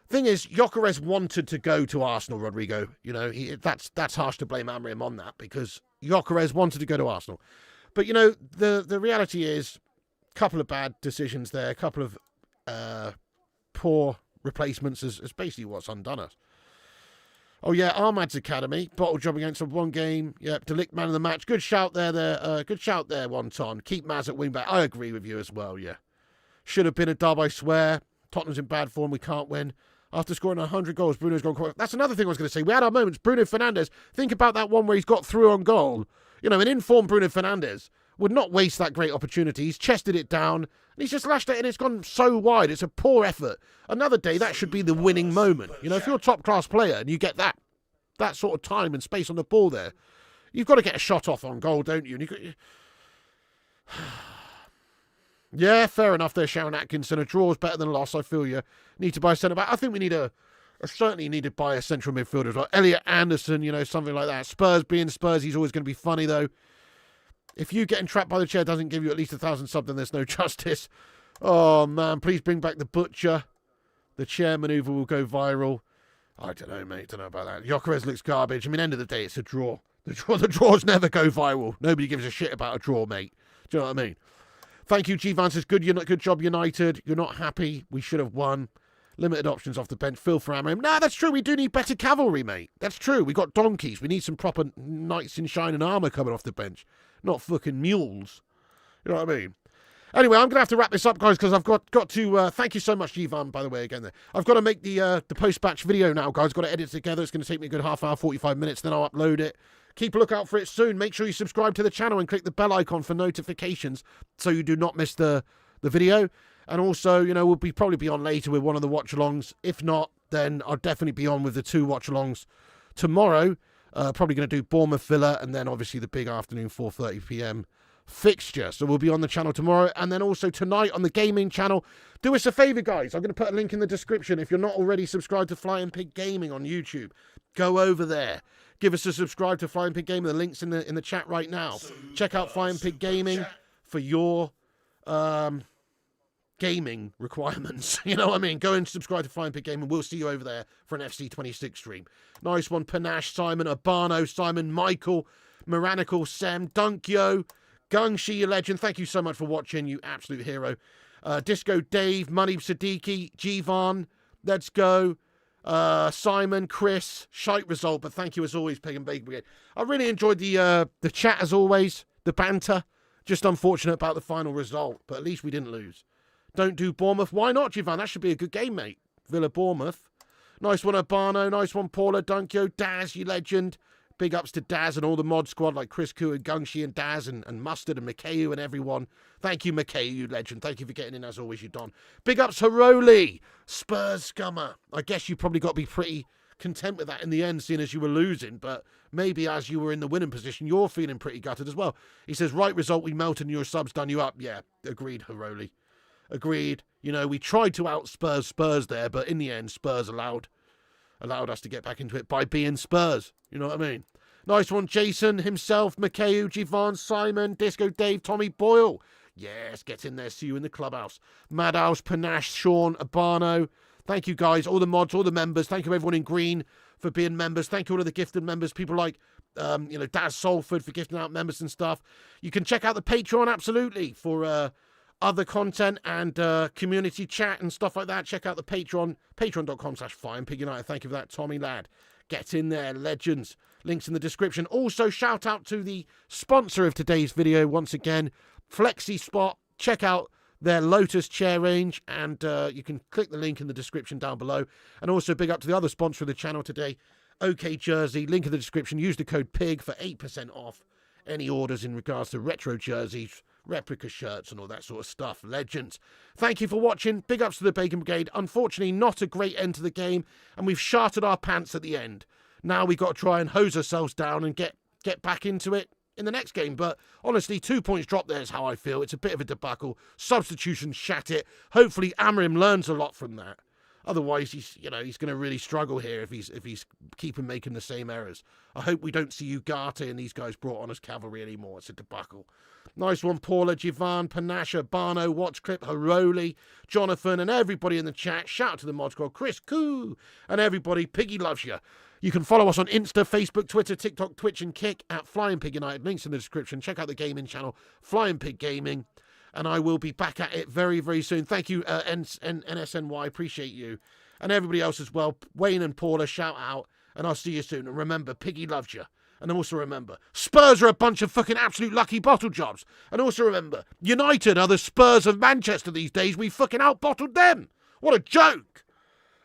A: Thing is, Gyökeres wanted to go to Arsenal, Rodrigo. You know, that's harsh to blame Amorim on that, because Gyökeres wanted to go to Arsenal. But, you know, the reality is, a couple of bad decisions there, a couple of poor replacements is basically what's undone us. Oh, yeah, Ahmad's Academy, bottle job against him, one game. Yeah, Delict man of the match. Good shout there, good shout there, Wonton. Keep Maz at wing-back. I agree with you as well, yeah. Should have been a dub, I swear. Tottenham's in bad form, we can't win. After scoring 100 goals, Bruno's gone quite... That's another thing I was going to say. We had our moments. Bruno Fernandes, think about that one where he's got through on goal. You know, an informed Bruno Fernandes would not waste that great opportunity. He's chested it down, and he's just lashed it, and it's gone so wide. It's a poor effort. Another day, that should be the winning moment. You know, if you're a top-class player and you get that sort of time and space on the ball there, you've got to get a shot off on goal, don't you? And yeah, fair enough there, Sharon Atkinson. A draw is better than a loss, I feel you. Need to buy a centre-back. I think we need certainly need to buy a central midfielder as well. Elliot Anderson, you know, something like that. Spurs being Spurs, he's always going to be funny, though. If you getting trapped by the chair doesn't give you at least 1,000 subs, then there's no justice. Oh, man, please bring back the butcher. The chair manoeuvre will go viral. I don't know, mate. Don't know about that. Gyökeres looks garbage. I mean, end of the day, it's a draw. The draws never go viral. Nobody gives a shit about a draw, mate. Do you know what I mean? Thank you, G-Van says, good job, United. You're not happy. We should have won. Limited options off the bench. Phil for Amorim. Nah, that's true. We do need better cavalry, mate. That's true. We got donkeys. We need some proper knights in shining armour coming off the bench. Not fucking mules. You know what I mean? Anyway, I'm going to have to wrap this up, guys, because I've got to... thank you so much, G-Van, by the way, again there. I've got to make the post-batch video now, guys. Got to edit it together. It's going to take me a good half hour, 45 minutes. Then I'll upload it. Keep a lookout for it soon. Make sure you subscribe to the channel and click the bell icon for notifications so you do not miss the video. And also, you know, we'll probably be on later with one of the watch-alongs. If not, then I'll definitely be on with the 2 watch-alongs tomorrow. Probably going to do Bournemouth Villa and then obviously the big afternoon 4:30 p.m. fixture. So we'll be on the channel tomorrow. And then also tonight on the gaming channel. Do us a favour, guys. I'm going to put a link in the description. If you're not already subscribed to Flying Pig Gaming on YouTube, go over there. Give us a subscribe to Flying Pig Gaming. The link's in the chat right now. Check out Flying Pig Gaming for your gaming requirements. You know what I mean? Go and subscribe to Flying Pig Gaming. We'll see you over there for an FC26 stream. Nice one, Panache, Simon, Urbano, Simon, Michael, Moranical, Sam, Dunkyo, Gungshi, you legend. Thank you so much for watching, you absolute hero. Disco Dave, Money Siddiqui, Jivan, let's go. Simon, Chris, shite result, but thank you as always, Pig and Bacon Brigade. I really enjoyed the chat as always, the banter. Just unfortunate about the final result, but at least we didn't lose. Don't do Bournemouth. Why not, Jivan? That should be a good game, mate. Villa Bournemouth. Nice one, Urbano. Nice one, Paula, Dunkyo, Daz, you legend. Big ups to Daz and all the mod squad like Chris Koo and Gungshi and Daz and Mustard and Mikhayu and everyone. Thank you, Mikhayu, you legend. Thank you for getting in as always, you Don. Big ups, Haroli. Spurs scummer. I guess you probably got to be pretty content with that in the end, seeing as you were losing, but maybe as you were in the winning position, you're feeling pretty gutted as well. He says, right result, we melted and your subs done you up. Yeah, agreed, Haroli. Agreed. You know, we tried to out Spurs there, but in the end, Spurs allowed us to get back into it by being Spurs. You know what I mean? Nice one, Jason himself, Mikhail, Jivan, Simon, Disco Dave, Tommy Boyle. Yes, get in there. See you in the clubhouse. Madhouse, Panache, Sean, Urbano. Thank you, guys. All the mods, all the members. Thank you, everyone in green, for being members. Thank you, all of the gifted members. People like, Daz Salford for gifting out members and stuff. You can check out the Patreon, absolutely, for other content and community chat and stuff like that. Check out the Patreon, patreon.com/FlyingPigUnited. Thank you for that, Tommy Ladd. Get in there, legends. Links in the description. Also, shout out to the sponsor of today's video once again, FlexiSpot. Check out their Lotus chair range, and you can click the link in the description down below. And also big up to the other sponsor of the channel today, OK Jersey. Link in the description. Use the code PIG for 8% off any orders in regards to retro jerseys, replica shirts and all that sort of stuff. Legends. Thank you for watching. Big ups to the Bacon Brigade. Unfortunately, not a great end to the game, and we've sharted our pants at the end. Now we've got to try and hose ourselves down and get back into it in the next game. But honestly, 2 points dropped there is how I feel. It's a bit of a debacle. Substitutions shat it. Hopefully Amarim learns a lot from that. Otherwise, he's going to really struggle here if he's keeping making the same errors. I hope we don't see Ugarte and these guys brought on as cavalry anymore. It's a debacle. Nice one, Paula, Jivan, Panasha, Barno, Watchclip, Haroli, Jonathan, and everybody in the chat. Shout out to the mod squad, Chris Koo, and everybody. Piggy loves you. You can follow us on Insta, Facebook, Twitter, TikTok, Twitch, and Kick at Flying Pig United. Links in the description. Check out the gaming channel, Flying Pig Gaming. And I will be back at it very, very soon. Thank you, NSNY. Appreciate you. And everybody else as well. Wayne and Paula, shout out. And I'll see you soon. And remember, Piggy loves you. And also remember, Spurs are a bunch of fucking absolute lucky bottle jobs. And also remember, United are the Spurs of Manchester these days. We fucking out-bottled them. What a joke.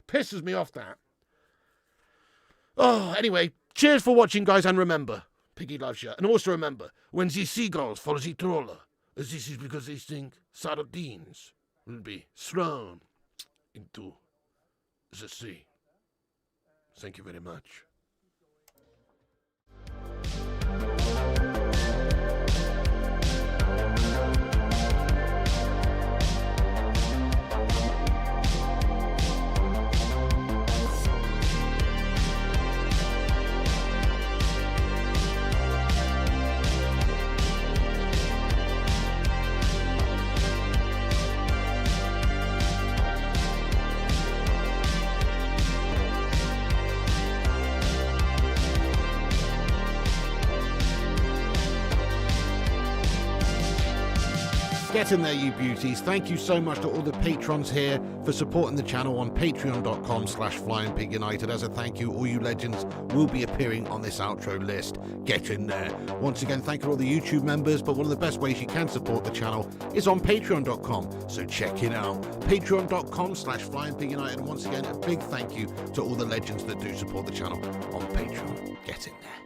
A: Pisses me off, that. Oh, anyway, cheers for watching, guys. And remember, Piggy loves you. And also remember, when the seagulls follow the trawler, this is because they think sardines will be thrown into the sea. Thank you very much. Get in there, you beauties. Thank you so much to all the patrons here for supporting the channel on patreon.com/FlyingPigUnited. As a thank you, all you legends will be appearing on this outro list. Get in there. Once again, thank you to all the YouTube members, but one of the best ways you can support the channel is on patreon.com. So check it out. Patreon.com/FlyingPigUnited. And once again, a big thank you to all the legends that do support the channel on Patreon. Get in there.